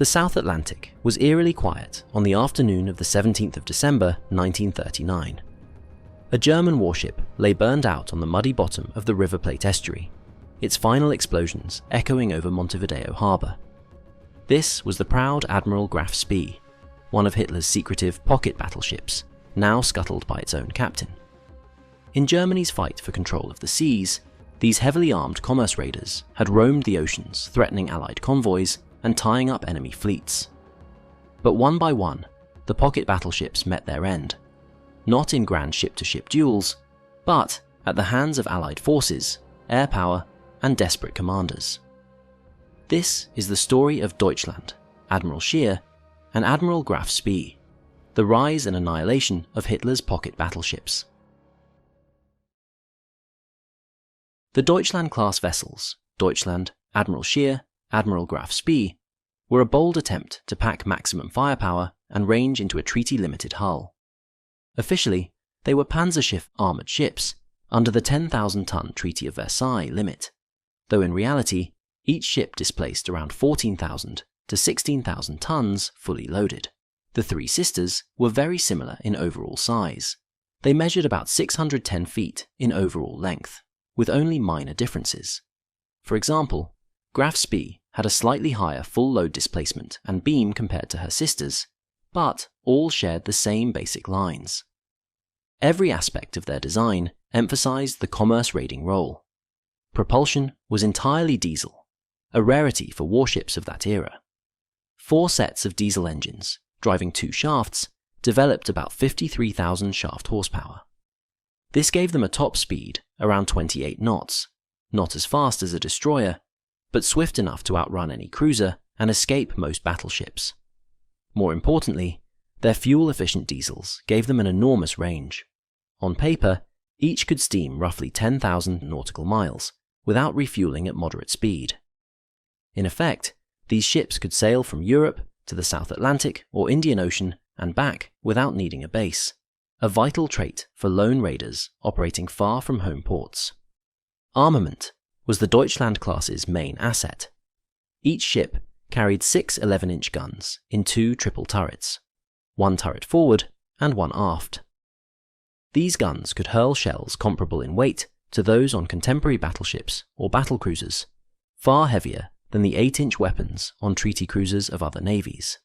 The South Atlantic was eerily quiet on the afternoon of the 17th of December 1939. A German warship lay burned out on the muddy bottom of the River Plate estuary, its final explosions echoing over Montevideo harbour. This was the proud Admiral Graf Spee, one of Hitler's secretive pocket battleships, now scuttled by its own captain. In Germany's fight for control of the seas, these heavily armed commerce raiders had roamed the oceans, threatening Allied convoys and tying up enemy fleets. But one by one, the pocket battleships met their end, not in grand ship-to-ship duels, but at the hands of Allied forces, air power, and desperate commanders. This is the story of Deutschland, Admiral Scheer, and Admiral Graf Spee, the rise and annihilation of Hitler's pocket battleships. The Deutschland-class vessels, Deutschland, Admiral Scheer, Admiral Graf Spee, were a bold attempt to pack maximum firepower and range into a treaty-limited hull. Officially, they were Panzerschiff armoured ships under the 10,000-ton Treaty of Versailles limit, though in reality, each ship displaced around 14,000 to 16,000 tons fully loaded. The Three Sisters were very similar in overall size. They measured about 610 feet in overall length, with only minor differences. For example, Graf Spee had a slightly higher full load displacement and beam compared to her sisters, but all shared the same basic lines. Every aspect of their design emphasized the commerce raiding role. Propulsion was entirely diesel, a rarity for warships of that era. 4 sets of diesel engines, driving 2 shafts, developed about 53,000 shaft horsepower. This gave them a top speed around 28 knots, not as fast as a destroyer, but swift enough to outrun any cruiser and escape most battleships. More importantly, their fuel-efficient diesels gave them an enormous range. On paper, each could steam roughly 10,000 nautical miles without refueling at moderate speed. In effect, these ships could sail from Europe to the South Atlantic or Indian Ocean and back without needing a base, a vital trait for lone raiders operating far from home ports. Armament was the Deutschland-class's main asset. Each ship carried 6 11-inch guns in 2 triple turrets, 1 turret forward and 1 aft. These guns could hurl shells comparable in weight to those on contemporary battleships or battlecruisers, far heavier than the 8-inch weapons on treaty cruisers of other navies.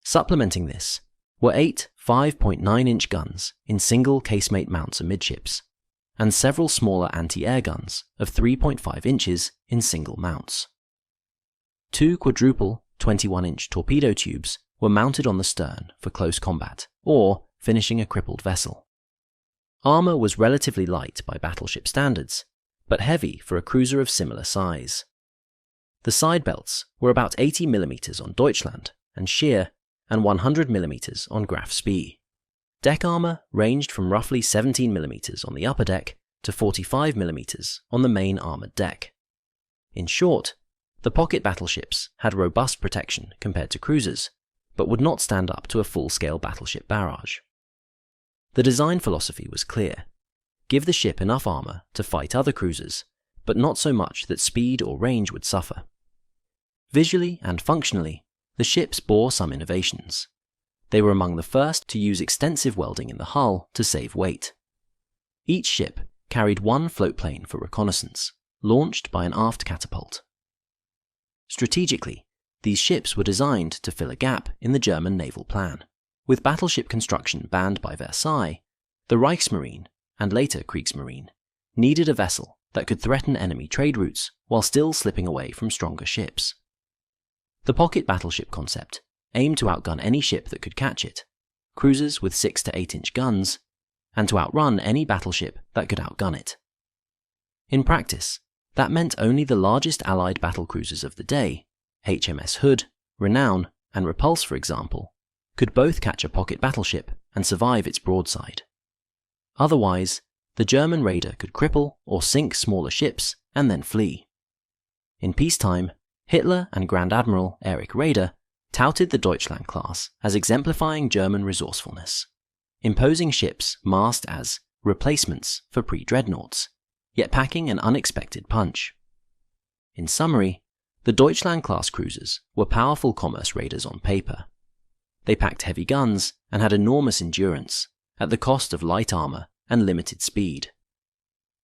Supplementing this were 8 5.9-inch guns in single casemate mounts amidships, and several smaller anti-air guns of 3.5 inches in single mounts. 2 quadruple 21-inch torpedo tubes were mounted on the stern for close combat or finishing a crippled vessel. Armour was relatively light by battleship standards, but heavy for a cruiser of similar size. The side belts were about 80 mm on Deutschland and Scheer, and 100 mm on Graf Spee. Deck armour ranged from roughly 17 mm on the upper deck to 45 mm on the main armoured deck. In short, the pocket battleships had robust protection compared to cruisers, but would not stand up to a full-scale battleship barrage. The design philosophy was clear. Give the ship enough armour to fight other cruisers, but not so much that speed or range would suffer. Visually and functionally, the ships bore some innovations. They were among the first to use extensive welding in the hull to save weight. Each ship carried 1 floatplane for reconnaissance, launched by an aft catapult. Strategically, these ships were designed to fill a gap in the German naval plan. With battleship construction banned by Versailles, the Reichsmarine, and later Kriegsmarine, needed a vessel that could threaten enemy trade routes while still slipping away from stronger ships. The pocket battleship concept aimed to outgun any ship that could catch it, cruisers with 6 to 8-inch guns, and to outrun any battleship that could outgun it. In practice, that meant only the largest Allied battlecruisers of the day, HMS Hood, Renown, and Repulse for example, could both catch a pocket battleship and survive its broadside. Otherwise, the German raider could cripple or sink smaller ships and then flee. In peacetime, Hitler and Grand Admiral Erich Raeder touted the Deutschland class as exemplifying German resourcefulness, imposing ships masked as replacements for pre-dreadnoughts, yet packing an unexpected punch. In summary, The Deutschland-class cruisers were powerful commerce raiders on paper. They packed heavy guns and had enormous endurance, at the cost of light armor and limited speed.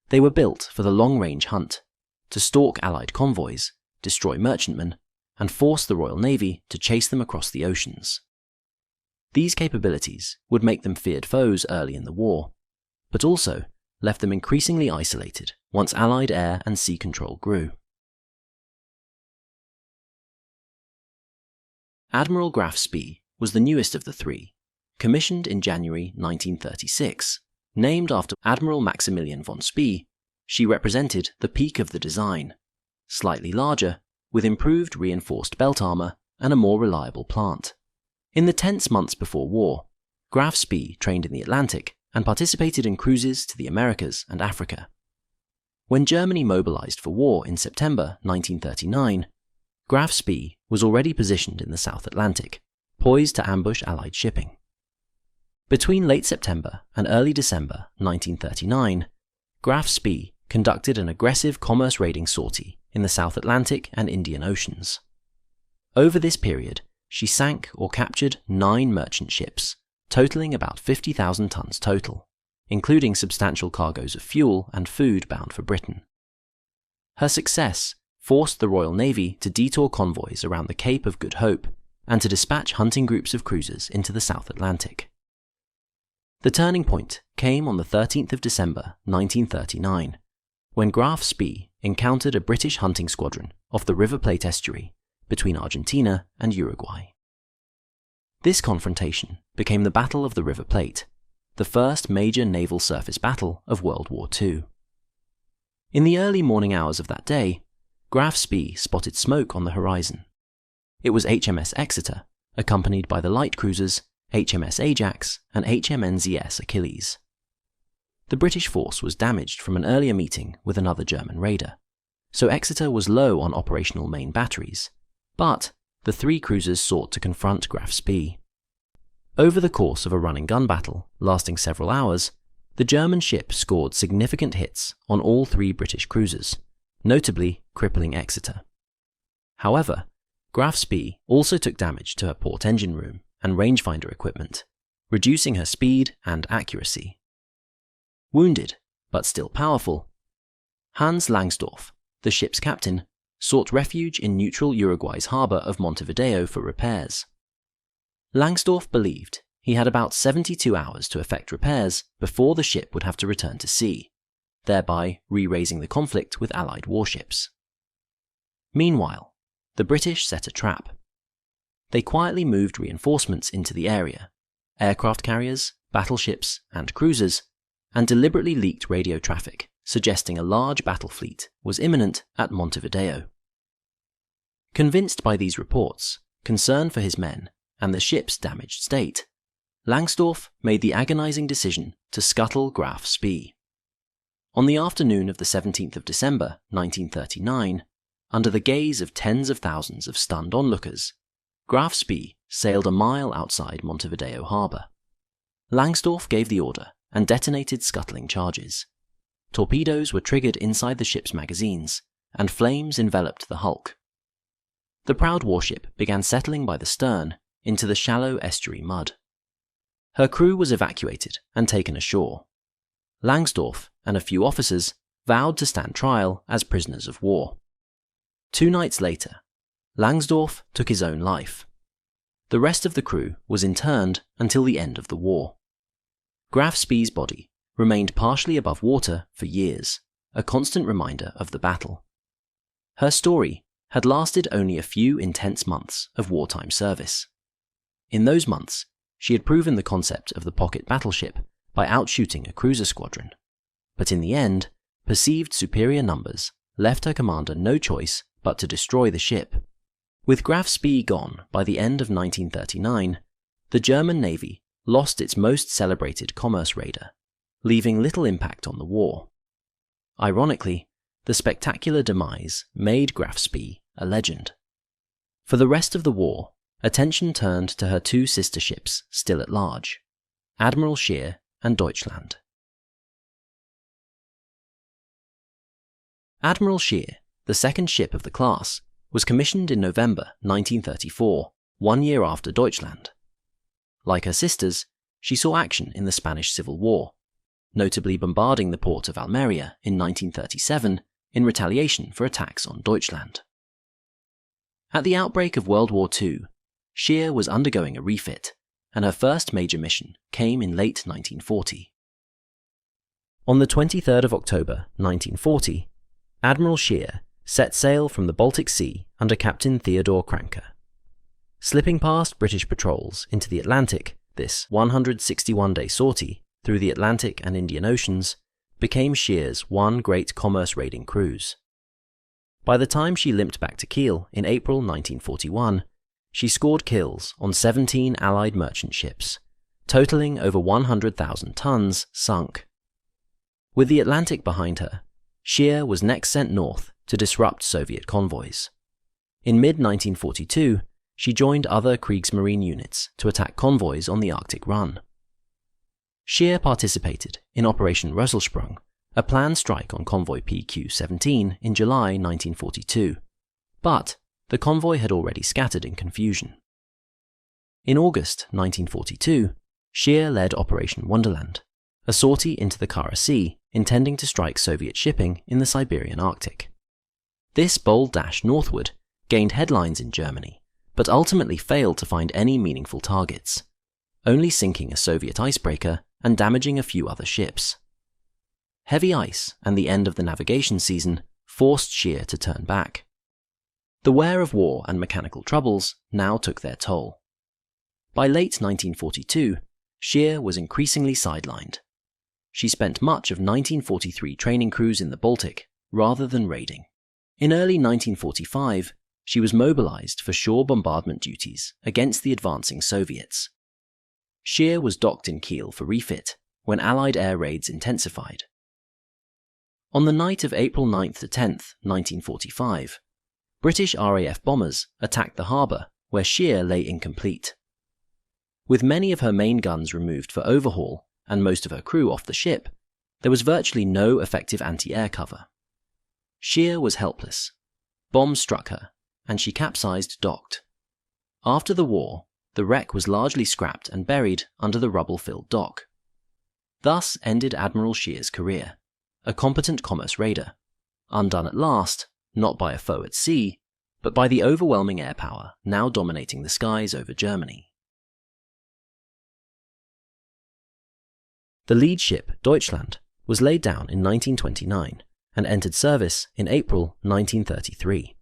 They were built for the long-range hunt, to stalk Allied convoys, destroy merchantmen, and force the Royal Navy to chase them across the oceans. These capabilities would make them feared foes early in the war, but also left them increasingly isolated once Allied air and sea control grew. Admiral Graf Spee was the newest of the three, commissioned in January 1936. Named after Admiral Maximilian von Spee, she represented the peak of the design, slightly larger, with improved reinforced belt armor and a more reliable plant. In the tense months before war, Graf Spee trained in the Atlantic and participated in cruises to the Americas and Africa. When Germany mobilized for war in September 1939, Graf Spee was already positioned in the South Atlantic, poised to ambush Allied shipping. Between late September and early December 1939, Graf Spee conducted an aggressive commerce raiding sortie in the South Atlantic and Indian Oceans. Over this period, she sank or captured 9 merchant ships, totaling about 50,000 tons total, including substantial cargoes of fuel and food bound for Britain. Her success forced the Royal Navy to detour convoys around the Cape of Good Hope and to dispatch hunting groups of cruisers into the South Atlantic. The turning point came on the 13th of December 1939, when Graf Spee encountered a British hunting squadron off the River Plate estuary between Argentina and Uruguay. This confrontation became the Battle of the River Plate, the first major naval surface battle of World War II. In the early morning hours of that day, Graf Spee spotted smoke on the horizon. It was HMS Exeter, accompanied by the light cruisers HMS Ajax and HMNZS Achilles. The British force was damaged from an earlier meeting with another German raider, so Exeter was low on operational main batteries, but the 3 cruisers sought to confront Graf Spee. Over the course of a running gun battle lasting several hours, the German ship scored significant hits on all 3 British cruisers, notably crippling Exeter. However, Graf Spee also took damage to her port engine room and rangefinder equipment, reducing her speed and accuracy. Wounded, but still powerful, Hans Langsdorff, the ship's captain, sought refuge in neutral Uruguay's harbour of Montevideo for repairs. Langsdorff believed he had about 72 hours to effect repairs before the ship would have to return to sea, thereby re-raising the conflict with Allied warships. Meanwhile, the British set a trap. They quietly moved reinforcements into the area, aircraft carriers, battleships, and cruisers, and deliberately leaked radio traffic suggesting a large battle fleet was imminent at Montevideo. Convinced by these reports, concern for his men, and the ship's damaged state, Langsdorff made the agonizing decision to scuttle Graf Spee. On the afternoon of the 17th of December 1939, under the gaze of tens of thousands of stunned onlookers, Graf Spee sailed a mile outside Montevideo harbour. Langsdorff gave the order and detonated scuttling charges. Torpedoes were triggered inside the ship's magazines, and flames enveloped the hulk. The proud warship began settling by the stern into the shallow estuary mud. Her crew was evacuated and taken ashore. Langsdorff and a few officers vowed to stand trial as prisoners of war. 2 nights later, Langsdorff took his own life. The rest of the crew was interned until the end of the war. Graf Spee's body remained partially above water for years, a constant reminder of the battle. Her story had lasted only a few intense months of wartime service. In those months, she had proven the concept of the pocket battleship by outshooting a cruiser squadron, but in the end, perceived superior numbers left her commander no choice but to destroy the ship. With Graf Spee gone by the end of 1939, the German Navy lost its most celebrated commerce raider, leaving little impact on the war. Ironically, the spectacular demise made Graf Spee a legend. For the rest of the war, attention turned to her 2 sister ships still at large, Admiral Scheer and Deutschland. Admiral Scheer, the second ship of the class, was commissioned in November 1934, 1 year after Deutschland. Like her sisters, she saw action in the Spanish Civil War, notably bombarding the port of Almeria in 1937 in retaliation for attacks on Deutschland. At the outbreak of World War II, Scheer was undergoing a refit, and her first major mission came in late 1940. On the 23rd of October 1940, Admiral Scheer set sail from the Baltic Sea under Captain Theodore Kranke. Slipping past British patrols into the Atlantic, this 161-day sortie through the Atlantic and Indian Oceans became Scheer's one great commerce-raiding cruise. By the time she limped back to Kiel in April 1941, she scored kills on 17 Allied merchant ships, totaling over 100,000 tons sunk. With the Atlantic behind her, Scheer was next sent north to disrupt Soviet convoys. In mid-1942, she joined other Kriegsmarine units to attack convoys on the Arctic Run. Scheer participated in Operation Rösselsprung, a planned strike on convoy PQ-17 in July 1942, but the convoy had already scattered in confusion. In August 1942, Scheer led Operation Wonderland, a sortie into the Kara Sea intending to strike Soviet shipping in the Siberian Arctic. This bold dash northward gained headlines in Germany, but ultimately failed to find any meaningful targets, only sinking a Soviet icebreaker and damaging a few other ships. Heavy ice and the end of the navigation season forced Scheer to turn back. The wear of war and mechanical troubles now took their toll. By late 1942, Scheer was increasingly sidelined. She spent much of 1943 training crews in the Baltic rather than raiding. In early 1945, she was mobilized for shore bombardment duties against the advancing Soviets. Scheer was docked in Kiel for refit when Allied air raids intensified. On the night of April 9th to 10th, 1945, British RAF bombers attacked the harbour where Scheer lay incomplete. With many of her main guns removed for overhaul and most of her crew off the ship, there was virtually no effective anti-air cover. Scheer was helpless. Bombs struck her, and she capsized docked. After the war, the wreck was largely scrapped and buried under the rubble-filled dock. Thus ended Admiral Scheer's career, a competent commerce raider, undone at last, not by a foe at sea, but by the overwhelming air power now dominating the skies over Germany. The lead ship, Deutschland, was laid down in 1929 and entered service in April 1933.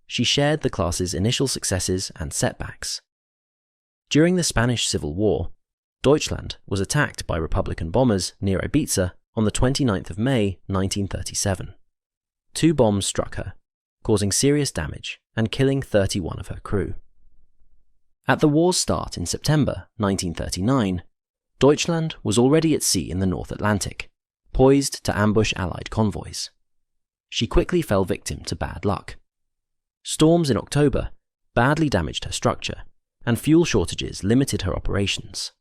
She shared the class's initial successes and setbacks. During the Spanish Civil War, Deutschland was attacked by Republican bombers near Ibiza on the 29th of May 1937. 2 bombs struck her, causing serious damage and killing 31 of her crew. At the war's start in September 1939, Deutschland was already at sea in the North Atlantic, poised to ambush Allied convoys. She quickly fell victim to bad luck. Storms in October badly damaged her structure, and fuel shortages limited her operations.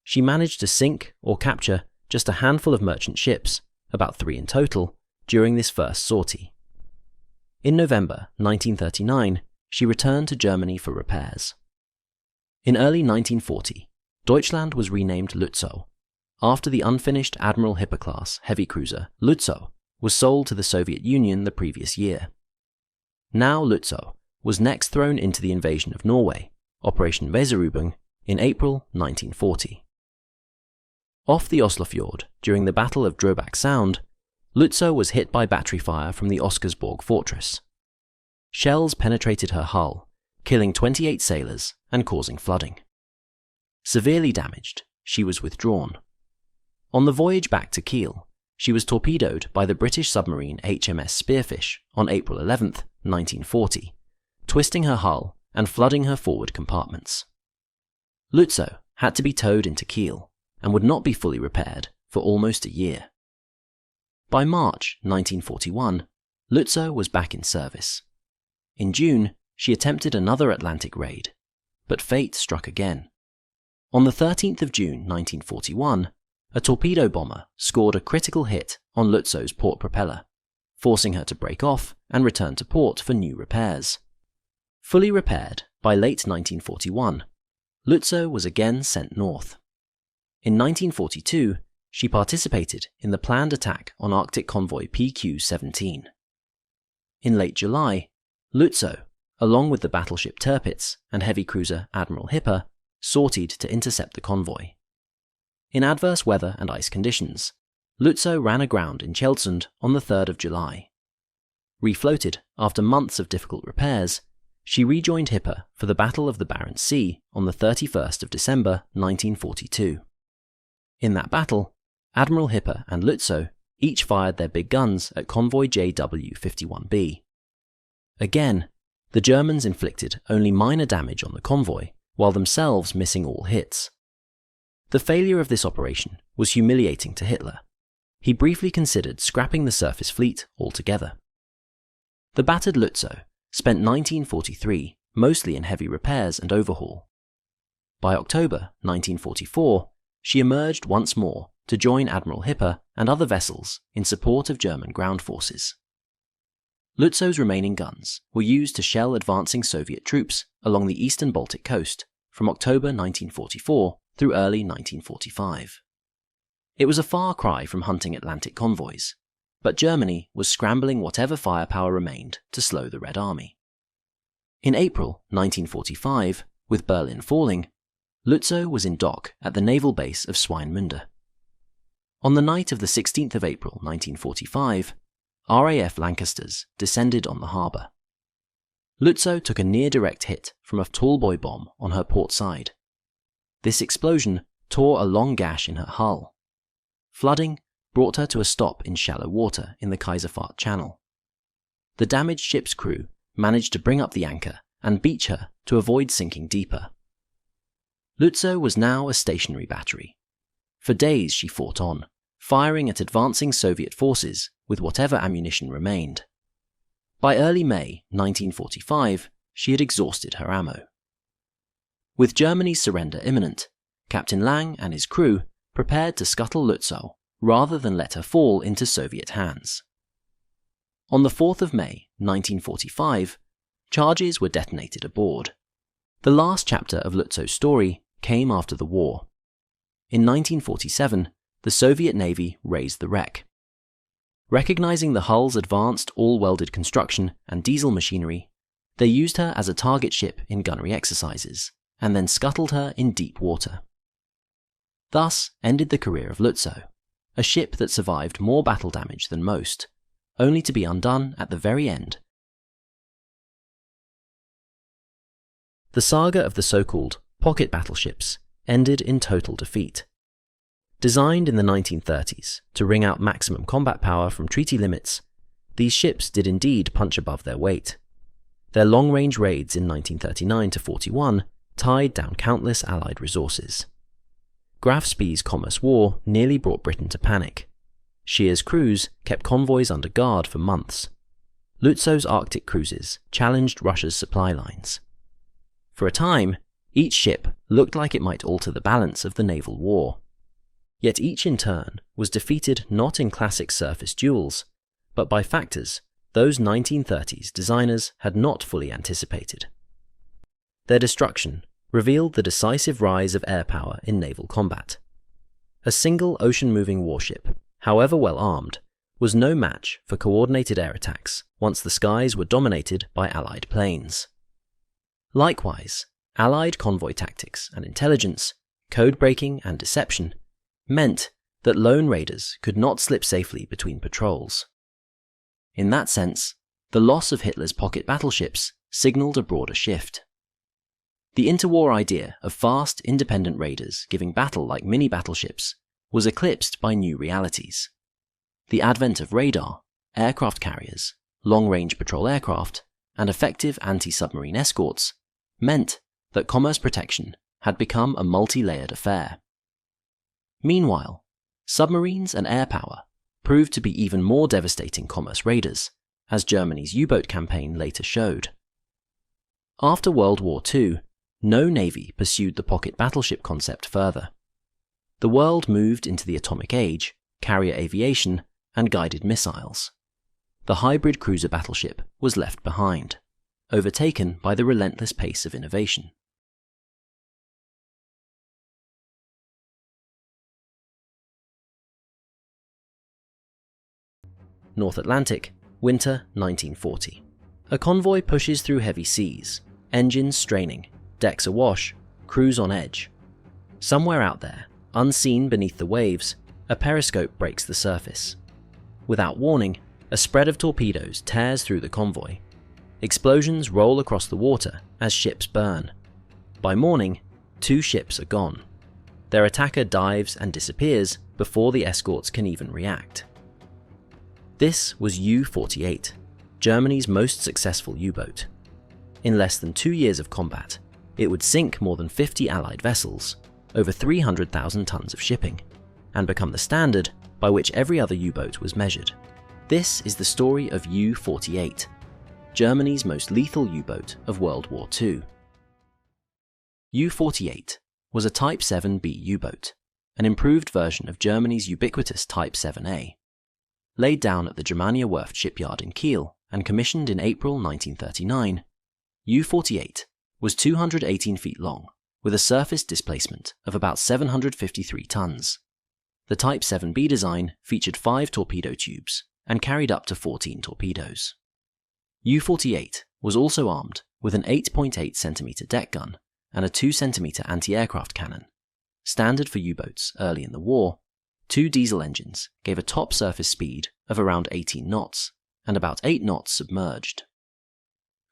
She managed to sink or capture just a handful of merchant ships, about 3 in total, during this first sortie. In November 1939, she returned to Germany for repairs. In early 1940, Deutschland was renamed Lützow, after the unfinished Admiral Hipper-class heavy cruiser Lützow was sold to the Soviet Union the previous year. Now Lützow was next thrown into the invasion of Norway, Operation Weserübung, in April 1940. Off the Oslofjord during the Battle of Drøbak Sound, Lützow was hit by battery fire from the Oscarsborg fortress. Shells penetrated her hull, killing 28 sailors and causing flooding. Severely damaged, she was withdrawn. On the voyage back to Kiel, she was torpedoed by the British submarine HMS Spearfish on April 11, 1940, twisting her hull and flooding her forward compartments. Lützow had to be towed into Kiel and would not be fully repaired for almost a year. By March 1941, Lützow was back in service. In June, she attempted another Atlantic raid, but fate struck again. On the 13th of June 1941, a torpedo bomber scored a critical hit on Lützow's port propeller, forcing her to break off and return to port for new repairs. Fully repaired by late 1941, Lützow was again sent north. In 1942, she participated in the planned attack on Arctic convoy PQ-17. In late July, Lützow, along with the battleship Tirpitz and heavy cruiser Admiral Hipper, sortied to intercept the convoy. In adverse weather and ice conditions, Lützow ran aground in Chelsund on the 3rd of July. Refloated after months of difficult repairs, she rejoined Hipper for the Battle of the Barents Sea on the 31st of December 1942. In that battle, Admiral Hipper and Lützow each fired their big guns at convoy JW-51B. Again, the Germans inflicted only minor damage on the convoy, while themselves missing all hits. The failure of this operation was humiliating to Hitler. He briefly considered scrapping the surface fleet altogether. The battered Lützow spent 1943 mostly in heavy repairs and overhaul. By October 1944, she emerged once more to join Admiral Hipper and other vessels in support of German ground forces. Lützow's remaining guns were used to shell advancing Soviet troops along the eastern Baltic coast from October 1944 through early 1945. It was a far cry from hunting Atlantic convoys, but Germany was scrambling whatever firepower remained to slow the Red Army. In April 1945, with Berlin falling, Lützow was in dock at the naval base of Swinemünde. On the night of the 16th of April 1945, RAF Lancasters descended on the harbour. Lützow took a near-direct hit from a tallboy bomb on her port side. This explosion tore a long gash in her hull. Flooding brought her to a stop in shallow water in the Kaiserfahrt Channel. The damaged ship's crew managed to bring up the anchor and beach her to avoid sinking deeper. Lützow was now a stationary battery. For days she fought on, firing at advancing Soviet forces with whatever ammunition remained. By early May 1945, she had exhausted her ammo. With Germany's surrender imminent, Captain Lang and his crew prepared to scuttle Lützow rather than let her fall into Soviet hands. On the 4th of May 1945, charges were detonated aboard. The last chapter of Lützow's story came after the war. In 1947, the Soviet Navy raised the wreck. Recognizing the hull's advanced all-welded construction and diesel machinery, they used her as a target ship in gunnery exercises, and then scuttled her in deep water. Thus ended the career of Lützow, a ship that survived more battle damage than most, only to be undone at the very end. The saga of the so-called pocket battleships ended in total defeat. Designed in the 1930s to wring out maximum combat power from treaty limits, these ships did indeed punch above their weight. Their long-range raids in 1939 to 41 tied down countless Allied resources. Graf Spee's Commerce War nearly brought Britain to panic. Scheer's crews kept convoys under guard for months. Lützow's Arctic cruises challenged Russia's supply lines. For a time, each ship looked like it might alter the balance of the naval war. Yet each in turn was defeated not in classic surface duels, but by factors those 1930s designers had not fully anticipated. Their destruction revealed the decisive rise of air power in naval combat. A single ocean-moving warship, however well armed, was no match for coordinated air attacks once the skies were dominated by Allied planes. Likewise, Allied convoy tactics and intelligence, code-breaking and deception meant that lone raiders could not slip safely between patrols. In that sense, the loss of Hitler's pocket battleships signaled a broader shift. The interwar idea of fast, independent raiders giving battle like mini-battleships was eclipsed by new realities. The advent of radar, aircraft carriers, long-range patrol aircraft, and effective anti-submarine escorts meant that commerce protection had become a multi-layered affair. Meanwhile, submarines and air power proved to be even more devastating commerce raiders, as Germany's U-boat campaign later showed. After World War II, no navy pursued the pocket battleship concept further. The world moved into the atomic age, carrier aviation, and guided missiles. the hybrid cruiser battleship was left behind, overtaken by the relentless pace of innovation. North Atlantic, winter 1940. A convoy pushes through heavy seas, engines straining, decks awash, crews on edge. Somewhere out there, unseen beneath the waves, a periscope breaks the surface. Without warning, a spread of torpedoes tears through the convoy. Explosions roll across the water as ships burn. By morning, 2 ships are gone. Their attacker dives and disappears before the escorts can even react. This was U-48, Germany's most successful U-boat. In less than 2 years of combat, it would sink more than 50 Allied vessels, over 300,000 tons of shipping, and become the standard by which every other U-boat was measured. This is the story of U-48, Germany's most lethal U-boat of World War II. U-48 was a Type 7B U-boat, an improved version of Germany's ubiquitous Type 7A. Laid down at the Germania Werft shipyard in Kiel and commissioned in April 1939, U-48 was 218 feet long, with a surface displacement of about 753 tons. The Type 7B design featured 5 torpedo tubes and carried up to 14 torpedoes. U-48 was also armed with an 8.8 cm deck gun and a 2 cm anti-aircraft cannon. Standard for U-boats early in the war, 2 diesel engines gave a top surface speed of around 18 knots and about 8 knots submerged.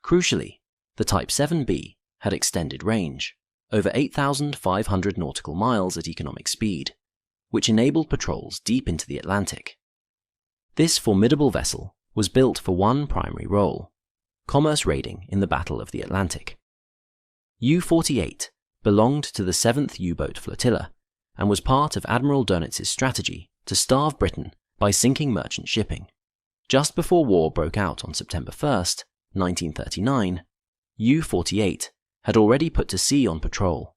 Crucially, the Type 7B had extended range, over 8,500 nautical miles at economic speed, which enabled patrols deep into the Atlantic. This formidable vessel was built for one primary role: commerce raiding in the Battle of the Atlantic. U-48 belonged to the 7th U-boat flotilla and was part of Admiral Dönitz's strategy to starve Britain by sinking merchant shipping. Just before war broke out on September 1st, 1939, U-48 had already put to sea on patrol,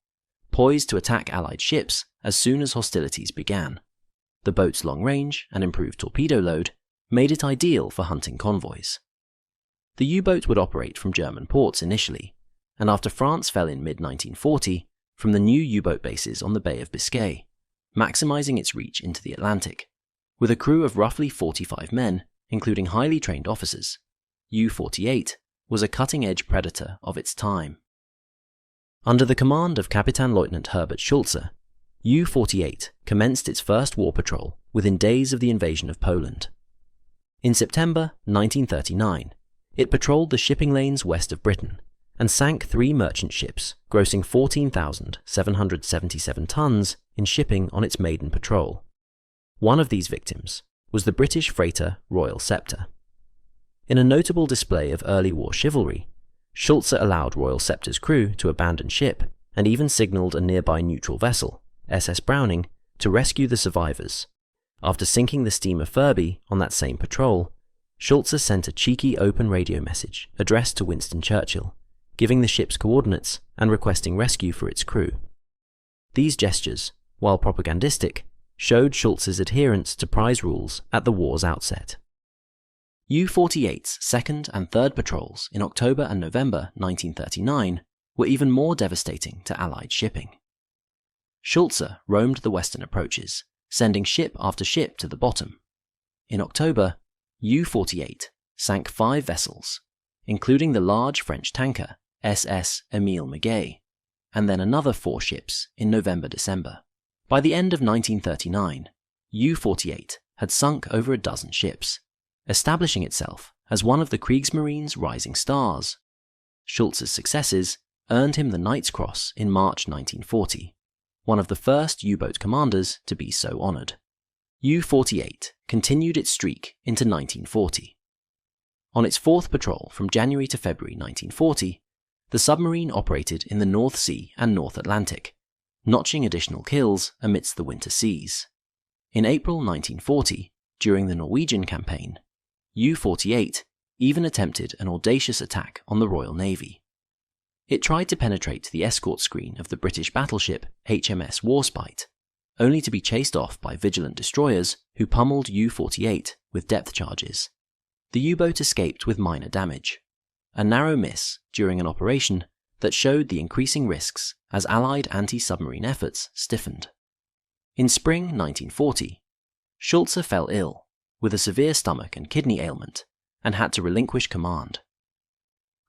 poised to attack Allied ships as soon as hostilities began. The boat's long range and improved torpedo load made it ideal for hunting convoys. The U-boat would operate from German ports initially, and after France fell in mid-1940, from the new U-boat bases on the Bay of Biscay, maximizing its reach into the Atlantic. With a crew of roughly 45 men, including highly trained officers, U-48 was a cutting-edge predator of its time. Under the command of Kapitänleutnant Herbert Schulze, U-48 commenced its first war patrol within days of the invasion of Poland. In September 1939, it patrolled the shipping lanes west of Britain and sank 3 merchant ships, grossing 14,777 tons in shipping on its maiden patrol. One of these victims was the British freighter Royal Scepter. In a notable display of early war chivalry, Schulze allowed Royal Scepter's crew to abandon ship and even signalled a nearby neutral vessel, SS Browning, to rescue the survivors. After sinking the steamer Furby on that same patrol, Schulze sent a cheeky open radio message addressed to Winston Churchill, giving the ship's coordinates and requesting rescue for its crew. These gestures, while propagandistic, showed Schulze's adherence to prize rules at the war's outset. U-48's second and third patrols in October and November 1939 were even more devastating to Allied shipping. Schulze roamed the western approaches, sending ship after ship to the bottom. In October, U-48 sank 5 vessels, including the large French tanker SS Émile Maguet, and then another 4 ships in November-December. By the end of 1939, U-48 had sunk over a dozen ships, establishing itself as one of the Kriegsmarine's rising stars. Schulze's successes earned him the Knight's Cross in March 1940, one of the first U-boat commanders to be so honoured. U-48 continued its streak into 1940. On its 4th patrol from January to February 1940, the submarine operated in the North Sea and North Atlantic, notching additional kills amidst the winter seas. In April 1940, during the Norwegian campaign, U-48 even attempted an audacious attack on the Royal Navy. It tried to penetrate the escort screen of the British battleship HMS Warspite, only to be chased off by vigilant destroyers who pummeled U-48 with depth charges. the U-boat escaped with minor damage, a narrow miss during an operation that showed the increasing risks as Allied anti-submarine efforts stiffened. In spring 1940, Schulze fell ill with a severe stomach and kidney ailment and had to relinquish command.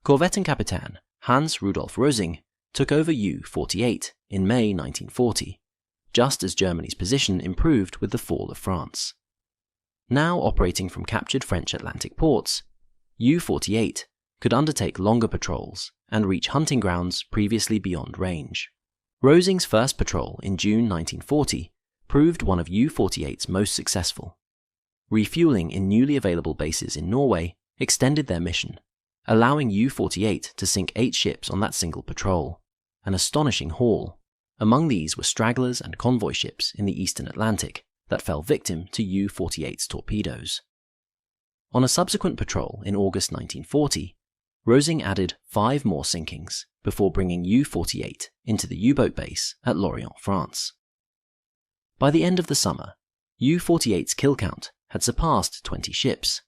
Korvettenkapitän Hans Rudolf Rosing took over U-48 in May 1940, just as Germany's position improved with the fall of France. Now operating from captured French Atlantic ports, U-48 could undertake longer patrols and reach hunting grounds previously beyond range. Rosing's first patrol in June 1940 proved one of U-48's most successful. Refueling in newly available bases in Norway extended their mission, allowing U-48 to sink 8 ships on that single patrol, an astonishing haul. Among these were stragglers and convoy ships in the eastern Atlantic that fell victim to U-48's torpedoes. On a subsequent patrol in August 1940, Rosing added 5 more sinkings before bringing U-48 into the U-boat base at Lorient, France. By the end of the summer, U-48's kill count had surpassed 20 ships,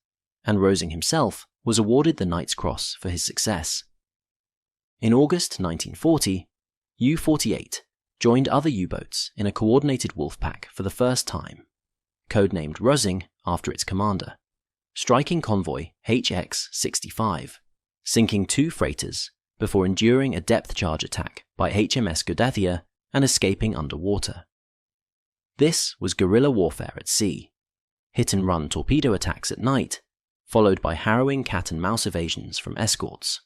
and Rosing himself was awarded the Knight's Cross for his success. In August 1940, U-48 joined other U-boats in a coordinated wolf pack for the first time, codenamed Rosing after its commander, striking convoy HX-65, sinking 2 freighters before enduring a depth charge attack by HMS Gudathia and escaping underwater. This was guerrilla warfare at sea, hit-and-run torpedo attacks at night, followed by harrowing cat-and-mouse evasions from escorts.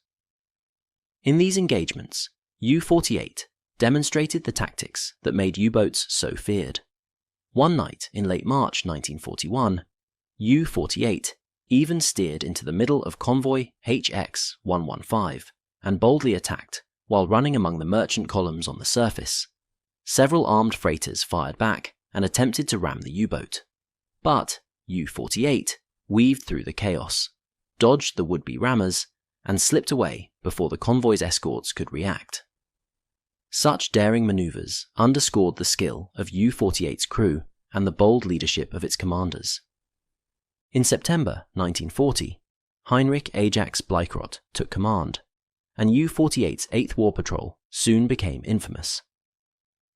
In these engagements, U-48 demonstrated the tactics that made U-boats so feared. One night in late March 1941, U-48 even steered into the middle of convoy HX-115 and boldly attacked while running among the merchant columns on the surface. Several armed freighters fired back and attempted to ram the U-boat, but U-48 weaved through the chaos, dodged the would-be rammers, and slipped away before the convoy's escorts could react. Such daring maneuvers underscored the skill of U-48's crew and the bold leadership of its commanders. In September 1940, Heinrich Ajax Blücher took command, and U-48's 8th War Patrol soon became infamous.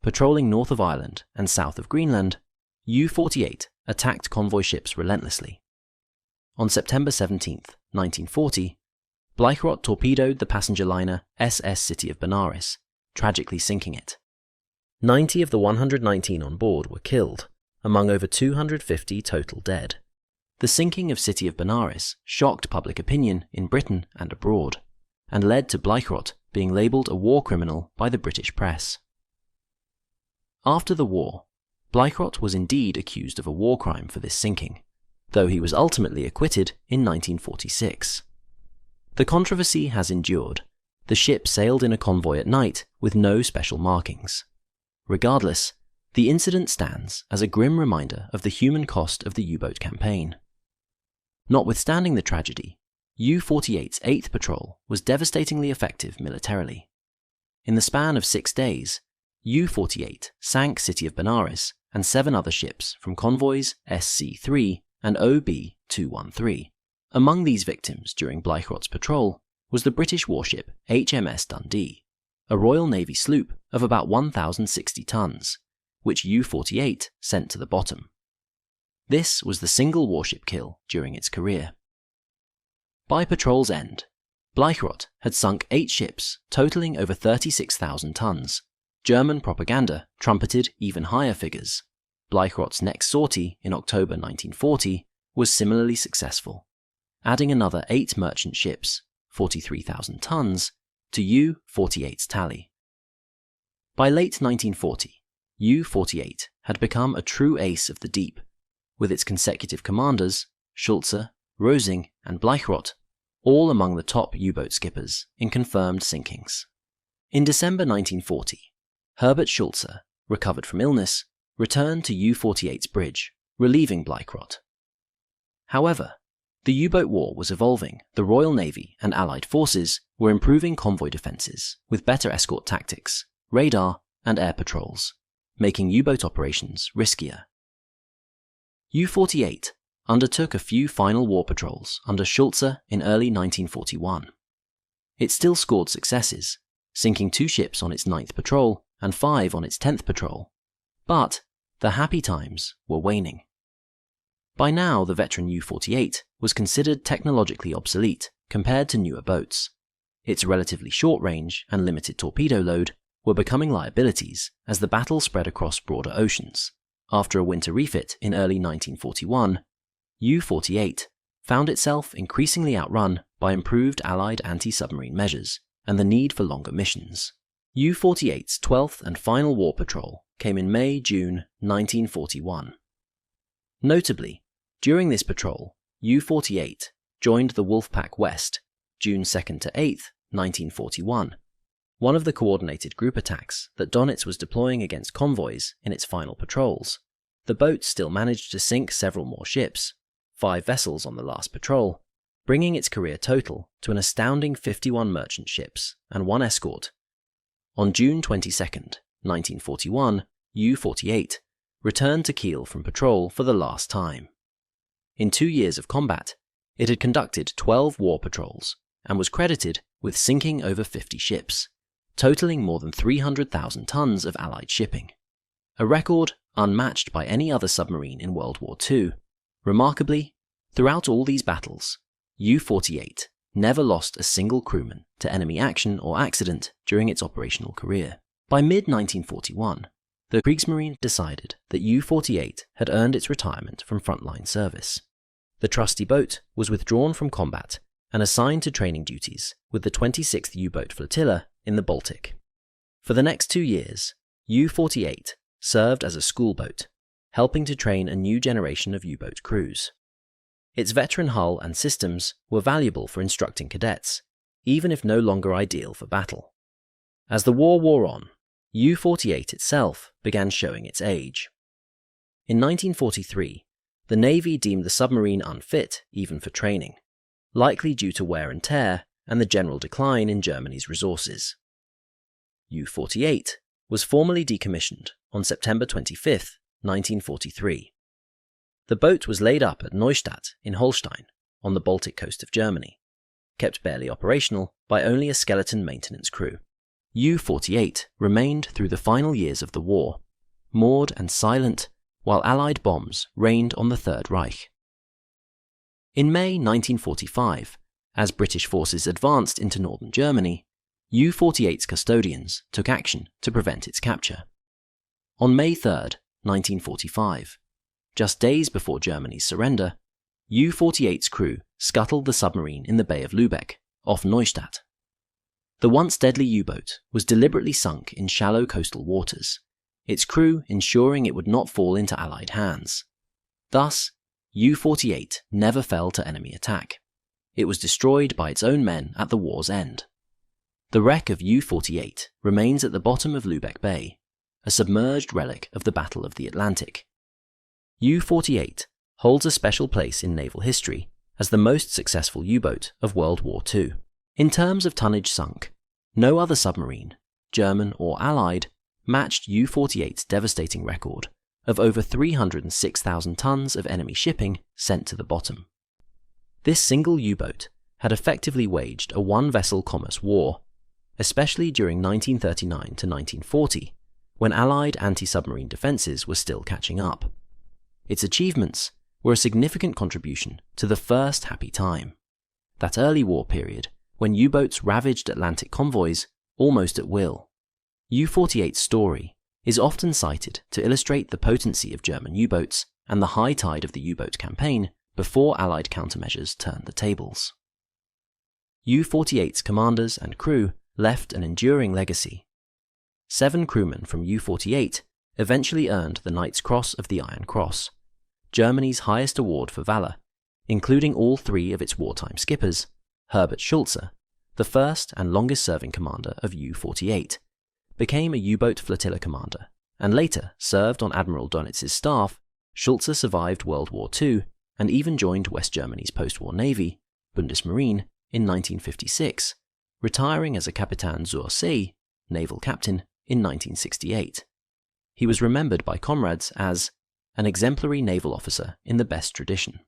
Patrolling north of Ireland and south of Greenland, U-48 attacked convoy ships relentlessly. On September 17, 1940, Blücher torpedoed the passenger liner SS City of Benares, tragically sinking it. 90 of the 119 on board were killed, among over 250 total dead. The sinking of City of Benares shocked public opinion in Britain and abroad, and led to Blücher being labelled a war criminal by the British press. After the war, Blücher was indeed accused of a war crime for this sinking, though he was ultimately acquitted in 1946. The controversy has endured. The ship sailed in a convoy at night with no special markings. Regardless, the incident stands as a grim reminder of the human cost of the U-boat campaign. Notwithstanding the tragedy, U-48's 8th Patrol was devastatingly effective militarily. In the span of 6 days, U-48 sank City of Benares and 7 other ships from convoys SC-3 and OB-213. Among these victims during Blücher's patrol was the British warship HMS Dundee, a Royal Navy sloop of about 1,060 tons, which U-48 sent to the bottom. This was the single warship kill during its career. By patrol's end, Blücher had sunk 8 ships totaling over 36,000 tons. German propaganda trumpeted even higher figures. Blücher's next sortie in October 1940 was similarly successful, adding another 8 merchant ships, 43,000 tons, to U-48's tally. By late 1940, U-48 had become a true ace of the deep, with its consecutive commanders, Schulze, Rosing, and Blücher, all among the top U-boat skippers in confirmed sinkings. In December 1940, Herbert Schulze, recovered from illness, returned to U-48's bridge, relieving Blücher. However, the U-boat war was evolving. The Royal Navy and Allied forces were improving convoy defences with better escort tactics, radar, and air patrols, making U-boat operations riskier. U-48, undertook a few final war patrols under Schulze in early 1941. It still scored successes, sinking 2 ships on its 9th patrol and 5 on its 10th patrol, but the happy times were waning. By now, the veteran U-48 was considered technologically obsolete compared to newer boats. Its relatively short range and limited torpedo load were becoming liabilities as the battle spread across broader oceans. After a winter refit in early 1941, U-48 found itself increasingly outrun by improved Allied anti-submarine measures and the need for longer missions. U-48's 12th and final war patrol came in May-June 1941. Notably, during this patrol, U-48 joined the Wolfpack West, June 2nd to 8th, 1941, one of the coordinated group attacks that Donitz was deploying against convoys in its final patrols. The boat still managed to sink several more ships, 5 vessels on the last patrol, bringing its career total to an astounding 51 merchant ships and 1 escort. On June 22nd, 1941, U-48 returned to Kiel from patrol for the last time. In 2 years of combat, it had conducted 12 war patrols and was credited with sinking over 50 ships, totaling more than 300,000 tons of Allied shipping, a record unmatched by any other submarine in World War II. Remarkably, throughout all these battles, U-48 never lost a single crewman to enemy action or accident during its operational career. By mid-1941, the Kriegsmarine decided that U-48 had earned its retirement from frontline service. The trusty boat was withdrawn from combat and assigned to training duties with the 26th U-boat flotilla in the Baltic. For the next 2 years, U-48 served as a schoolboat, helping to train a new generation of U-boat crews. Its veteran hull and systems were valuable for instructing cadets, even if no longer ideal for battle. As the war wore on, U-48 itself began showing its age. In 1943, the Navy deemed the submarine unfit even for training, likely due to wear and tear and the general decline in Germany's resources. U-48 was formally decommissioned on September 25, 1943. The boat was laid up at Neustadt in Holstein, on the Baltic coast of Germany, kept barely operational by only a skeleton maintenance crew. U-48 remained through the final years of the war, moored and silent while Allied bombs rained on the Third Reich. In May 1945, as British forces advanced into northern Germany, U-48's custodians took action to prevent its capture. On May 3, 1945, just days before Germany's surrender, U-48's crew scuttled the submarine in the Bay of Lübeck, off Neustadt. The once deadly U-boat was deliberately sunk in shallow coastal waters, its crew ensuring it would not fall into Allied hands. Thus, U-48 never fell to enemy attack. It was destroyed by its own men at the war's end. The wreck of U-48 remains at the bottom of Lübeck Bay, a submerged relic of the Battle of the Atlantic. U-48 holds a special place in naval history as the most successful U-boat of World War II. In terms of tonnage sunk, no other submarine, German or Allied, matched U-48's devastating record of over 306,000 tons of enemy shipping sent to the bottom. This single U-boat had effectively waged a one-vessel commerce war, especially during 1939 to 1940, when Allied anti-submarine defences were still catching up. Its achievements were a significant contribution to the first happy time, that early war period when U-boats ravaged Atlantic convoys almost at will. U-48's story is often cited to illustrate the potency of German U-boats and the high tide of the U-boat campaign before Allied countermeasures turned the tables. U-48's commanders and crew left an enduring legacy. 7 crewmen from U-48 eventually earned the Knight's Cross of the Iron Cross, Germany's highest award for valor, including all 3 of its wartime skippers. Herbert Schulze, the first and longest-serving commander of U-48, became a U-boat flotilla commander, and later served on Admiral Donitz's staff. Schulze survived World War II and even joined West Germany's post-war navy, Bundesmarine, in 1956, retiring as a Kapitän zur See, naval captain, in 1968. He was remembered by comrades as an exemplary naval officer in the best tradition.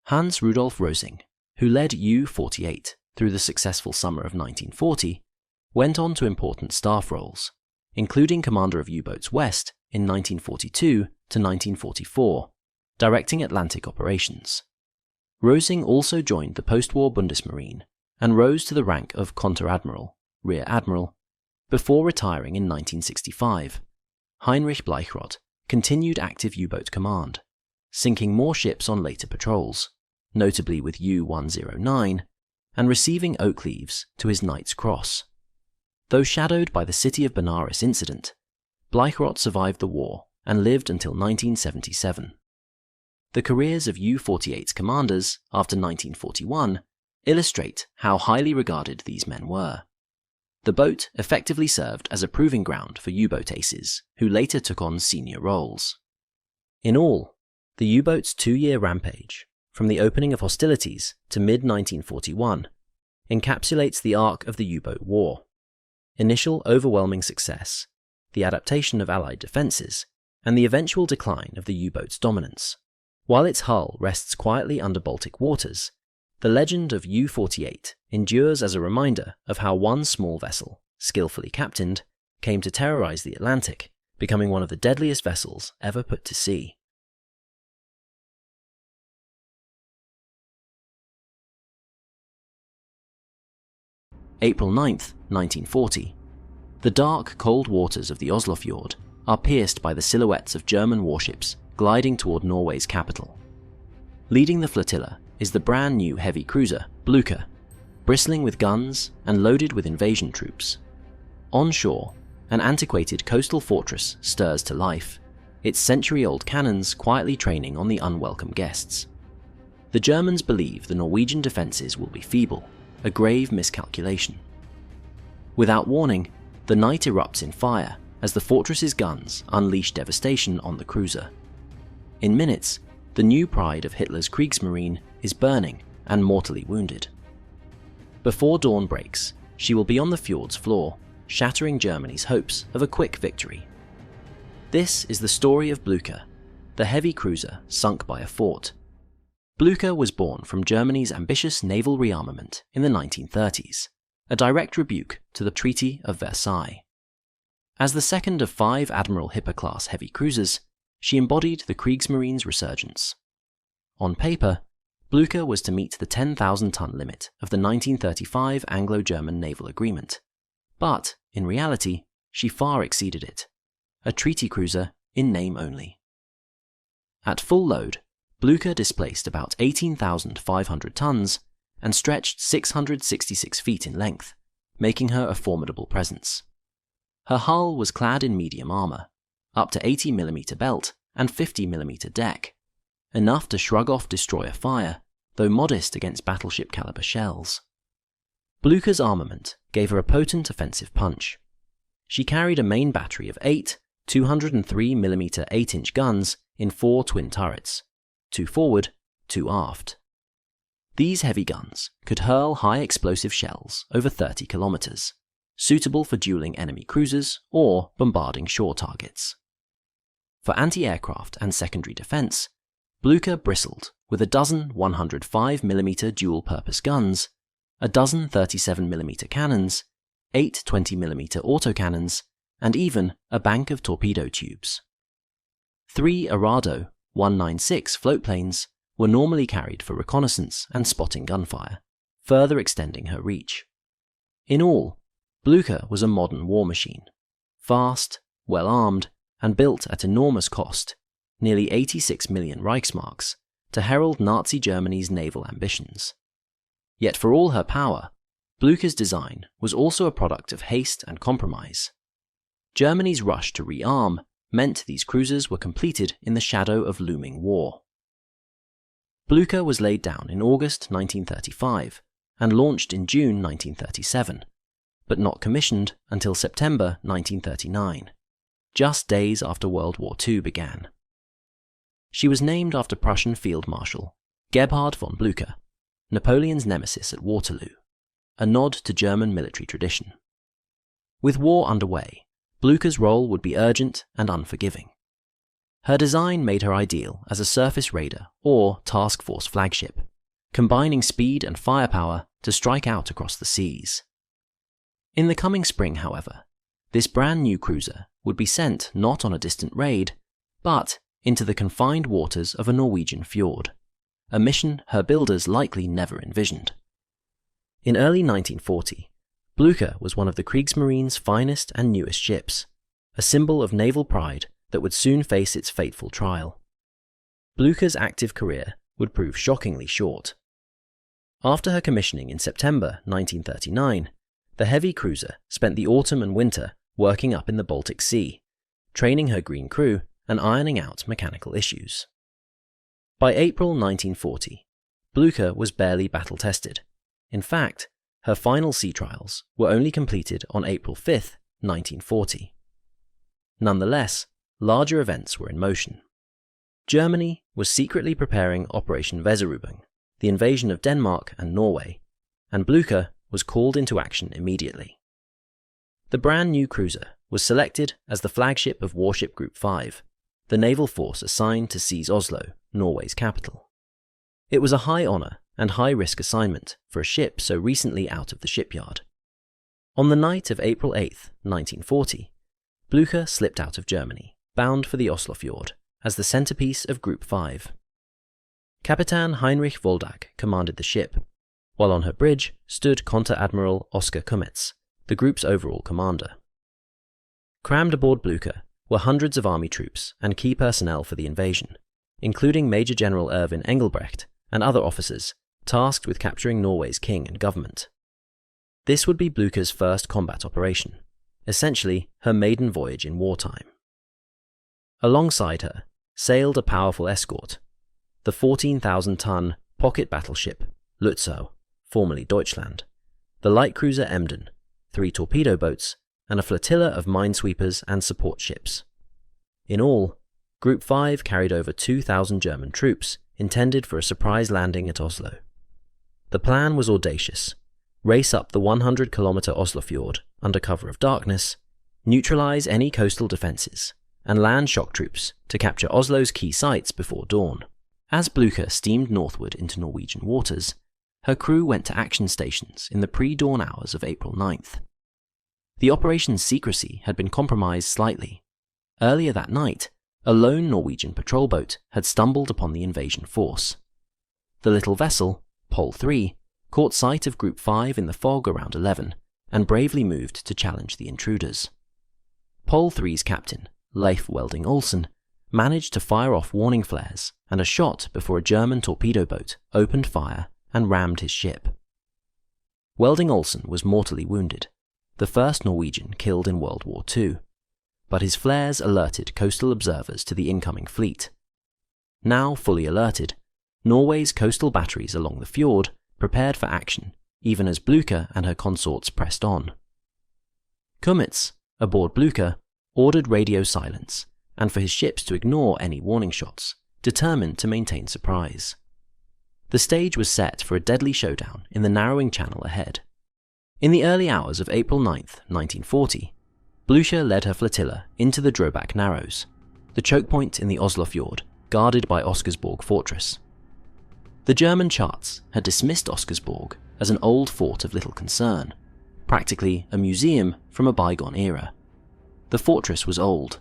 Hans Rudolf Rosing, who led U-48 through the successful summer of 1940, went on to important staff roles, including commander of U-Boats West in 1942 to 1944, directing Atlantic operations. Rosing also joined the post-war Bundesmarine and rose to the rank of Konteradmiral, Rear Admiral, before retiring in 1965. Heinrich Bleichrodt continued active U-boat command, sinking more ships on later patrols, notably with U-109, and receiving oak leaves to his Knight's Cross. Though shadowed by the City of Benares incident, Bleichrodt survived the war and lived until 1977. The careers of U-48's commanders after 1941 illustrate how highly regarded these men were. The boat effectively served as a proving ground for U-boat aces, who later took on senior roles. In all, the U-boat's 2-year rampage, from the opening of hostilities to mid-1941, encapsulates the arc of the U-boat war. Initial overwhelming success, the adaptation of Allied defences, and the eventual decline of the U-boat's dominance. While its hull rests quietly under Baltic waters, the legend of U-48 endures as a reminder of how one small vessel, skillfully captained, came to terrorize the Atlantic, becoming one of the deadliest vessels ever put to sea. April 9th, 1940. The dark, cold waters of the Oslofjord are pierced by the silhouettes of German warships gliding toward Norway's capital. Leading the flotilla is the brand new heavy cruiser, Blücher, bristling with guns and loaded with invasion troops. On shore, an antiquated coastal fortress stirs to life, its century-old cannons quietly training on the unwelcome guests. The Germans believe the Norwegian defences will be feeble, a grave miscalculation. Without warning, the night erupts in fire as the fortress's guns unleash devastation on the cruiser. In minutes, the new pride of Hitler's Kriegsmarine is burning and mortally wounded. Before dawn breaks, she will be on the fjord's floor, shattering Germany's hopes of a quick victory. This is the story of Blücher, the heavy cruiser sunk by a fort. Blücher was born from Germany's ambitious naval rearmament in the 1930s, a direct rebuke to the Treaty of Versailles. As the second of 5 Admiral Hipper-class heavy cruisers, she embodied the Kriegsmarine's resurgence. On paper, Blücher was to meet the 10,000-ton limit of the 1935 Anglo-German Naval Agreement, but, in reality, she far exceeded it, a treaty cruiser in name only. At full load, Blücher displaced about 18,500 tons and stretched 666 feet in length, making her a formidable presence. Her hull was clad in medium armour, up to 80mm belt and 50mm deck, enough to shrug off destroyer fire, though modest against battleship-caliber shells. Blücher's armament gave her a potent offensive punch. She carried a main battery of 8 203mm 8-inch guns in 4 twin turrets, 2 forward, 2 aft. These heavy guns could hurl high explosive shells over 30 kilometers, suitable for dueling enemy cruisers or bombarding shore targets. For anti-aircraft and secondary defense, Blücher bristled with a dozen 105mm dual-purpose guns, a dozen 37mm cannons, 8 20mm autocannons, and even a bank of torpedo tubes. 3 Arado 196 floatplanes were normally carried for reconnaissance and spotting gunfire, further extending her reach. In all, Blücher was a modern war machine, fast, well-armed, and built at enormous cost, nearly 86 million Reichsmarks, to herald Nazi Germany's naval ambitions. Yet for all her power, Blücher's design was also a product of haste and compromise. Germany's rush to rearm meant these cruisers were completed in the shadow of looming war. Blücher was laid down in August 1935 and launched in June 1937, but not commissioned until September 1939, just days after World War II began. She was named after Prussian Field Marshal Gebhard von Blücher, Napoleon's nemesis at Waterloo, a nod to German military tradition. With war underway, Blücher's role would be urgent and unforgiving. Her design made her ideal as a surface raider or task force flagship, combining speed and firepower to strike out across the seas. In the coming spring, however, this brand new cruiser would be sent not on a distant raid, but into the confined waters of a Norwegian fjord, a mission her builders likely never envisioned. In early 1940, Blücher was one of the Kriegsmarine's finest and newest ships, a symbol of naval pride that would soon face its fateful trial. Blücher's active career would prove shockingly short. After her commissioning in September 1939, the heavy cruiser spent the autumn and winter working up in the Baltic Sea, training her green crew and ironing out mechanical issues. By April 1940, Blücher was barely battle-tested. In fact, her final sea trials were only completed on April 5, 1940. Nonetheless, larger events were in motion. Germany was secretly preparing Operation Weserübung, the invasion of Denmark and Norway, and Blücher was called into action immediately. The brand new cruiser was selected as the flagship of Warship Group 5, the naval force assigned to seize Oslo, Norway's capital. It was a high honour and high-risk assignment for a ship so recently out of the shipyard. On the night of April 8, 1940, Blücher slipped out of Germany, bound for the Oslofjord, as the centrepiece of Group 5. Kapitän Heinrich Woldag commanded the ship, while on her bridge stood Konter-Admiral Oskar Kummetz, the group's overall commander. Crammed aboard Blücher were hundreds of army troops and key personnel for the invasion, including Major General Erwin Engelbrecht and other officers tasked with capturing Norway's king and government. This would be Blücher's first combat operation, essentially her maiden voyage in wartime. Alongside her sailed a powerful escort, the 14,000-ton pocket battleship Lützow, formerly Deutschland, the light cruiser Emden, 3 torpedo boats, and a flotilla of minesweepers and support ships. In all, Group 5 carried over 2,000 German troops intended for a surprise landing at Oslo. The plan was audacious: race up the 100-kilometre Oslofjord under cover of darkness, neutralize any coastal defences, and land shock troops to capture Oslo's key sites before dawn. As Blücher steamed northward into Norwegian waters, her crew went to action stations in the pre-dawn hours of April 9th. The operation's secrecy had been compromised slightly. Earlier that night, a lone Norwegian patrol boat had stumbled upon the invasion force. The little vessel, Pole 3, caught sight of Group 5 in the fog around 11 and bravely moved to challenge the intruders. Pole 3's captain, Leif Welding Olsen, managed to fire off warning flares and a shot before a German torpedo boat opened fire and rammed his ship. Welding Olsen was mortally wounded, the first Norwegian killed in World War II, but his flares alerted coastal observers to the incoming fleet. Now fully alerted, Norway's coastal batteries along the fjord prepared for action, even as Blücher and her consorts pressed on. Kummetz, aboard Blücher, ordered radio silence, and for his ships to ignore any warning shots, determined to maintain surprise. The stage was set for a deadly showdown in the narrowing channel ahead. In the early hours of April 9th, 1940, Blücher led her flotilla into the Drøbak Narrows, the choke point in the Oslofjord, guarded by Oscarsborg Fortress. The German charts had dismissed Oscarsborg as an old fort of little concern, practically a museum from a bygone era. The fortress was old.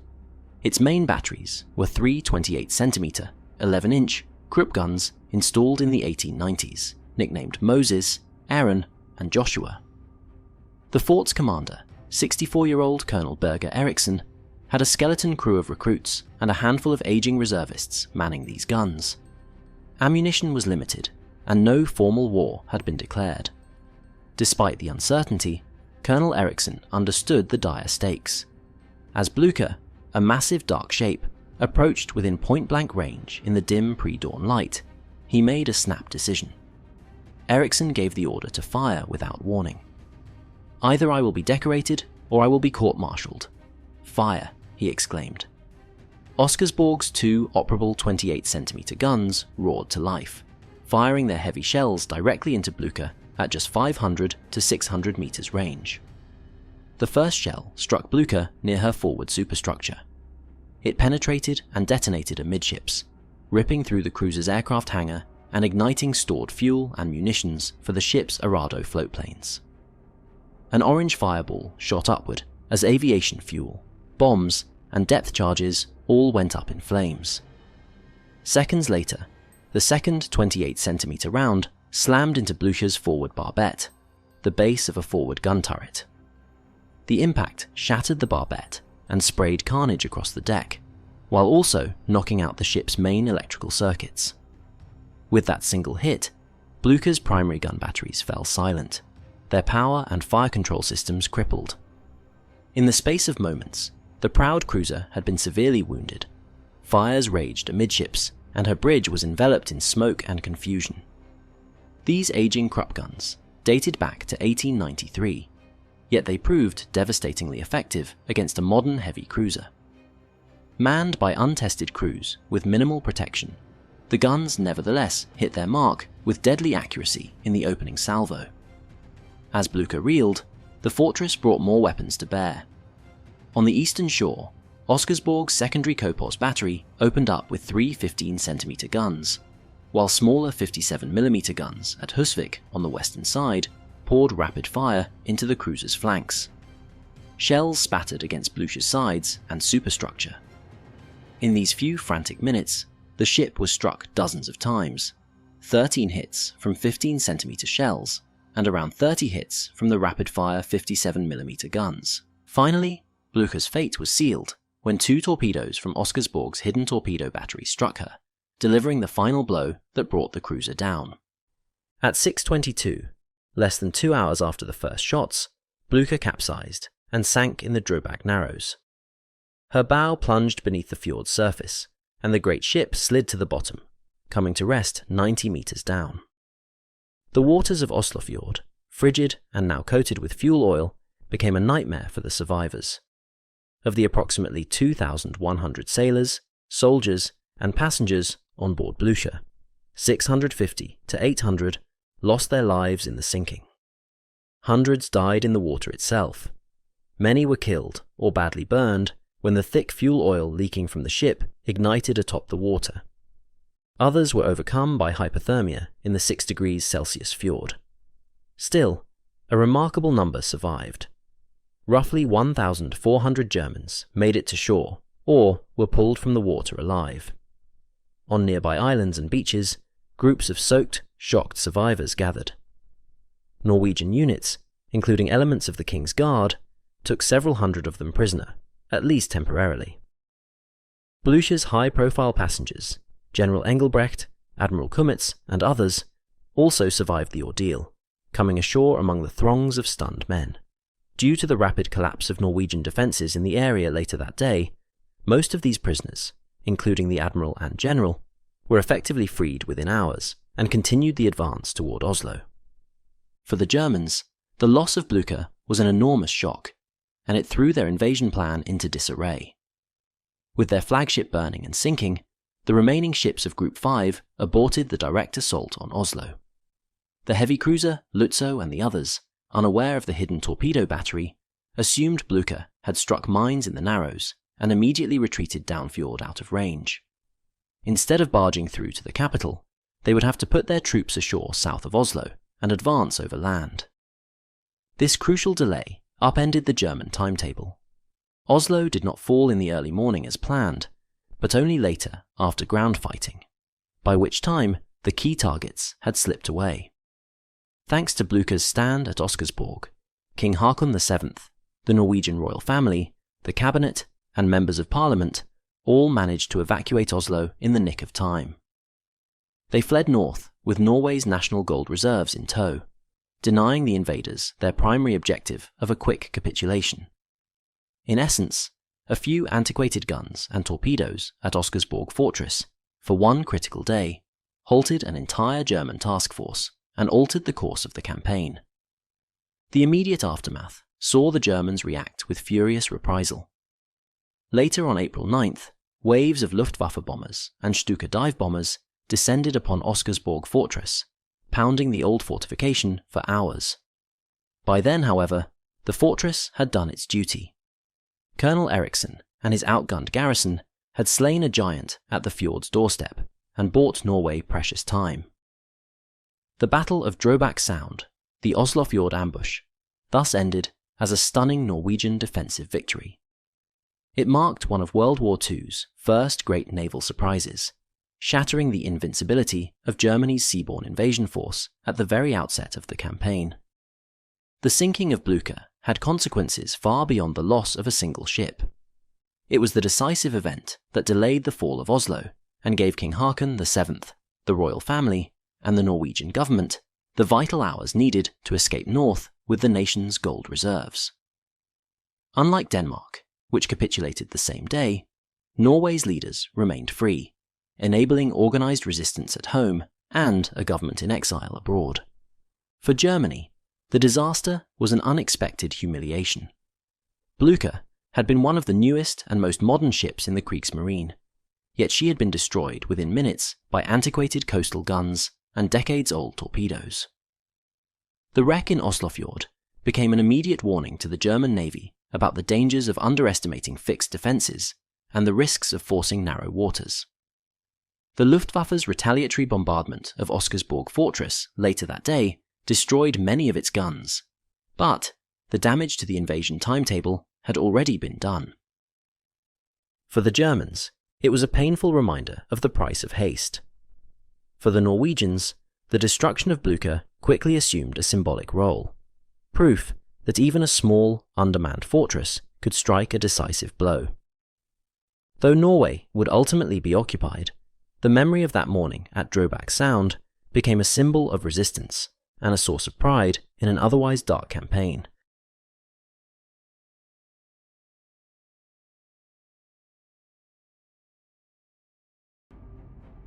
Its main batteries were 3 28cm, 11-inch Krupp guns installed in the 1890s, nicknamed Moses, Aaron, and Joshua. The fort's commander, 64-year-old Colonel Birger Eriksen, had a skeleton crew of recruits and a handful of aging reservists manning these guns. Ammunition was limited, and no formal war had been declared. Despite the uncertainty, Colonel Eriksen understood the dire stakes. As Blücher, a massive dark shape, approached within point-blank range in the dim pre-dawn light, he made a snap decision. Eriksen gave the order to fire without warning. "Either I will be decorated, or I will be court-martialed. Fire," he exclaimed. Oscarsborg's 2 operable 28cm guns roared to life, firing their heavy shells directly into Blücher at just 500 to 600 meters range. The first shell struck Blücher near her forward superstructure. it penetrated and detonated amidships, ripping through the cruiser's aircraft hangar and igniting stored fuel and munitions for the ship's Arado floatplanes. An orange fireball shot upward as aviation fuel, bombs, and depth charges all went up in flames. Seconds later, the second 28-centimeter round slammed into Blücher's forward barbette, the base of a forward gun turret. The impact shattered the barbette and sprayed carnage across the deck, while also knocking out the ship's main electrical circuits. With that single hit, Blücher's primary gun batteries fell silent, their power and fire control systems crippled. In the space of moments, the proud cruiser had been severely wounded. Fires raged amidships, and her bridge was enveloped in smoke and confusion. These aging Krupp guns dated back to 1893, yet they proved devastatingly effective against a modern heavy cruiser. Manned by untested crews with minimal protection, the guns nevertheless hit their mark with deadly accuracy in the opening salvo. As Blücher reeled, the fortress brought more weapons to bear. On the eastern shore, Oscarsborg's secondary Kopos battery opened up with 3 15-centimeter guns, while smaller 57mm guns at Husvik on the western side poured rapid fire into the cruiser's flanks. Shells spattered against Blücher's sides and superstructure. In these few frantic minutes, the ship was struck dozens of times, 13 hits from 15-centimeter shells and around 30 hits from the rapid-fire 57mm guns. Finally, Blücher's fate was sealed when 2 torpedoes from Oscarsborg's hidden torpedo battery struck her, delivering the final blow that brought the cruiser down. At 6:22, less than 2 hours after the first shots, Blücher capsized and sank in the Drobak Narrows. Her bow plunged beneath the fjord's surface, and the great ship slid to the bottom, coming to rest 90 meters down. The waters of Oslofjord, frigid and now coated with fuel oil, became a nightmare for the survivors. Of the approximately 2,100 sailors, soldiers, and passengers on board Blücher, 650 to 800 lost their lives in the sinking. Hundreds died in the water itself. Many were killed or badly burned when the thick fuel oil leaking from the ship ignited atop the water. Others were overcome by hypothermia in the 6 degrees Celsius fjord. Still, a remarkable number survived. Roughly 1,400 Germans made it to shore or were pulled from the water alive. On nearby islands and beaches, groups of soaked, shocked survivors gathered. Norwegian units, including elements of the King's Guard, took several hundred of them prisoner, at least temporarily. Blücher's high-profile passengers, General Engelbrecht, Admiral Kummetz, and others, also survived the ordeal, coming ashore among the throngs of stunned men. Due to the rapid collapse of Norwegian defences in the area later that day, most of these prisoners, including the Admiral and General, were effectively freed within hours and continued the advance toward Oslo. For the Germans, the loss of Blücher was an enormous shock, and it threw their invasion plan into disarray. With their flagship burning and sinking, the remaining ships of Group 5 aborted the direct assault on Oslo. The heavy cruiser, Lützow, and the others, unaware of the hidden torpedo battery, assumed Blücher had struck mines in the Narrows and immediately retreated downfjord out of range. Instead of barging through to the capital, they would have to put their troops ashore south of Oslo and advance over land. This crucial delay upended the German timetable. Oslo did not fall in the early morning as planned, but only later after ground fighting, by which time the key targets had slipped away. Thanks to Blücher's stand at Oscarsborg, King Haakon VII, the Norwegian royal family, the cabinet, and members of parliament all managed to evacuate Oslo in the nick of time. They fled north with Norway's national gold reserves in tow, denying the invaders their primary objective of a quick capitulation. In essence, a few antiquated guns and torpedoes at Oscarsborg Fortress, for one critical day, halted an entire German task force and altered the course of the campaign. The immediate aftermath saw the Germans react with furious reprisal. Later on April 9th, waves of Luftwaffe bombers and Stuka dive bombers descended upon Oscarsborg Fortress, pounding the old fortification for hours. By then, however, the fortress had done its duty. Colonel Eriksson and his outgunned garrison had slain a giant at the fjord's doorstep and bought Norway precious time. The Battle of Drøbak Sound, the Oslofjord ambush, thus ended as a stunning Norwegian defensive victory. It marked one of World War II's first great naval surprises, shattering the invincibility of Germany's seaborne invasion force at the very outset of the campaign. The sinking of Blücher had consequences far beyond the loss of a single ship. It was the decisive event that delayed the fall of Oslo and gave King Haakon VII, the royal family, and the Norwegian government the vital hours needed to escape north with the nation's gold reserves. Unlike Denmark, which capitulated the same day, Norway's leaders remained free, enabling organized resistance at home and a government in exile abroad. For Germany, the disaster was an unexpected humiliation. Blücher had been one of the newest and most modern ships in the Kriegsmarine, yet she had been destroyed within minutes by antiquated coastal guns and decades-old torpedoes. The wreck in Oslofjord became an immediate warning to the German Navy about the dangers of underestimating fixed defences and the risks of forcing narrow waters. The Luftwaffe's retaliatory bombardment of Oscarsborg Fortress later that day destroyed many of its guns, but the damage to the invasion timetable had already been done. For the Germans, it was a painful reminder of the price of haste. For the Norwegians, the destruction of Blücher quickly assumed a symbolic role, proof that even a small, undermanned fortress could strike a decisive blow. Though Norway would ultimately be occupied, the memory of that morning at Drøbak Sound became a symbol of resistance and a source of pride in an otherwise dark campaign.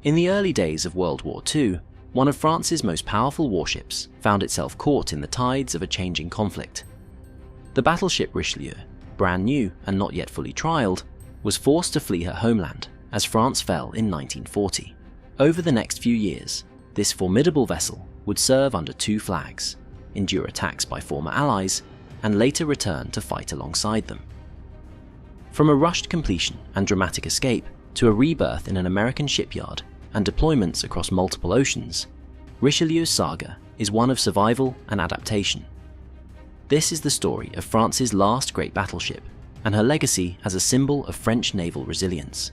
In the early days of World War II, one of France's most powerful warships found itself caught in the tides of a changing conflict. The battleship Richelieu, brand new and not yet fully trialled, was forced to flee her homeland as France fell in 1940. Over the next few years, this formidable vessel would serve under two flags, endure attacks by former allies, and later return to fight alongside them. From a rushed completion and dramatic escape to a rebirth in an American shipyard and deployments across multiple oceans, Richelieu's saga is one of survival and adaptation. This is the story of France's last great battleship and her legacy as a symbol of French naval resilience.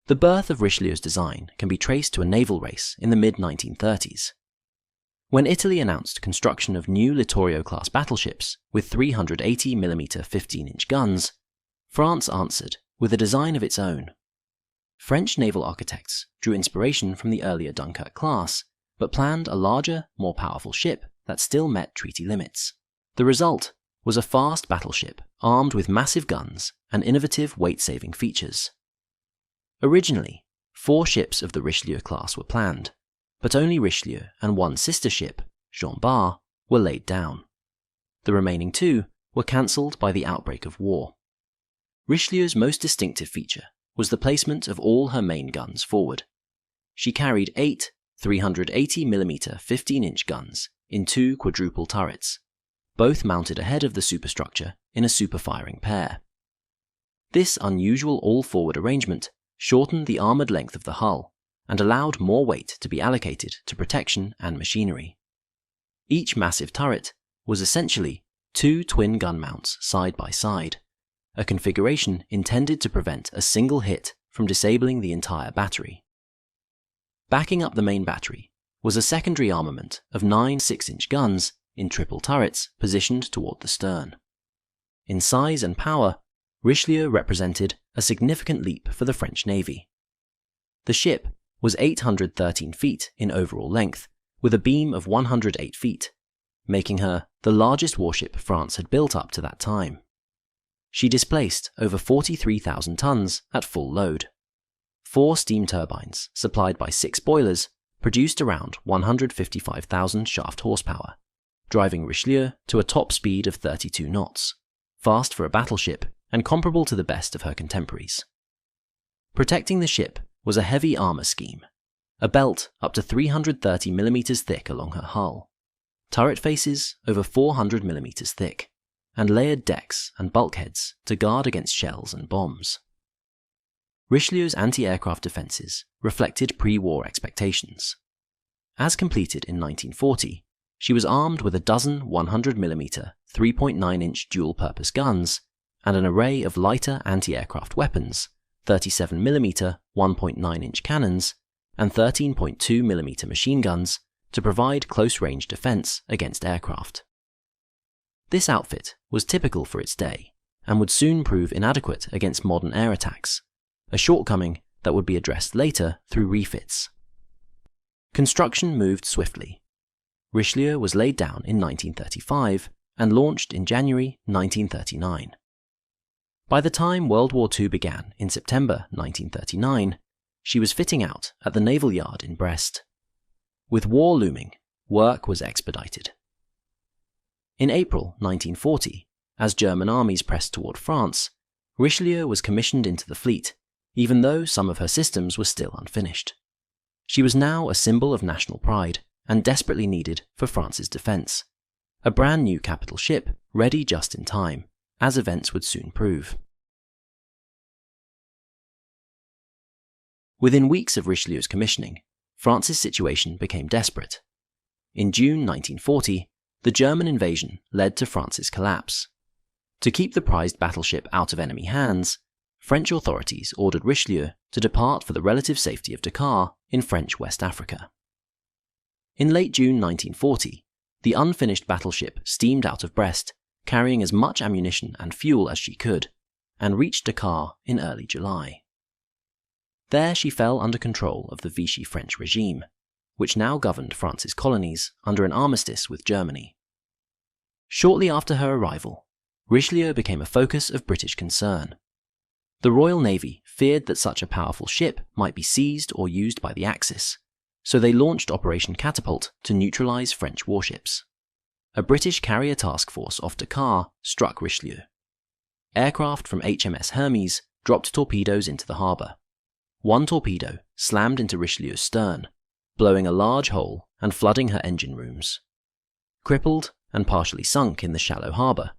The birth of Richelieu's design can be traced to a naval race in the mid-1930s. When Italy announced construction of new Littorio-class battleships with 380mm 15-inch guns, France answered with a design of its own. French naval architects drew inspiration from the earlier Dunkirk class, but planned a larger, more powerful ship that still met treaty limits. The result was a fast battleship armed with massive guns and innovative weight-saving features. Originally, 4 ships of the Richelieu class were planned, but only Richelieu and one sister ship, Jean Bart, were laid down. The remaining 2 were cancelled by the outbreak of war. Richelieu's most distinctive feature was the placement of all her main guns forward. She carried 8 380mm 15-inch guns in 2 quadruple turrets, both mounted ahead of the superstructure in a superfiring pair. This unusual all-forward arrangement shortened the armoured length of the hull and allowed more weight to be allocated to protection and machinery. Each massive turret was essentially 2 twin gun mounts side by side, a configuration intended to prevent a single hit from disabling the entire battery. Backing up the main battery was a secondary armament of 9 6-inch guns in triple turrets positioned toward the stern. In size and power, Richelieu represented a significant leap for the French Navy. The ship was 813 feet in overall length, with a beam of 108 feet, making her the largest warship France had built up to that time. She displaced over 43,000 tons at full load. 4 steam turbines, supplied by 6 boilers, produced around 155,000 shaft horsepower, driving Richelieu to a top speed of 32 knots, fast for a battleship and comparable to the best of her contemporaries. Protecting the ship was a heavy armour scheme, a belt up to 330mm thick along her hull, turret faces over 400mm thick, and layered decks and bulkheads to guard against shells and bombs. Richelieu's anti-aircraft defences reflected pre-war expectations. As completed in 1940, she was armed with a dozen 100mm 3.9-inch dual-purpose guns and an array of lighter anti-aircraft weapons, 37mm 1.9-inch cannons, and 13.2mm machine guns to provide close-range defence against aircraft. This outfit was typical for its day and would soon prove inadequate against modern air attacks, a shortcoming that would be addressed later through refits. Construction moved swiftly. Richelieu was laid down in 1935 and launched in January 1939. By the time World War II began in September 1939, she was fitting out at the Naval Yard in Brest. With war looming, work was expedited. In April 1940, as German armies pressed toward France, Richelieu was commissioned into the fleet, even though some of her systems were still unfinished. She was now a symbol of national pride and desperately needed for France's defence, a brand new capital ship ready just in time, as events would soon prove. Within weeks of Richelieu's commissioning, France's situation became desperate. In June 1940, the German invasion led to France's collapse. To keep the prized battleship out of enemy hands, French authorities ordered Richelieu to depart for the relative safety of Dakar in French West Africa. In late June 1940, the unfinished battleship steamed out of Brest, carrying as much ammunition and fuel as she could, and reached Dakar in early July. There she fell under control of the Vichy French regime, which now governed France's colonies under an armistice with Germany. Shortly after her arrival, Richelieu became a focus of British concern. The Royal Navy feared that such a powerful ship might be seized or used by the Axis, so they launched Operation Catapult to neutralise French warships. A British carrier task force off Dakar struck Richelieu. Aircraft from HMS Hermes dropped torpedoes into the harbour. One torpedo slammed into Richelieu's stern, blowing a large hole and flooding her engine rooms. Crippled and partially sunk in the shallow harbour,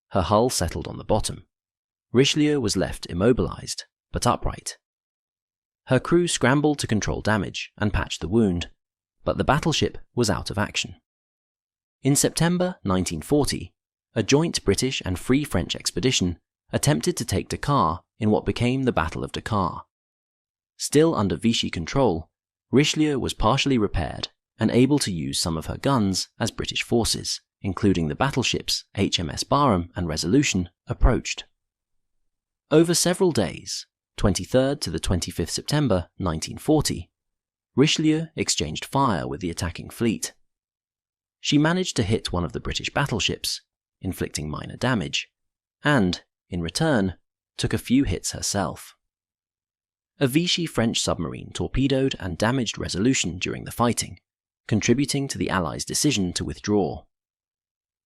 her hull settled on the bottom. Richelieu was left immobilised, but upright. Her crew scrambled to control damage and patch the wound, but the battleship was out of action. In September 1940, a joint British and Free French expedition attempted to take Dakar in what became the Battle of Dakar. Still under Vichy control, Richelieu was partially repaired and able to use some of her guns as British forces, including the battleships HMS Barham and Resolution, approached. Over several days, 23rd to the 25th September 1940, Richelieu exchanged fire with the attacking fleet. She managed to hit one of the British battleships, inflicting minor damage, and, in return, took a few hits herself. A Vichy French submarine torpedoed and damaged Resolution during the fighting, contributing to the Allies' decision to withdraw.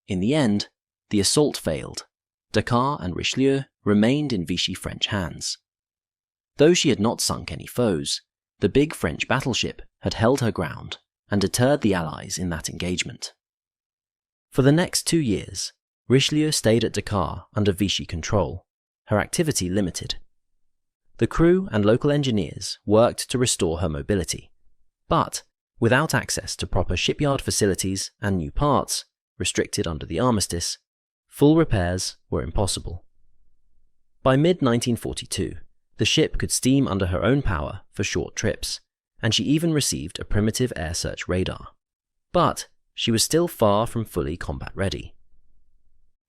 In the end, the assault failed. Dakar and Richelieu remained in Vichy French hands. Though she had not sunk any foes, the big French battleship had held her ground and deterred the Allies in that engagement. For the next 2 years, Richelieu stayed at Dakar under Vichy control, her activity limited. The crew and local engineers worked to restore her mobility, but without access to proper shipyard facilities and new parts, restricted under the armistice, full repairs were impossible. By mid-1942, the ship could steam under her own power for short trips, and she even received a primitive air search radar. But she was still far from fully combat ready.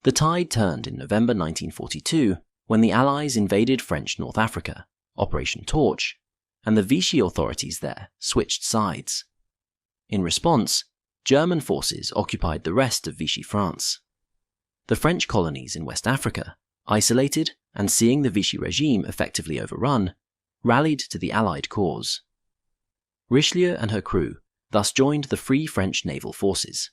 The tide turned in November 1942 when the Allies invaded French North Africa, Operation Torch, and the Vichy authorities there switched sides. In response, German forces occupied the rest of Vichy France. The French colonies in West Africa, isolated and seeing the Vichy regime effectively overrun, rallied to the Allied cause. Richelieu and her crew thus joined the Free French naval forces.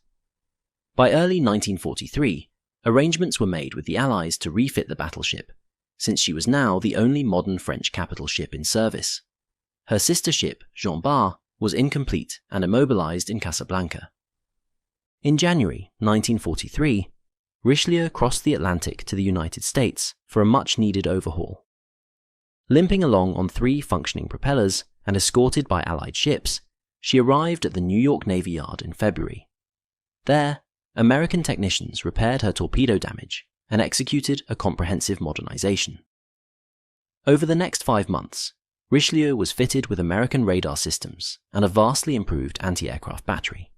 By early 1943, arrangements were made with the Allies to refit the battleship, since she was now the only modern French capital ship in service. Her sister ship, Jean Bart, was incomplete and immobilized in Casablanca. In January 1943, Richelieu crossed the Atlantic to the United States for a much-needed overhaul. Limping along on 3 functioning propellers and escorted by Allied ships, she arrived at the New York Navy Yard in February. There, American technicians repaired her torpedo damage and executed a comprehensive modernization. Over the next 5 months, Richelieu was fitted with American radar systems and a vastly improved anti-aircraft battery.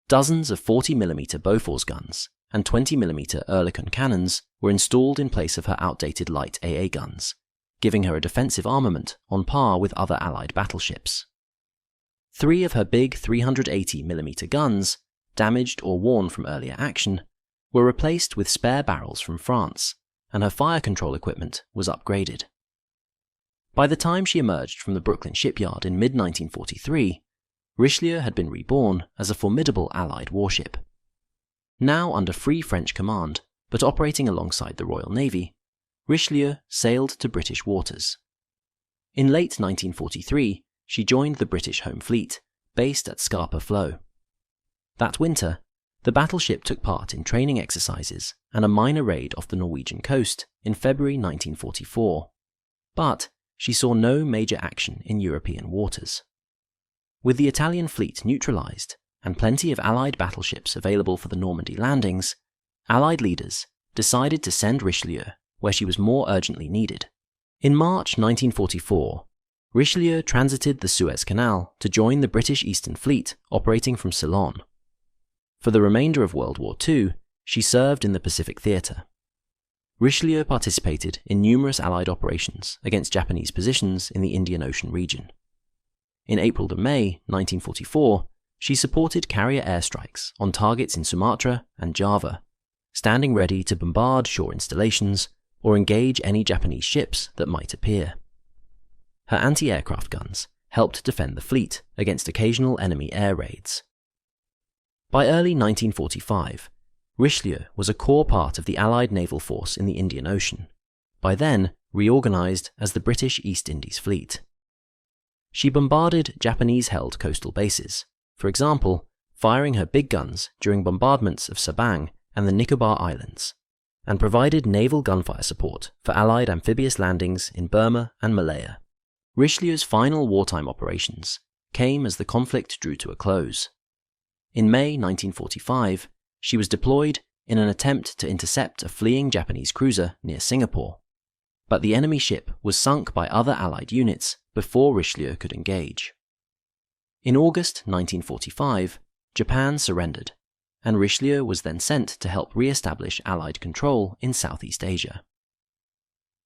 Dozens of 40mm Bofors guns and 20mm Oerlikon cannons were installed in place of her outdated light AA guns, giving her a defensive armament on par with other Allied battleships. 3 of her big 380mm guns, damaged or worn from earlier action, were replaced with spare barrels from France, and her fire control equipment was upgraded. By the time she emerged from the Brooklyn shipyard in mid-1943, Richelieu had been reborn as a formidable Allied warship. Now under Free French command, but operating alongside the Royal Navy, Richelieu sailed to British waters. In late 1943, she joined the British Home Fleet, based at Scapa Flow. That winter, the battleship took part in training exercises and a minor raid off the Norwegian coast in February 1944, but she saw no major action in European waters. With the Italian fleet neutralized and plenty of Allied battleships available for the Normandy landings, Allied leaders decided to send Richelieu where she was more urgently needed. In March 1944, Richelieu transited the Suez Canal to join the British Eastern Fleet operating from Ceylon. For the remainder of World War II, she served in the Pacific Theatre. Richelieu participated in numerous Allied operations against Japanese positions in the Indian Ocean region. In April to May 1944, she supported carrier airstrikes on targets in Sumatra and Java, standing ready to bombard shore installations or engage any Japanese ships that might appear. Her anti-aircraft guns helped defend the fleet against occasional enemy air raids. By early 1945, Richelieu was a core part of the Allied naval force in the Indian Ocean, by then reorganized as the British East Indies Fleet. She bombarded Japanese-held coastal bases, for example, firing her big guns during bombardments of Sabang and the Nicobar Islands, and provided naval gunfire support for Allied amphibious landings in Burma and Malaya. Richelieu's final wartime operations came as the conflict drew to a close. In May 1945, she was deployed in an attempt to intercept a fleeing Japanese cruiser near Singapore, but the enemy ship was sunk by other Allied units before Richelieu could engage. In August 1945, Japan surrendered, and Richelieu was then sent to help re-establish Allied control in Southeast Asia.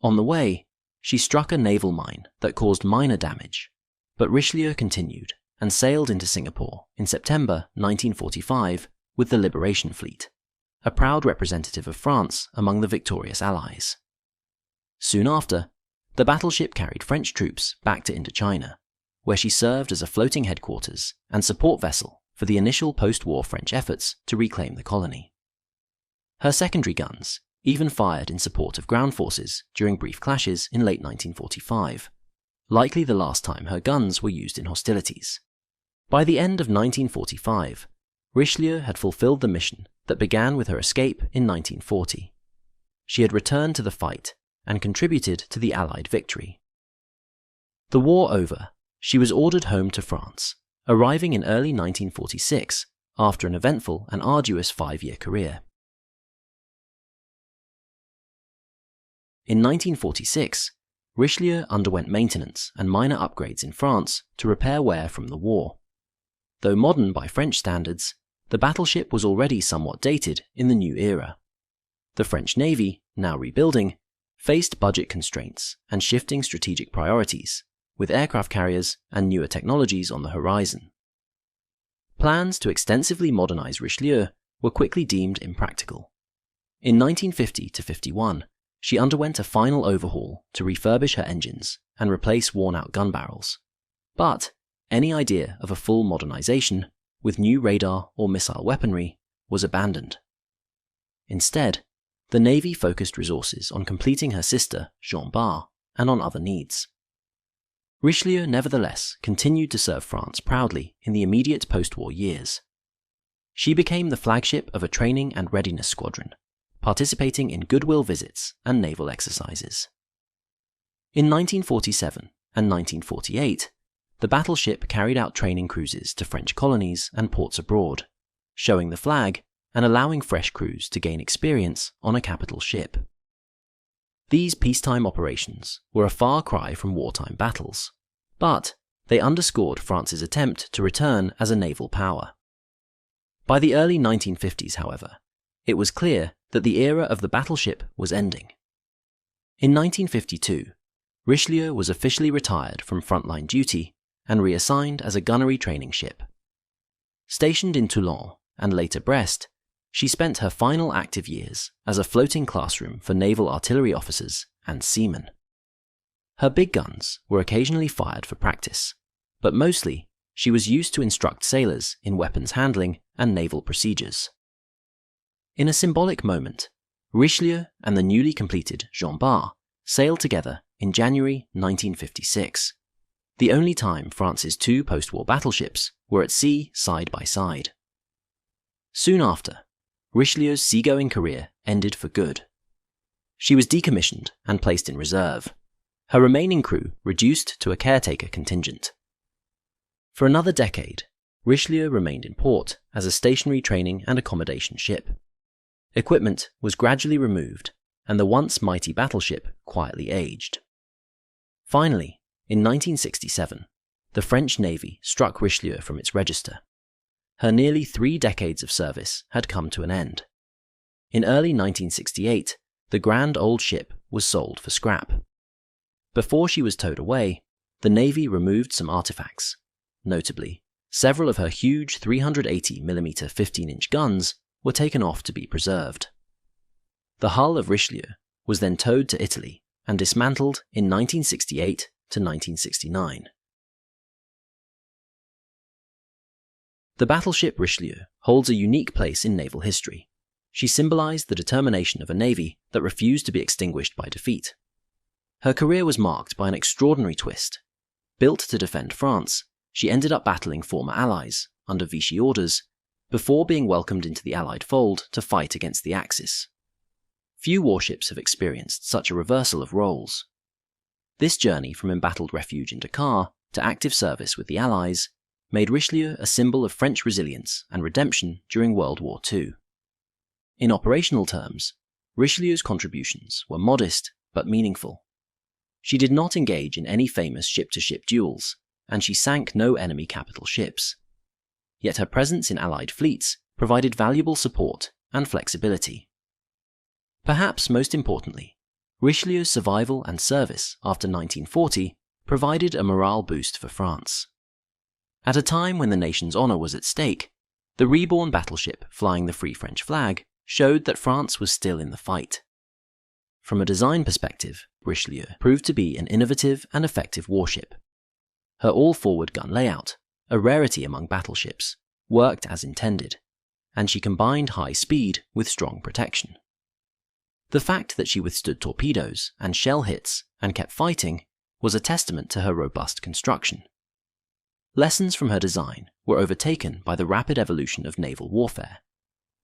On the way, she struck a naval mine that caused minor damage, but Richelieu continued and sailed into Singapore in September 1945 with the Liberation Fleet, a proud representative of France among the victorious Allies. Soon after, the battleship carried French troops back to Indochina, where she served as a floating headquarters and support vessel for the initial post-war French efforts to reclaim the colony. Her secondary guns even fired in support of ground forces during brief clashes in late 1945, likely the last time her guns were used in hostilities. By the end of 1945, Richelieu had fulfilled the mission that began with her escape in 1940. She had returned to the fight and contributed to the Allied victory. The war over, she was ordered home to France, arriving in early 1946 after an eventful and arduous 5-year career. In 1946, Richelieu underwent maintenance and minor upgrades in France to repair wear from the war. Though modern by French standards, the battleship was already somewhat dated in the new era. The French Navy, now rebuilding, faced budget constraints and shifting strategic priorities, with aircraft carriers and newer technologies on the horizon. Plans to extensively modernize Richelieu were quickly deemed impractical. In 1950-51, she underwent a final overhaul to refurbish her engines and replace worn-out gun barrels. But any idea of a full modernization, with new radar or missile weaponry, was abandoned. Instead, the Navy focused resources on completing her sister, Jean Bart, and on other needs. Richelieu nevertheless continued to serve France proudly in the immediate post-war years. She became the flagship of a training and readiness squadron, participating in goodwill visits and naval exercises. In 1947 and 1948, the battleship carried out training cruises to French colonies and ports abroad, showing the flag and allowing fresh crews to gain experience on a capital ship. These peacetime operations were a far cry from wartime battles, but they underscored France's attempt to return as a naval power. By the early 1950s, however, it was clear that the era of the battleship was ending. In 1952, Richelieu was officially retired from frontline duty and reassigned as a gunnery training ship. Stationed in Toulon and later Brest, she spent her final active years as a floating classroom for naval artillery officers and seamen. Her big guns were occasionally fired for practice, but mostly she was used to instruct sailors in weapons handling and naval procedures. In a symbolic moment, Richelieu and the newly completed Jean Bart sailed together in January 1956, the only time France's two post-war battleships were at sea side by side. Soon after, Richelieu's seagoing career ended for good. She was decommissioned and placed in reserve, her remaining crew reduced to a caretaker contingent. For another decade, Richelieu remained in port as a stationary training and accommodation ship. Equipment was gradually removed, and the once mighty battleship quietly aged. Finally, in 1967, the French Navy struck Richelieu from its register. Her nearly 3 decades of service had come to an end. In early 1968, the grand old ship was sold for scrap. Before she was towed away, the Navy removed some artifacts. Notably, several of her huge 380mm 15-inch guns were taken off to be preserved. The hull of Richelieu was then towed to Italy and dismantled in 1968 to 1969. The battleship Richelieu holds a unique place in naval history. She symbolized the determination of a navy that refused to be extinguished by defeat. Her career was marked by an extraordinary twist. Built to defend France, she ended up battling former allies, under Vichy orders, before being welcomed into the Allied fold to fight against the Axis. Few warships have experienced such a reversal of roles. This journey from embattled refuge in Dakar to active service with the Allies made Richelieu a symbol of French resilience and redemption during World War II. In operational terms, Richelieu's contributions were modest but meaningful. She did not engage in any famous ship-to-ship duels, and she sank no enemy capital ships. Yet her presence in Allied fleets provided valuable support and flexibility. Perhaps most importantly, Richelieu's survival and service after 1940 provided a morale boost for France. At a time when the nation's honor was at stake, the reborn battleship flying the Free French flag showed that France was still in the fight. From a design perspective, Richelieu proved to be an innovative and effective warship. Her all-forward gun layout, a rarity among battleships, worked as intended, and she combined high speed with strong protection. The fact that she withstood torpedoes and shell hits and kept fighting was a testament to her robust construction. Lessons from her design were overtaken by the rapid evolution of naval warfare,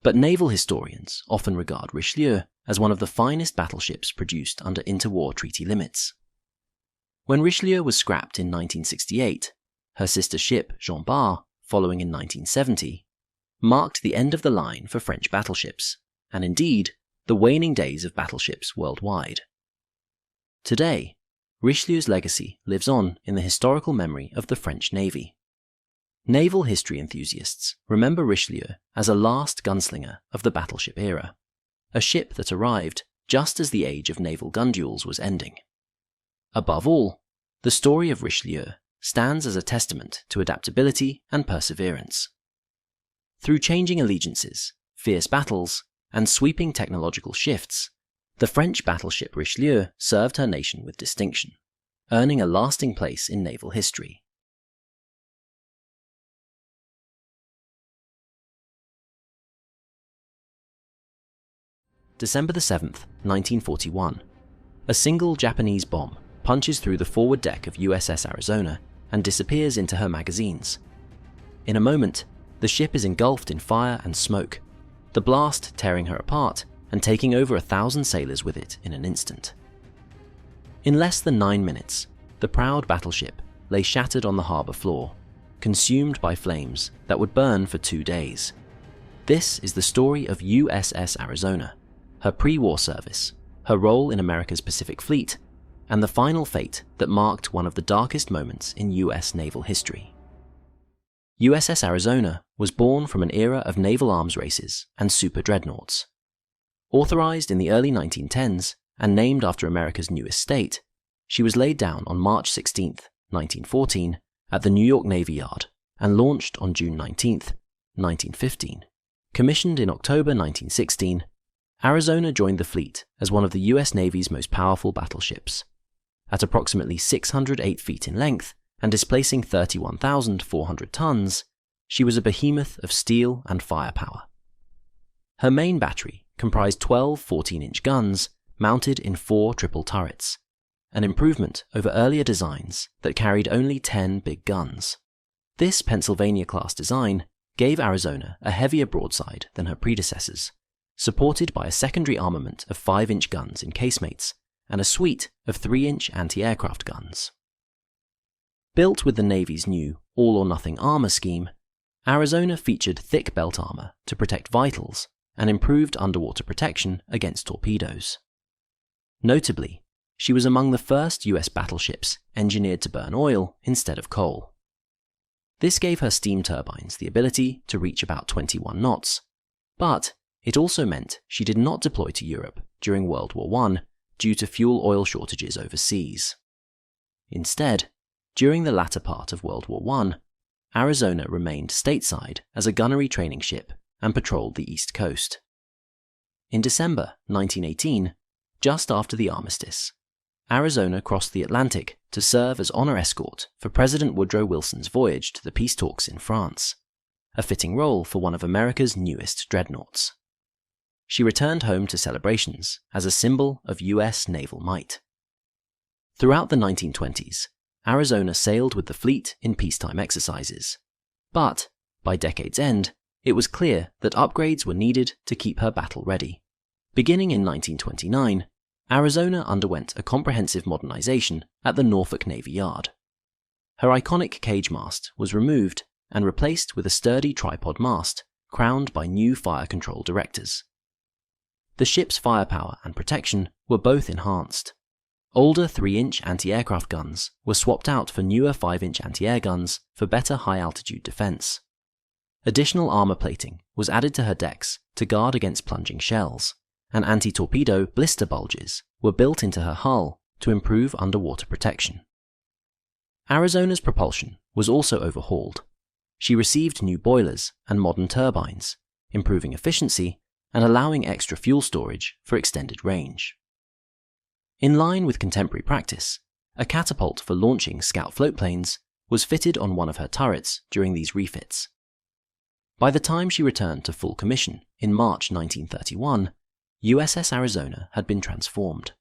but naval historians often regard Richelieu as one of the finest battleships produced under interwar treaty limits. When Richelieu was scrapped in 1968, her sister ship Jean Bart, following in 1970, marked the end of the line for French battleships, and indeed, the waning days of battleships worldwide. Today, Richelieu's legacy lives on in the historical memory of the French Navy. Naval history enthusiasts remember Richelieu as a last gunslinger of the battleship era, a ship that arrived just as the age of naval gun duels was ending. Above all, the story of Richelieu stands as a testament to adaptability and perseverance. Through changing allegiances, fierce battles, and sweeping technological shifts, the French battleship Richelieu served her nation with distinction, earning a lasting place in naval history. December 7th, 1941. A single Japanese bomb punches through the forward deck of USS Arizona and disappears into her magazines. In a moment, the ship is engulfed in fire and smoke, the blast tearing her apart and taking over 1,000 sailors with it in an instant. In less than 9 minutes, the proud battleship lay shattered on the harbour floor, consumed by flames that would burn for 2 days. This is the story of USS Arizona, her pre-war service, her role in America's Pacific Fleet, and the final fate that marked one of the darkest moments in US naval history. USS Arizona was born from an era of naval arms races and super dreadnoughts. Authorized in the early 1910s and named after America's newest state, she was laid down on March 16, 1914, at the New York Navy Yard and launched on June 19, 1915. Commissioned in October 1916, Arizona joined the fleet as one of the US Navy's most powerful battleships. At approximately 608 feet in length and displacing 31,400 tons, she was a behemoth of steel and firepower. Her main battery comprised 12 14-inch guns mounted in 4 triple turrets, an improvement over earlier designs that carried only 10 big guns. This Pennsylvania-class design gave Arizona a heavier broadside than her predecessors, supported by a secondary armament of 5-inch guns in casemates and a suite of 3-inch anti-aircraft guns. Built with the Navy's new all-or-nothing armor scheme, Arizona featured thick belt armor to protect vitals and improved underwater protection against torpedoes. Notably, she was among the first US battleships engineered to burn oil instead of coal. This gave her steam turbines the ability to reach about 21 knots, but it also meant she did not deploy to Europe during World War I due to fuel oil shortages overseas. Instead, during the latter part of World War I, Arizona remained stateside as a gunnery training ship and patrolled the East Coast. In December 1918, just after the armistice, Arizona crossed the Atlantic to serve as honor escort for President Woodrow Wilson's voyage to the peace talks in France, a fitting role for one of America's newest dreadnoughts. She returned home to celebrations as a symbol of US naval might. Throughout the 1920s, Arizona sailed with the fleet in peacetime exercises, but by decade's end, it was clear that upgrades were needed to keep her battle ready. Beginning in 1929, Arizona underwent a comprehensive modernization at the Norfolk Navy Yard. Her iconic cage mast was removed and replaced with a sturdy tripod mast crowned by new fire control directors. The ship's firepower and protection were both enhanced. Older 3-inch anti-aircraft guns were swapped out for newer 5-inch anti-air guns for better high-altitude defense. Additional armor plating was added to her decks to guard against plunging shells, and anti-torpedo blister bulges were built into her hull to improve underwater protection. Arizona's propulsion was also overhauled. She received new boilers and modern turbines, improving efficiency and allowing extra fuel storage for extended range. In line with contemporary practice, a catapult for launching scout floatplanes was fitted on one of her turrets during these refits. By the time she returned to full commission in March 1931, USS Arizona had been transformed.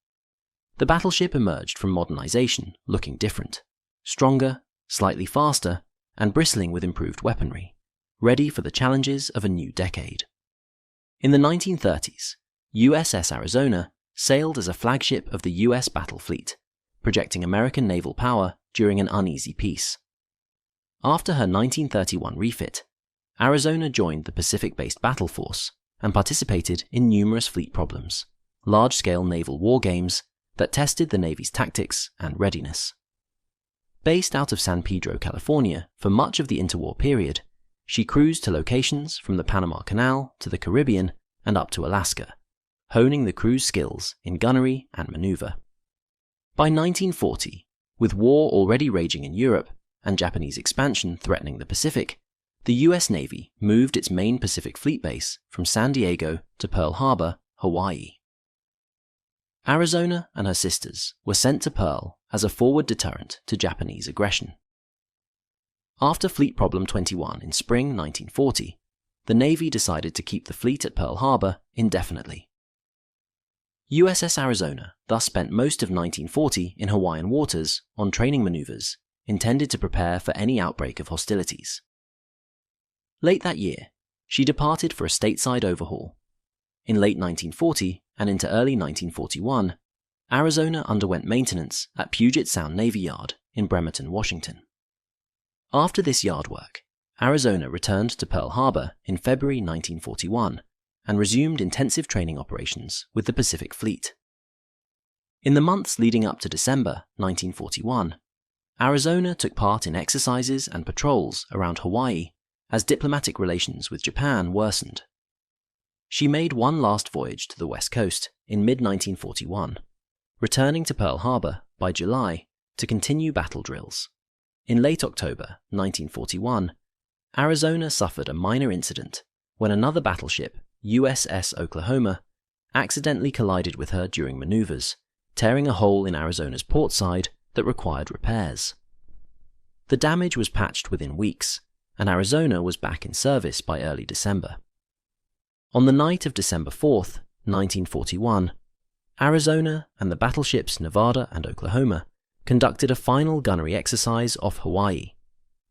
The battleship emerged from modernization looking different, stronger, slightly faster, and bristling with improved weaponry, ready for the challenges of a new decade. In the 1930s, USS Arizona sailed as a flagship of the US battle fleet, projecting American naval power during an uneasy peace. After her 1931 refit, Arizona joined the Pacific-based battle force and participated in numerous fleet problems, large-scale naval war games that tested the Navy's tactics and readiness. Based out of San Pedro, California, for much of the interwar period, she cruised to locations from the Panama Canal to the Caribbean and up to Alaska, honing the crew's skills in gunnery and maneuver. By 1940, with war already raging in Europe and Japanese expansion threatening the Pacific, the US Navy moved its main Pacific Fleet base from San Diego to Pearl Harbor, Hawaii. Arizona and her sisters were sent to Pearl as a forward deterrent to Japanese aggression. After Fleet Problem 21 in spring 1940, the Navy decided to keep the fleet at Pearl Harbor indefinitely. USS Arizona thus spent most of 1940 in Hawaiian waters on training maneuvers intended to prepare for any outbreak of hostilities. Late that year, she departed for a stateside overhaul. In late 1940 and into early 1941, Arizona underwent maintenance at Puget Sound Navy Yard in Bremerton, Washington. After this yard work, Arizona returned to Pearl Harbor in February 1941 and resumed intensive training operations with the Pacific Fleet. In the months leading up to December 1941, Arizona took part in exercises and patrols around Hawaii as diplomatic relations with Japan worsened. She made one last voyage to the West Coast in mid-1941, returning to Pearl Harbor by July to continue battle drills. In late October 1941, Arizona suffered a minor incident when another battleship, USS Oklahoma, accidentally collided with her during maneuvers, tearing a hole in Arizona's port side that required repairs. The damage was patched within weeks, and Arizona was back in service by early December. On the night of December 4th, 1941, Arizona and the battleships Nevada and Oklahoma conducted a final gunnery exercise off Hawaii,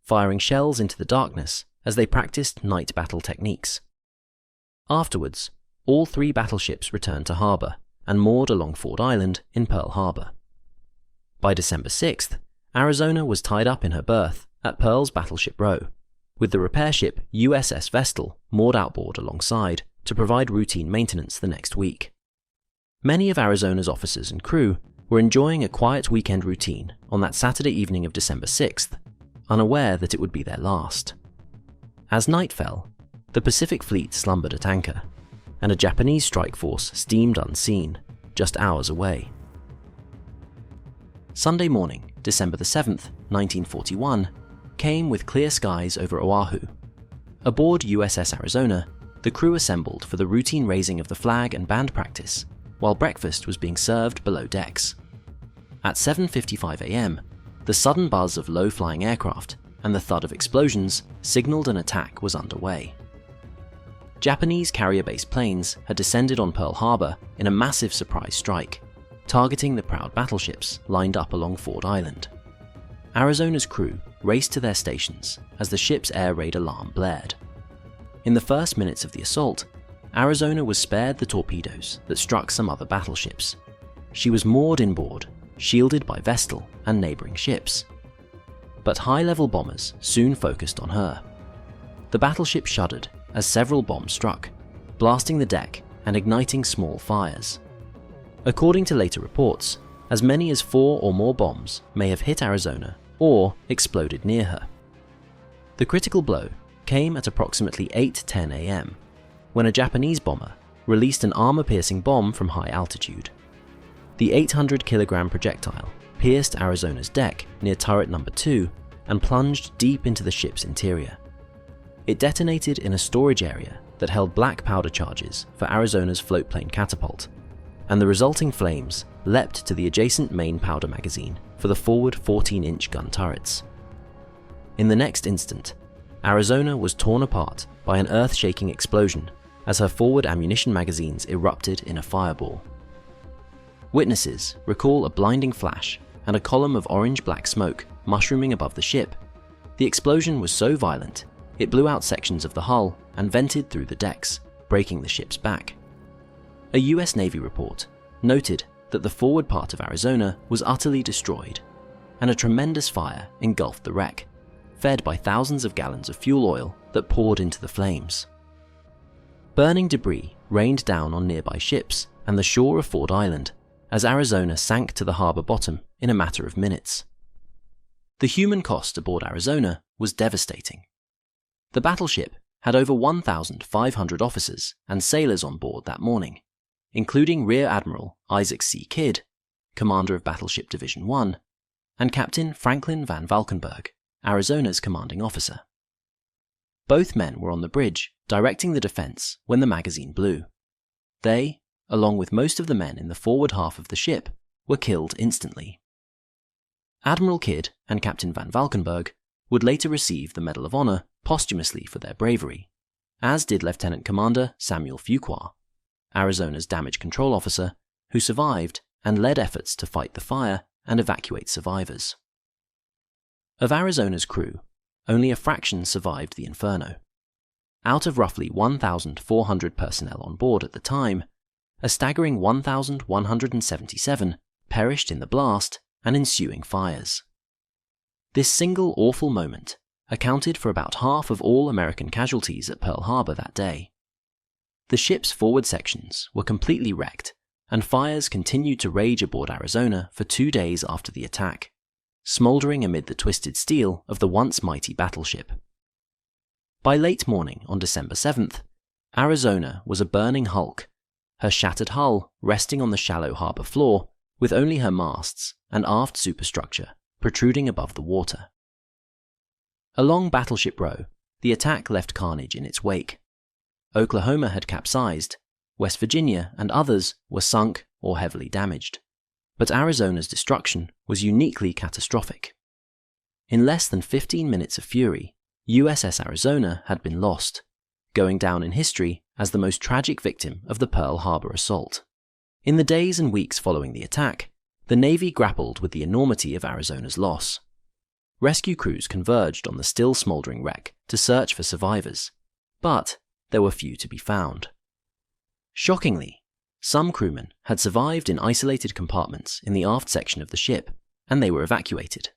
firing shells into the darkness as they practiced night battle techniques. Afterwards, all three battleships returned to harbor and moored along Ford Island in Pearl Harbor. By December 6th, Arizona was tied up in her berth at Pearl's Battleship Row, with the repair ship USS Vestal moored outboard alongside to provide routine maintenance the next week. Many of Arizona's officers and crew were enjoying a quiet weekend routine on that Saturday evening of December 6th, unaware that it would be their last. As night fell, the Pacific Fleet slumbered at anchor, and a Japanese strike force steamed unseen, just hours away. Sunday morning, December the 7th, 1941, came with clear skies over Oahu. Aboard USS Arizona, the crew assembled for the routine raising of the flag and band practice, while breakfast was being served below decks. At 7:55 a.m., the sudden buzz of low-flying aircraft and the thud of explosions signaled an attack was underway. Japanese carrier-based planes had descended on Pearl Harbor in a massive surprise strike, targeting the proud battleships lined up along Ford Island. Arizona's crew raced to their stations as the ship's air raid alarm blared. In the first minutes of the assault, Arizona was spared the torpedoes that struck some other battleships. She was moored inboard, shielded by Vestal and neighboring ships. But high-level bombers soon focused on her. The battleship shuddered as several bombs struck, blasting the deck and igniting small fires. According to later reports, as many as 4 or more bombs may have hit Arizona or exploded near her. The critical blow came at approximately 8:10 a.m., when a Japanese bomber released an armor-piercing bomb from high altitude. The 800-kilogram projectile pierced Arizona's deck near turret number 2 and plunged deep into the ship's interior. It detonated in a storage area that held black powder charges for Arizona's floatplane catapult, and the resulting flames leapt to the adjacent main powder magazine for the forward 14-inch gun turrets. In the next instant, Arizona was torn apart by an earth-shaking explosion as her forward ammunition magazines erupted in a fireball. Witnesses recall a blinding flash and a column of orange-black smoke mushrooming above the ship. The explosion was so violent, it blew out sections of the hull and vented through the decks, breaking the ship's back. A US Navy report noted that the forward part of Arizona was utterly destroyed, and a tremendous fire engulfed the wreck, fed by thousands of gallons of fuel oil that poured into the flames. Burning debris rained down on nearby ships and the shore of Ford Island as Arizona sank to the harbor bottom in a matter of minutes. The human cost aboard Arizona was devastating. The battleship had over 1,500 officers and sailors on board that morning, including Rear Admiral Isaac C. Kidd, commander of Battleship Division 1, and Captain Franklin Van Valkenburg, Arizona's commanding officer. Both men were on the bridge directing the defense when the magazine blew. They, along with most of the men in the forward half of the ship, were killed instantly. Admiral Kidd and Captain Van Valkenburg would later receive the Medal of Honor posthumously for their bravery, as did Lieutenant Commander Samuel Fuqua, Arizona's damage control officer, who survived and led efforts to fight the fire and evacuate survivors. Of Arizona's crew, only a fraction survived the inferno. out of roughly 1,400 personnel on board at the time, a staggering 1,177 perished in the blast and ensuing fires. This single awful moment accounted for about half of all American casualties at Pearl Harbor that day. The ship's forward sections were completely wrecked, and fires continued to rage aboard Arizona for 2 days after the attack, smouldering amid the twisted steel of the once mighty battleship. By late morning on December 7th, Arizona was a burning hulk, her shattered hull resting on the shallow harbor floor with only her masts and aft superstructure protruding above the water. Along Battleship Row, the attack left carnage in its wake. Oklahoma had capsized, West Virginia and others were sunk or heavily damaged, but Arizona's destruction was uniquely catastrophic. In less than 15 minutes of fury, USS Arizona had been lost, going down in history as the most tragic victim of the Pearl Harbor assault. In the days and weeks following the attack, the Navy grappled with the enormity of Arizona's loss. Rescue crews converged on the still smouldering wreck to search for survivors, but there were few to be found. Shockingly, some crewmen had survived in isolated compartments in the aft section of the ship, and they were evacuated.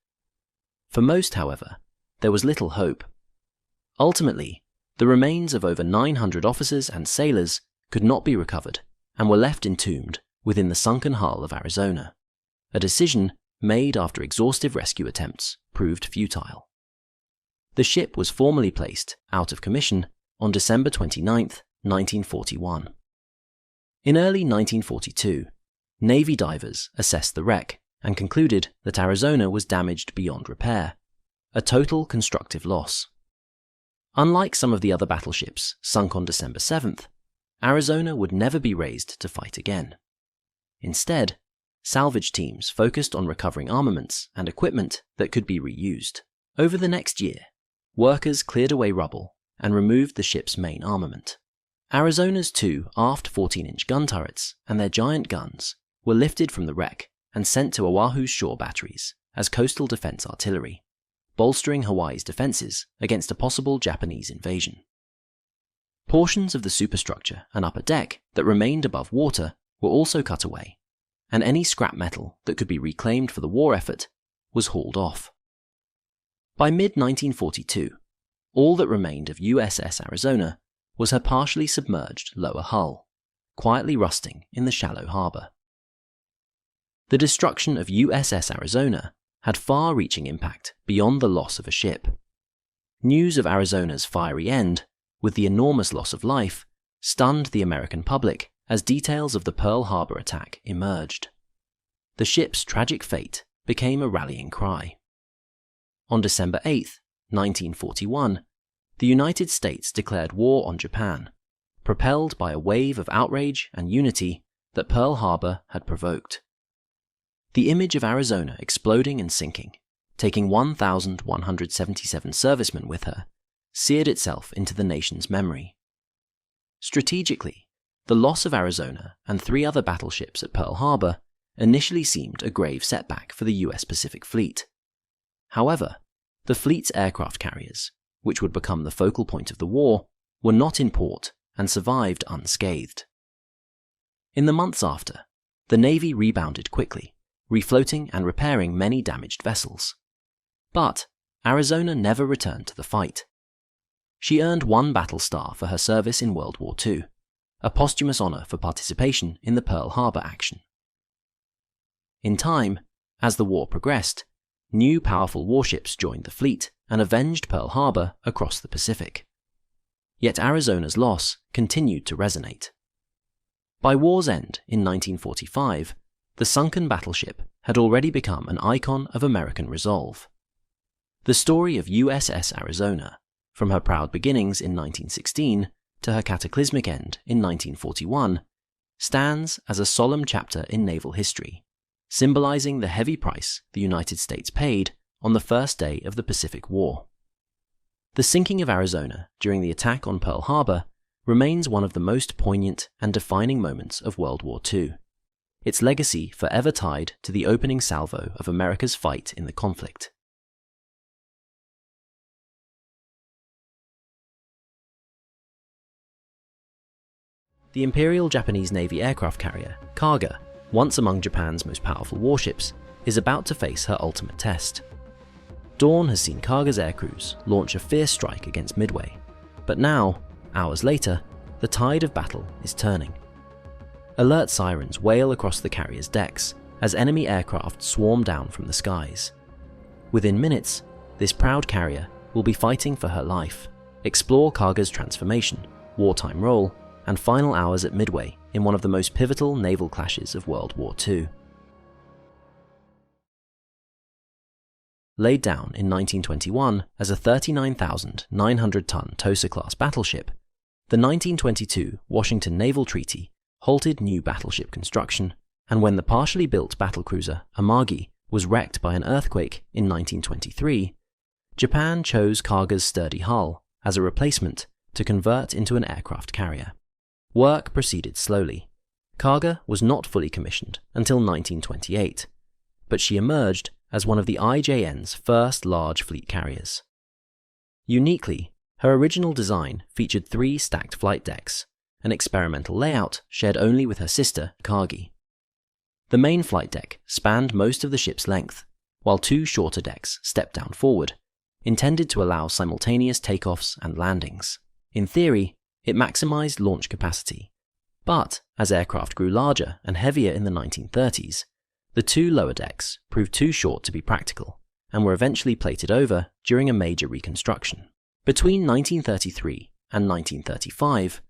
For most, however, there was little hope. Ultimately, the remains of over 900 officers and sailors could not be recovered and were left entombed within the sunken hull of Arizona, a decision made after exhaustive rescue attempts proved futile. The ship was formally placed out of commission on December 29, 1941. In early 1942, Navy divers assessed the wreck and concluded that Arizona was damaged beyond repair, a total constructive loss. Unlike some of the other battleships sunk on December 7th, Arizona would never be raised to fight again. Instead, salvage teams focused on recovering armaments and equipment that could be reused. Over the next year, workers cleared away rubble and removed the ship's main armament. Arizona's 2 aft 14-inch gun turrets and their giant guns were lifted from the wreck and sent to Oahu's shore batteries as coastal defense artillery, bolstering Hawaii's defenses against a possible Japanese invasion. Portions of the superstructure and upper deck that remained above water were also cut away, and any scrap metal that could be reclaimed for the war effort was hauled off. By mid-1942, all that remained of USS Arizona was her partially submerged lower hull, quietly rusting in the shallow harbor. The destruction of USS Arizona had far-reaching impact beyond the loss of a ship. News of Arizona's fiery end, with the enormous loss of life, stunned the American public as details of the Pearl Harbor attack emerged. The ship's tragic fate became a rallying cry. On December 8, 1941, the United States declared war on Japan, propelled by a wave of outrage and unity that Pearl Harbor had provoked. The image of Arizona exploding and sinking, taking 1,177 servicemen with her, seared itself into the nation's memory. Strategically, the loss of Arizona and 3 other battleships at Pearl Harbor initially seemed a grave setback for the US Pacific Fleet. However, the fleet's aircraft carriers, which would become the focal point of the war, were not in port and survived unscathed. In the months after, the Navy rebounded quickly, refloating and repairing many damaged vessels. But Arizona never returned to the fight. She earned 1 battle star for her service in World War II, a posthumous honor for participation in the Pearl Harbor action. In time, as the war progressed, new powerful warships joined the fleet and avenged Pearl Harbor across the Pacific. Yet Arizona's loss continued to resonate. By war's end in 1945, the sunken battleship had already become an icon of American resolve. The story of USS Arizona, from her proud beginnings in 1916 to her cataclysmic end in 1941, stands as a solemn chapter in naval history, symbolizing the heavy price the United States paid on the first day of the Pacific War. The sinking of Arizona during the attack on Pearl Harbor remains one of the most poignant and defining moments of World War II, its legacy forever tied to the opening salvo of America's fight in the conflict. the Imperial Japanese Navy aircraft carrier, Kaga, once among Japan's most powerful warships, is about to face her ultimate test. Dawn has seen Kaga's air crews launch a fierce strike against Midway, but now, hours later, the tide of battle is turning. Alert sirens wail across the carrier's decks as enemy aircraft swarm down from the skies. Within minutes, this proud carrier will be fighting for her life. Explore Kaga's transformation, wartime role, and final hours at Midway in one of the most pivotal naval clashes of World War II. Laid down in 1921 as a 39,900-ton Tosa-class battleship, the 1922 Washington Naval Treaty halted new battleship construction, and when the partially built battlecruiser Amagi was wrecked by an earthquake in 1923, Japan chose Kaga's sturdy hull as a replacement to convert into an aircraft carrier. Work proceeded slowly. Kaga was not fully commissioned until 1928, but she emerged as one of the IJN's first large fleet carriers. Uniquely, her original design featured 3 stacked flight decks, an experimental layout shared only with her sister, Kagi. The main flight deck spanned most of the ship's length, while 2 shorter decks stepped down forward, intended to allow simultaneous takeoffs and landings. In theory, it maximized launch capacity, but as aircraft grew larger and heavier in the 1930s, the 2 lower decks proved too short to be practical and were eventually plated over during a major reconstruction. Between 1933 and 1935,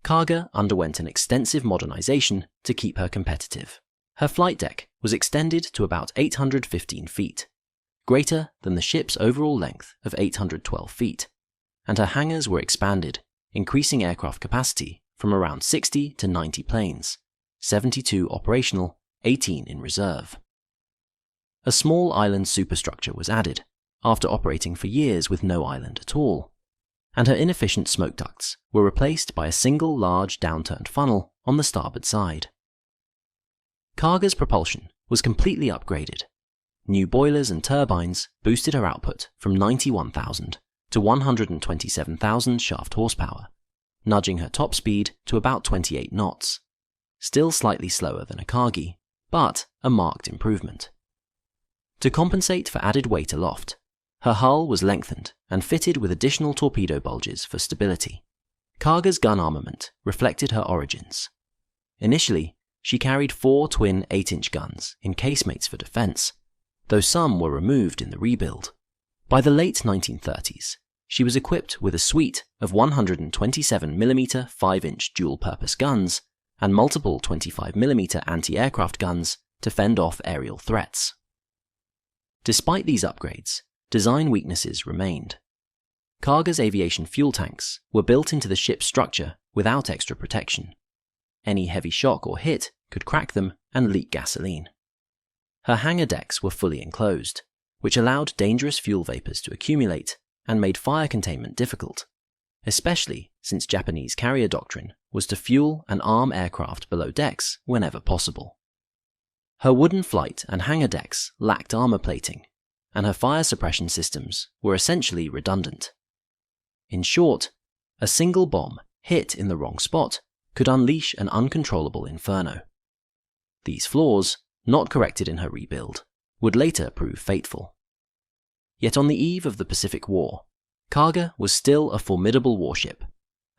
Kaga underwent an extensive modernization to keep her competitive. Her flight deck was extended to about 815 feet, greater than the ship's overall length of 812 feet, and her hangars were expanded, increasing aircraft capacity from around 60 to 90 planes, 72 operational, 18 in reserve. A small island superstructure was added, after operating for years with no island at all, and her inefficient smoke ducts were replaced by a single large downturned funnel on the starboard side. Kaga's propulsion was completely upgraded. New boilers and turbines boosted her output from 91,000 to 127,000 shaft horsepower, nudging her top speed to about 28 knots, still slightly slower than Akagi, but a marked improvement. To compensate for added weight aloft, her hull was lengthened and fitted with additional torpedo bulges for stability. Kaga's gun armament reflected her origins. Initially, she carried 4 twin 8-inch guns in casemates for defense, though some were removed in the rebuild. By the late 1930s, she was equipped with a suite of 127mm 5-inch dual-purpose guns and multiple 25mm anti-aircraft guns to fend off aerial threats. Despite these upgrades, design weaknesses remained. Kaga's aviation fuel tanks were built into the ship's structure without extra protection. Any heavy shock or hit could crack them and leak gasoline. Her hangar decks were fully enclosed, which allowed dangerous fuel vapors to accumulate and made fire containment difficult, especially since Japanese carrier doctrine was to fuel and arm aircraft below decks whenever possible. Her wooden flight and hangar decks lacked armor plating, and her fire suppression systems were essentially redundant. In short, a single bomb hit in the wrong spot could unleash an uncontrollable inferno. These flaws, not corrected in her rebuild, would later prove fateful. Yet on the eve of the Pacific War, Kaga was still a formidable warship,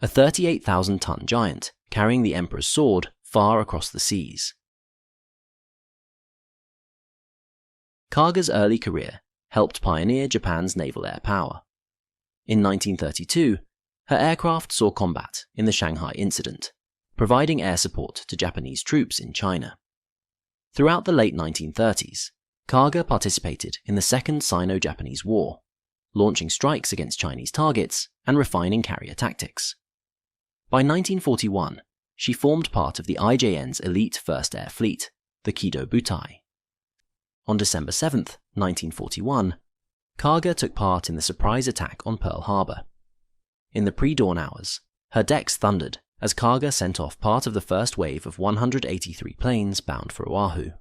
a 38,000-ton giant carrying the Emperor's sword far across the seas. Kaga's early career helped pioneer Japan's naval air power. In 1932, her aircraft saw combat in the Shanghai Incident, providing air support to Japanese troops in China. Throughout the late 1930s, Kaga participated in the Second Sino-Japanese War, launching strikes against Chinese targets and refining carrier tactics. By 1941, she formed part of the IJN's elite First Air Fleet, the Kido Butai. On December 7, 1941, Kaga took part in the surprise attack on Pearl Harbor. In the pre-dawn hours, her decks thundered as Kaga sent off part of the first wave of 183 planes bound for Oahu.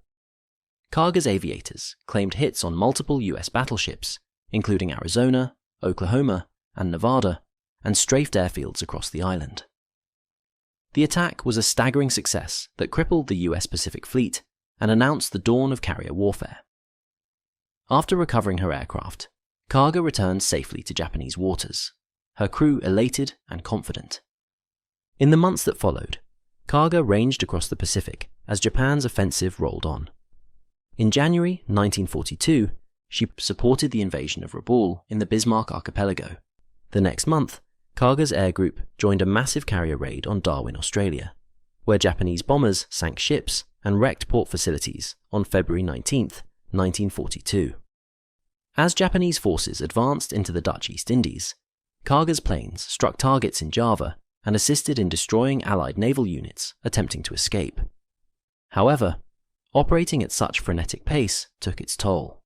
Kaga's aviators claimed hits on multiple US battleships, including Arizona, Oklahoma, and Nevada, and strafed airfields across the island. The attack was a staggering success that crippled the US Pacific Fleet and announced the dawn of carrier warfare. After recovering her aircraft, Kaga returned safely to Japanese waters, her crew elated and confident. In the months that followed, Kaga ranged across the Pacific as Japan's offensive rolled on. In January 1942, she supported the invasion of Rabaul in the Bismarck Archipelago. The next month, Kaga's air group joined a massive carrier raid on Darwin, Australia, where Japanese bombers sank ships and wrecked port facilities on February 19, 1942. As Japanese forces advanced into the Dutch East Indies, Kaga's planes struck targets in Java and assisted in destroying Allied naval units attempting to escape. However, operating at such frenetic pace took its toll.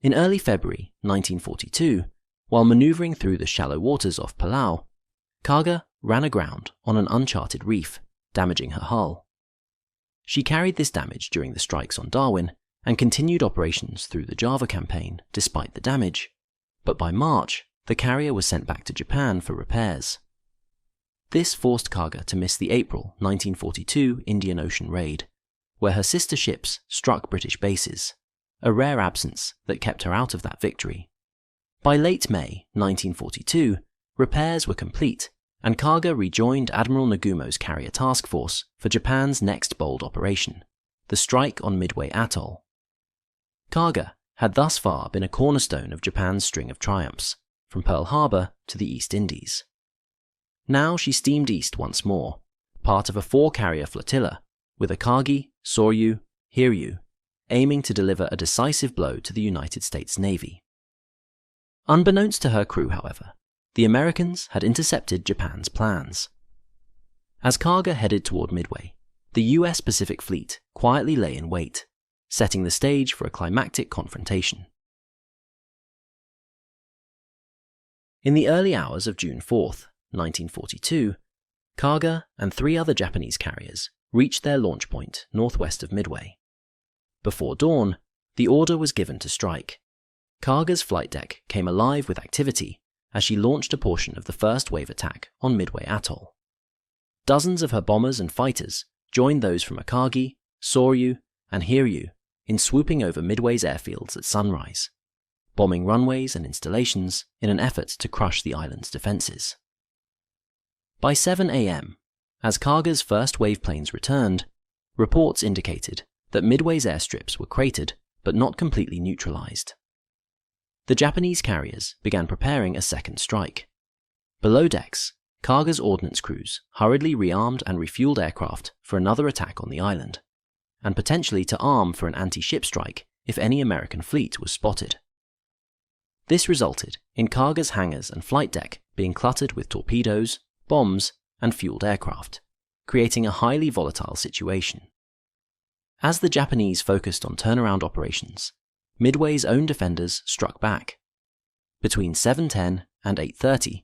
In early February 1942, while maneuvering through the shallow waters off Palau, Kaga ran aground on an uncharted reef, damaging her hull. She carried this damage during the strikes on Darwin and continued operations through the Java campaign despite the damage, but by March, the carrier was sent back to Japan for repairs. This forced Kaga to miss the April 1942 Indian Ocean raid, where her sister ships struck British bases, a rare absence that kept her out of that victory. By late May 1942, repairs were complete, and Kaga rejoined Admiral Nagumo's carrier task force for Japan's next bold operation, the strike on Midway Atoll. Kaga had thus far been a cornerstone of Japan's string of triumphs, from Pearl Harbor to the East Indies. Now she steamed east once more, part of a 4-carrier flotilla, with Akagi, Soryu, Hiryu, aiming to deliver a decisive blow to the United States Navy. Unbeknownst to her crew, however, the Americans had intercepted Japan's plans. As Kaga headed toward Midway, the US Pacific Fleet quietly lay in wait, setting the stage for a climactic confrontation. In the early hours of June 4, 1942, Kaga and 3 other Japanese carriers reached their launch point northwest of Midway. Before dawn, the order was given to strike. Kaga's flight deck came alive with activity as she launched a portion of the first wave attack on Midway Atoll. Dozens of her bombers and fighters joined those from Akagi, Soryu, and Hiryu in swooping over Midway's airfields at sunrise, bombing runways and installations in an effort to crush the island's defenses. By 7 a.m., as Kaga's first wave planes returned, reports indicated that Midway's airstrips were cratered but not completely neutralized. The Japanese carriers began preparing a second strike. Below decks, Kaga's ordnance crews hurriedly rearmed and refueled aircraft for another attack on the island, and potentially to arm for an anti-ship strike if any American fleet was spotted. This resulted in Kaga's hangars and flight deck being cluttered with torpedoes, bombs, and fueled aircraft, creating a highly volatile situation. As the Japanese focused on turnaround operations, Midway's own defenders struck back. Between 7:10 and 8:30,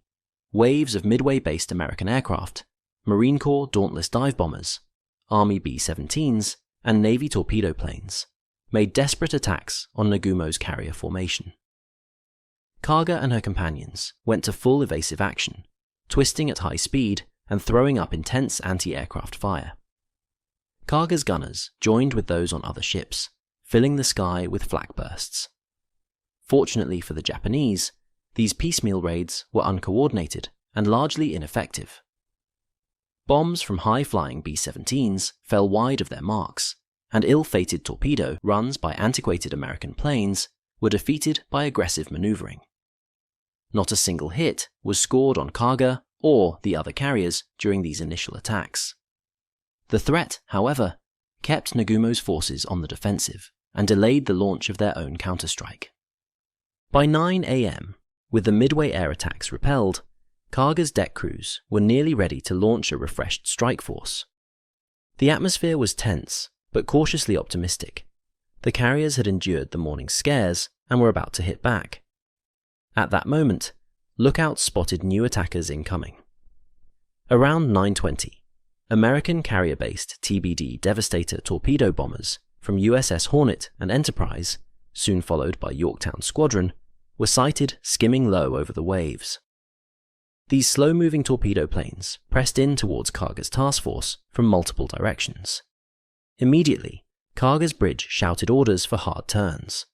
waves of Midway-based American aircraft, Marine Corps Dauntless dive bombers, Army B-17s, and Navy torpedo planes made desperate attacks on Nagumo's carrier formation. Kaga and her companions went to full evasive action, twisting at high speed and throwing up intense anti-aircraft fire. Kaga's gunners joined with those on other ships, filling the sky with flak bursts. Fortunately for the Japanese, these piecemeal raids were uncoordinated and largely ineffective. Bombs from high-flying B-17s fell wide of their marks, and ill-fated torpedo runs by antiquated American planes were defeated by aggressive maneuvering. Not a single hit was scored on Kaga or the other carriers during these initial attacks. The threat, however, kept Nagumo's forces on the defensive and delayed the launch of their own counterstrike. By 9 a.m., with the Midway air attacks repelled, Kaga's deck crews were nearly ready to launch a refreshed strike force. The atmosphere was tense, but cautiously optimistic. The carriers had endured the morning's scares and were about to hit back. At that moment, lookouts spotted new attackers incoming. Around 9:20, American carrier-based TBD Devastator torpedo bombers from USS Hornet and Enterprise, soon followed by Yorktown Squadron, were sighted skimming low over the waves. These slow-moving torpedo planes pressed in towards Kaga's task force from multiple directions. Immediately, Kaga's bridge shouted orders for hard turns.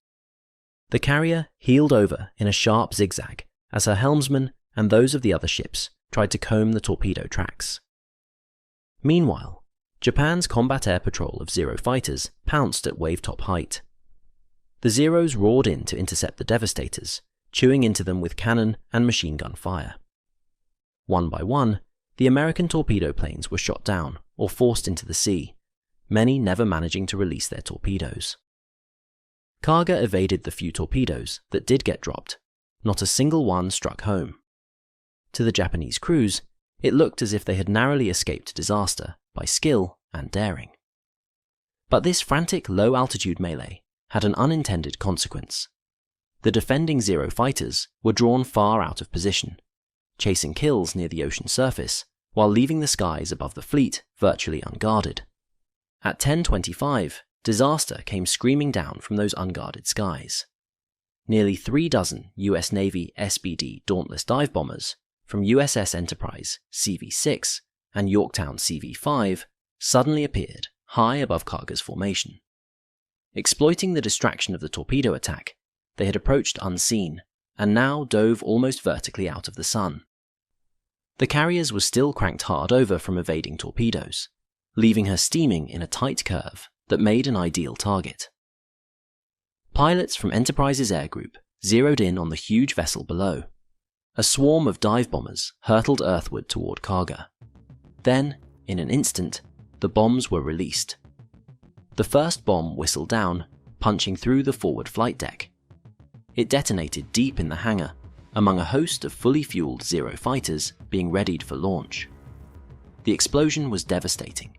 The carrier heeled over in a sharp zigzag as her helmsman and those of the other ships tried to comb the torpedo tracks. Meanwhile, Japan's combat air patrol of Zero fighters pounced at wave-top height. The Zeros roared in to intercept the Devastators, chewing into them with cannon and machine gun fire. One by one, the American torpedo planes were shot down or forced into the sea, many never managing to release their torpedoes. Kaga evaded the few torpedoes that did get dropped. Not a single one struck home. To the Japanese crews, it looked as if they had narrowly escaped disaster by skill and daring. But this frantic low-altitude melee had an unintended consequence. The defending Zero fighters were drawn far out of position, chasing kills near the ocean surface while leaving the skies above the fleet virtually unguarded. At 10:25, disaster came screaming down from those unguarded skies. Nearly 36 US Navy SBD Dauntless dive bombers from USS Enterprise CV-6 and Yorktown CV-5 suddenly appeared high above Kaga's formation. Exploiting the distraction of the torpedo attack, they had approached unseen and now dove almost vertically out of the sun. The carriers were still cranked hard over from evading torpedoes, leaving her steaming in a tight curve that made an ideal target. Pilots from Enterprise's air group zeroed in on the huge vessel below. A swarm of dive bombers hurtled earthward toward Kaga. Then, in an instant, the bombs were released. The first bomb whistled down, punching through the forward flight deck. It detonated deep in the hangar, among a host of fully fueled Zero fighters being readied for launch. The explosion was devastating.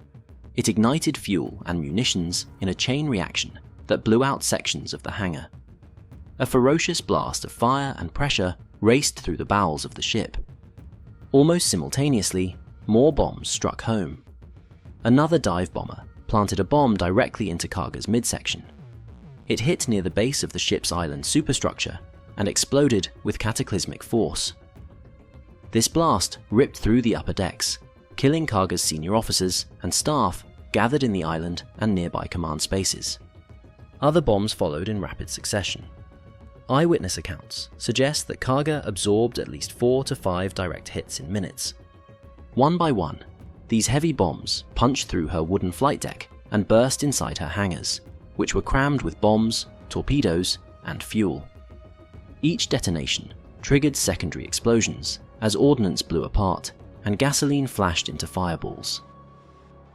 It ignited fuel and munitions in a chain reaction that blew out sections of the hangar. A ferocious blast of fire and pressure raced through the bowels of the ship. Almost simultaneously, more bombs struck home. Another dive bomber planted a bomb directly into Kaga's midsection. It hit near the base of the ship's island superstructure and exploded with cataclysmic force. This blast ripped through the upper decks, killing Kaga's senior officers and staff gathered in the island and nearby command spaces. Other bombs followed in rapid succession. Eyewitness accounts suggest that Kaga absorbed at least 4 to 5 direct hits in minutes. One by one, these heavy bombs punched through her wooden flight deck and burst inside her hangars, which were crammed with bombs, torpedoes, and fuel. Each detonation triggered secondary explosions as ordnance blew apart and gasoline flashed into fireballs.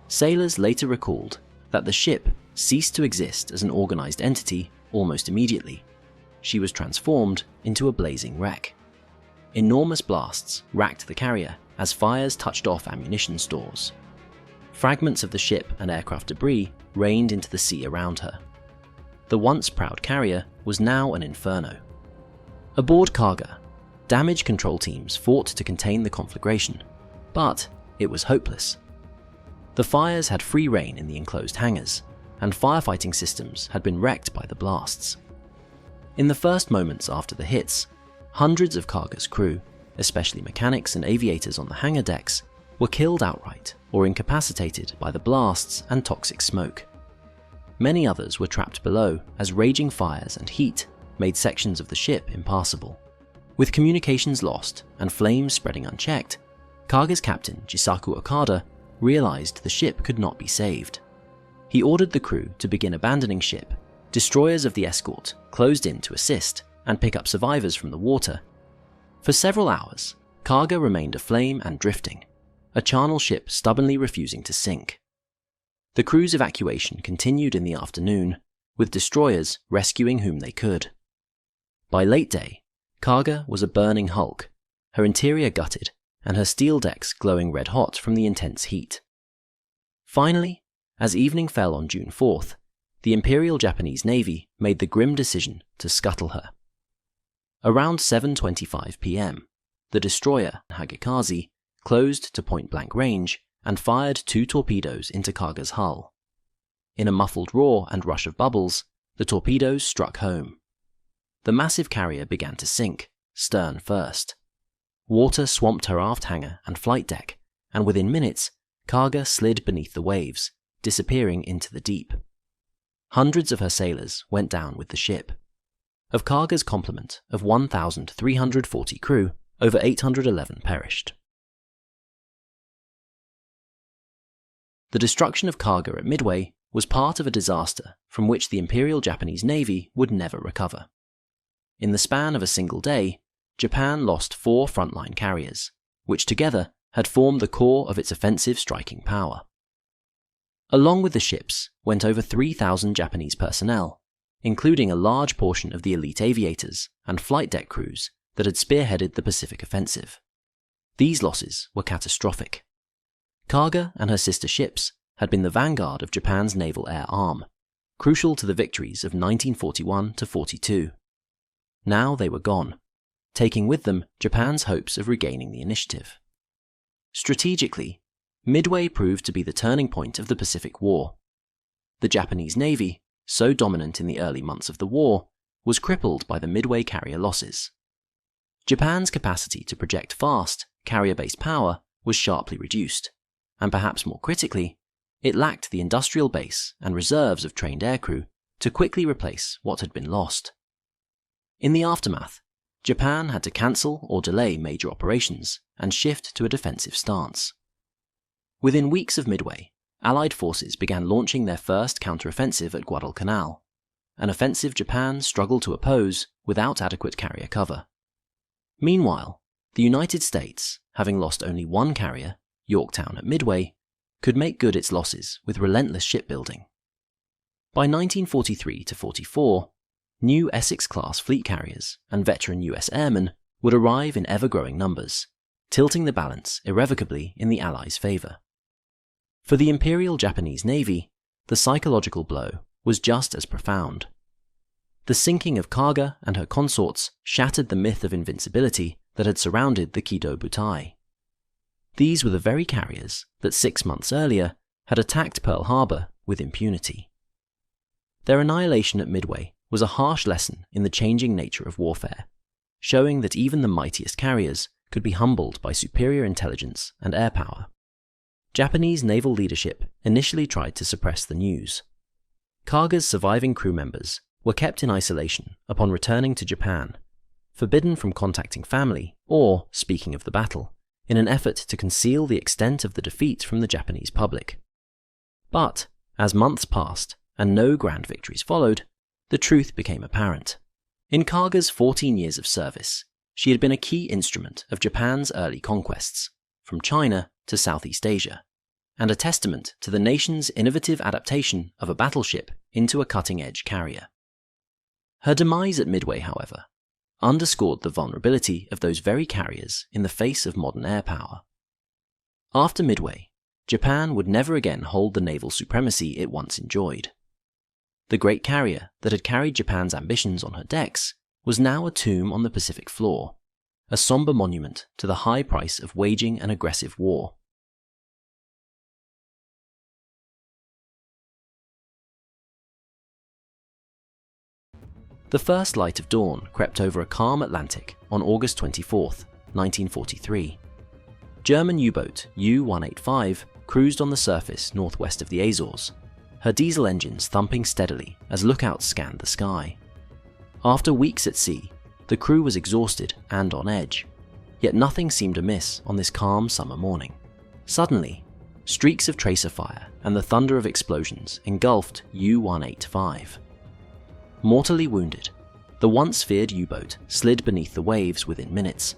Sailors later recalled that the ship ceased to exist as an organized entity almost immediately. She was transformed into a blazing wreck. Enormous blasts racked the carrier as fires touched off ammunition stores. Fragments of the ship and aircraft debris rained into the sea around her. The once proud carrier was now an inferno. Aboard Kaga, damage control teams fought to contain the conflagration, but it was hopeless. The fires had free rein in the enclosed hangars, and firefighting systems had been wrecked by the blasts. In the first moments after the hits, hundreds of Kaga's crew, especially mechanics and aviators on the hangar decks, were killed outright or incapacitated by the blasts and toxic smoke. Many others were trapped below as raging fires and heat made sections of the ship impassable. With communications lost and flames spreading unchecked, Kaga's captain, Jisaku Okada, realized the ship could not be saved. He ordered the crew to begin abandoning ship. Destroyers of the escort closed in to assist and pick up survivors from the water. For several hours, Kaga remained aflame and drifting, a charnel ship stubbornly refusing to sink. The crew's evacuation continued in the afternoon, with destroyers rescuing whom they could. By late day, Kaga was a burning hulk, her interior gutted and her steel decks glowing red hot from the intense heat. Finally, as evening fell on June 4th, the Imperial Japanese Navy made the grim decision to scuttle her. Around 7:25 p.m., the destroyer Hagekaze closed to point-blank range and fired 2 torpedoes into Kaga's hull. In a muffled roar and rush of bubbles, the torpedoes struck home. The massive carrier began to sink, stern first. Water swamped her aft hangar and flight deck, and within minutes, Kaga slid beneath the waves, disappearing into the deep. Hundreds of her sailors went down with the ship. Of Kaga's complement of 1,340 crew, over 811 perished. The destruction of Kaga at Midway was part of a disaster from which the Imperial Japanese Navy would never recover. In the span of a single day, Japan lost 4 frontline carriers, which together had formed the core of its offensive striking power. Along with the ships went over 3,000 Japanese personnel, including a large portion of the elite aviators and flight deck crews that had spearheaded the Pacific offensive. These losses were catastrophic. Kaga and her sister ships had been the vanguard of Japan's naval air arm, crucial to the victories of 1941 to 42. Now they were gone, taking with them Japan's hopes of regaining the initiative. Strategically, Midway proved to be the turning point of the Pacific War. The Japanese Navy, so dominant in the early months of the war, was crippled by the Midway carrier losses. Japan's capacity to project fast, carrier-based power was sharply reduced, and perhaps more critically, it lacked the industrial base and reserves of trained aircrew to quickly replace what had been lost. In the aftermath, Japan had to cancel or delay major operations and shift to a defensive stance. Within weeks of Midway, Allied forces began launching their first counteroffensive at Guadalcanal, an offensive Japan struggled to oppose without adequate carrier cover. Meanwhile, the United States, having lost only 1 carrier, Yorktown at Midway, could make good its losses with relentless shipbuilding. By 1943 to 44, new Essex-class fleet carriers and veteran US airmen would arrive in ever-growing numbers, tilting the balance irrevocably in the Allies' favour. For the Imperial Japanese Navy, the psychological blow was just as profound. The sinking of Kaga and her consorts shattered the myth of invincibility that had surrounded the Kido Butai. These were the very carriers that 6 months earlier had attacked Pearl Harbor with impunity. Their annihilation at Midway was a harsh lesson in the changing nature of warfare, showing that even the mightiest carriers could be humbled by superior intelligence and air power. Japanese naval leadership initially tried to suppress the news. Kaga's surviving crew members were kept in isolation upon returning to Japan, forbidden from contacting family or speaking of the battle, in an effort to conceal the extent of the defeat from the Japanese public. But, as months passed and no grand victories followed, the truth became apparent. In Kaga's 14 years of service, she had been a key instrument of Japan's early conquests, from China to Southeast Asia, and a testament to the nation's innovative adaptation of a battleship into a cutting-edge carrier. Her demise at Midway, however, underscored the vulnerability of those very carriers in the face of modern air power. After Midway, Japan would never again hold the naval supremacy it once enjoyed. The great carrier that had carried Japan's ambitions on her decks was now a tomb on the Pacific floor, a somber monument to the high price of waging an aggressive war. The first light of dawn crept over a calm Atlantic on August 24, 1943. German U-boat U-185 cruised on the surface northwest of the Azores, her diesel engines thumping steadily as lookouts scanned the sky. After weeks at sea, the crew was exhausted and on edge, yet nothing seemed amiss on this calm summer morning. Suddenly, streaks of tracer fire and the thunder of explosions engulfed U-185. Mortally wounded, the once feared U-boat slid beneath the waves within minutes,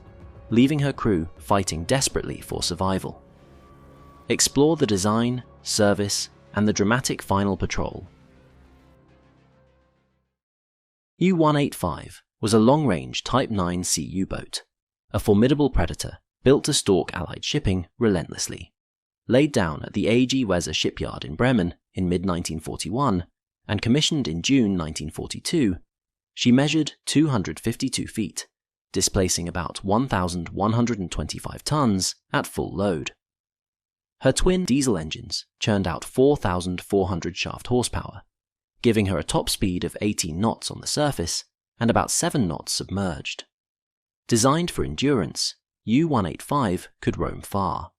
leaving her crew fighting desperately for survival. Explore the design, service, and the dramatic final patrol. U-185 was a long-range Type 9C U-boat, a formidable predator built to stalk Allied shipping relentlessly. Laid down at the A.G. Weser shipyard in Bremen in mid-1941 and commissioned in June 1942, she measured 252 feet, displacing about 1,125 tons at full load. Her twin diesel engines churned out 4,400 shaft horsepower, giving her a top speed of 18 knots on the surface and about 7 knots submerged. Designed for endurance, U-185 could roam far,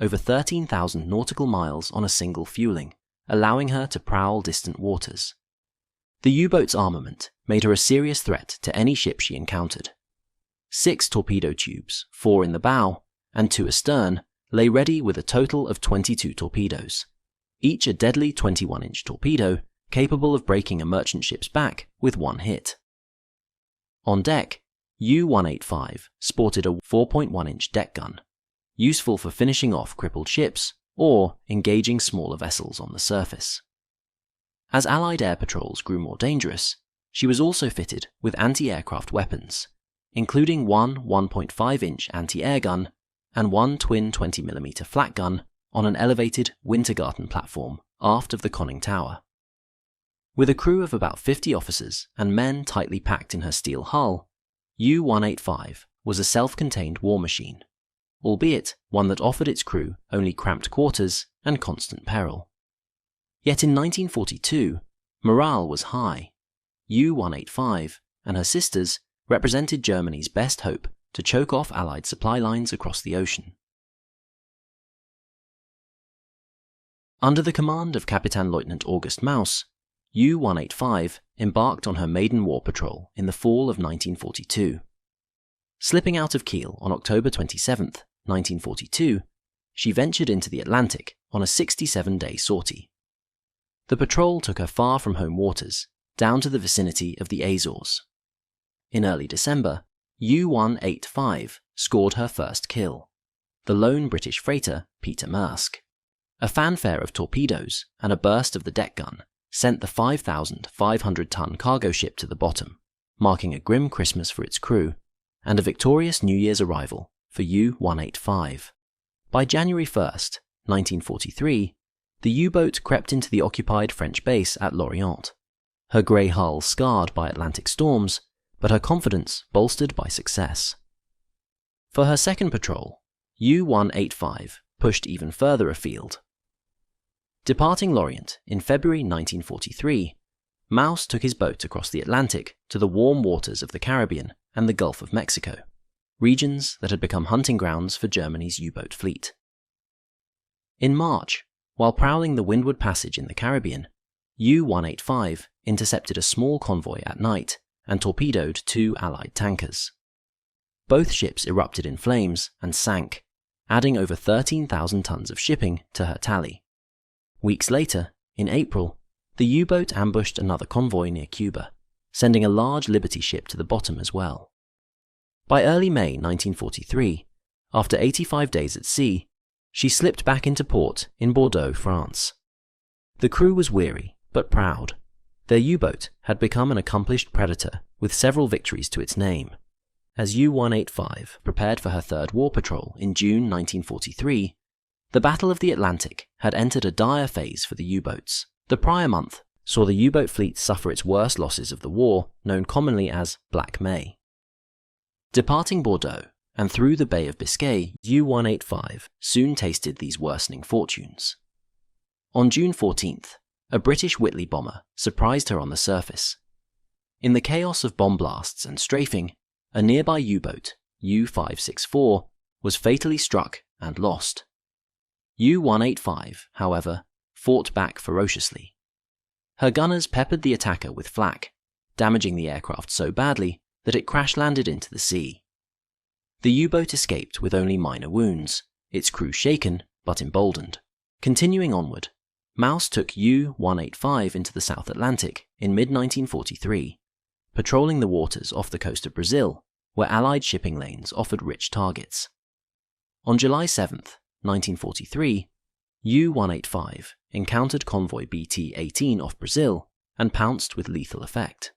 over 13,000 nautical miles on a single fueling, allowing her to prowl distant waters. The U-boat's armament made her a serious threat to any ship she encountered. 6 torpedo tubes, 4 in the bow and 2 astern, lay ready with a total of 22 torpedoes, each a deadly 21-inch torpedo capable of breaking a merchant ship's back with one hit. On deck, U-185 sported a 4.1-inch deck gun, useful for finishing off crippled ships or engaging smaller vessels on the surface. As Allied air patrols grew more dangerous, she was also fitted with anti-aircraft weapons, including one 1.5-inch anti-air gun and one twin 20mm flak gun on an elevated Wintergarten platform aft of the conning tower. With a crew of about 50 officers and men tightly packed in her steel hull, U-185 was a self-contained war machine, albeit one that offered its crew only cramped quarters and constant peril. Yet in 1942, morale was high. U-185 and her sisters represented Germany's best hope to choke off Allied supply lines across the ocean. Under the command of Kapitänleutnant August Maus, U-185 embarked on her maiden war patrol in the fall of 1942. Slipping out of Kiel on October 27, 1942, she ventured into the Atlantic on a 67-day sortie. The patrol took her far from home waters, down to the vicinity of the Azores. In early December, U-185 scored her first kill, the lone British freighter Peter Maersk. A fanfare of torpedoes and a burst of the deck gun sent the 5,500-ton cargo ship to the bottom, marking a grim Christmas for its crew and a victorious New Year's arrival for U-185. By January 1, 1943, the U-boat crept into the occupied French base at Lorient, her grey hull scarred by Atlantic storms, but her confidence bolstered by success. For her second patrol, U-185 pushed even further afield. Departing Lorient in February 1943, Maus took his boat across the Atlantic to the warm waters of the Caribbean and the Gulf of Mexico, regions that had become hunting grounds for Germany's U-boat fleet. In March, while prowling the Windward Passage in the Caribbean, U-185 intercepted a small convoy at night and torpedoed 2 Allied tankers. Both ships erupted in flames and sank, adding over 13,000 tons of shipping to her tally. Weeks later, in April, the U-boat ambushed another convoy near Cuba, sending a large Liberty ship to the bottom as well. By early May 1943, after 85 days at sea, she slipped back into port in Bordeaux, France. The crew was weary, but proud. Their U-boat had become an accomplished predator with several victories to its name. As U-185 prepared for her third war patrol in June 1943, the Battle of the Atlantic had entered a dire phase for the U-boats. The prior month saw the U-boat fleet suffer its worst losses of the war, known commonly as Black May. Departing Bordeaux and through the Bay of Biscay, U-185 soon tasted these worsening fortunes. On June 14th, a British Whitley bomber surprised her on the surface. In the chaos of bomb blasts and strafing, a nearby U-boat, U-564, was fatally struck and lost. U-185, however, fought back ferociously. Her gunners peppered the attacker with flak, damaging the aircraft so badly that it crash-landed into the sea. The U-boat escaped with only minor wounds, its crew shaken but emboldened. Continuing onward, Maus took U-185 into the South Atlantic in mid-1943, patrolling the waters off the coast of Brazil, where Allied shipping lanes offered rich targets. On July 7, 1943, U-185 encountered convoy BT-18 off Brazil and pounced with lethal effect.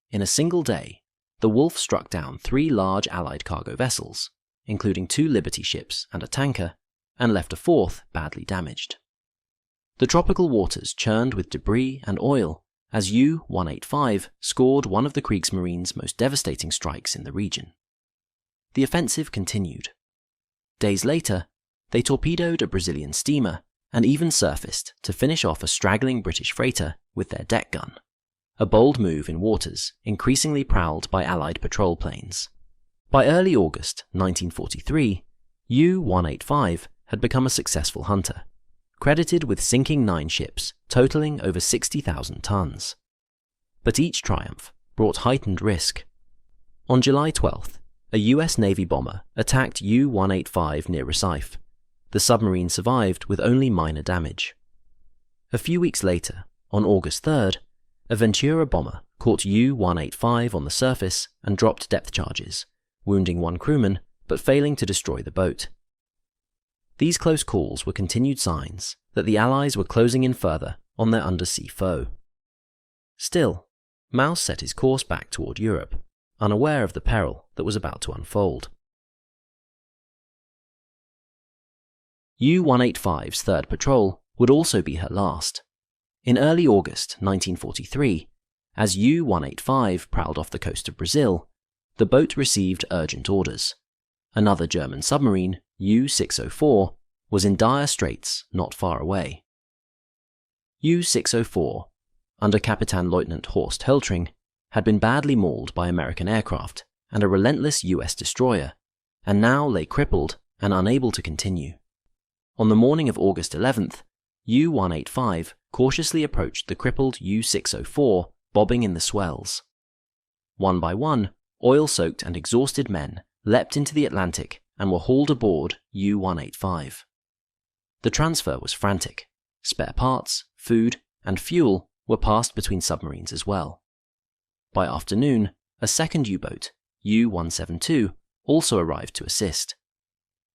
In a single day, the Wolf struck down 3 large Allied cargo vessels, including 2 Liberty ships and a tanker, and left a 4th badly damaged. The tropical waters churned with debris and oil as U-185 scored one of the Kriegsmarine's most devastating strikes in the region. The offensive continued. Days later, they torpedoed a Brazilian steamer and even surfaced to finish off a straggling British freighter with their deck gun, a bold move in waters increasingly prowled by Allied patrol planes. By early August 1943, U-185 had become a successful hunter, credited with sinking 9 ships totaling over 60,000 tons. But each triumph brought heightened risk. On July 12th, a US Navy bomber attacked U-185 near Recife. The submarine survived with only minor damage. A few weeks later, on August 3rd, a Ventura bomber caught U-185 on the surface and dropped depth charges, wounding 1 crewman but failing to destroy the boat. These close calls were continued signs that the Allies were closing in further on their undersea foe. Still, Maus set his course back toward Europe, unaware of the peril that was about to unfold. U-185's third patrol would also be her last. In early August 1943, as U-185 prowled off the coast of Brazil, the boat received urgent orders. Another German submarine, U-604, was in dire straits not far away. U-604, under Captain Lieutenant Horst Höltring, had been badly mauled by American aircraft and a relentless US destroyer, and now lay crippled and unable to continue. On the morning of August 11th, U-185 cautiously approached the crippled U-604, bobbing in the swells. One by one, oil-soaked and exhausted men leapt into the Atlantic and were hauled aboard U-185. The transfer was frantic. Spare parts, food, and fuel were passed between submarines as well. By afternoon, a second U-boat, U-172, also arrived to assist.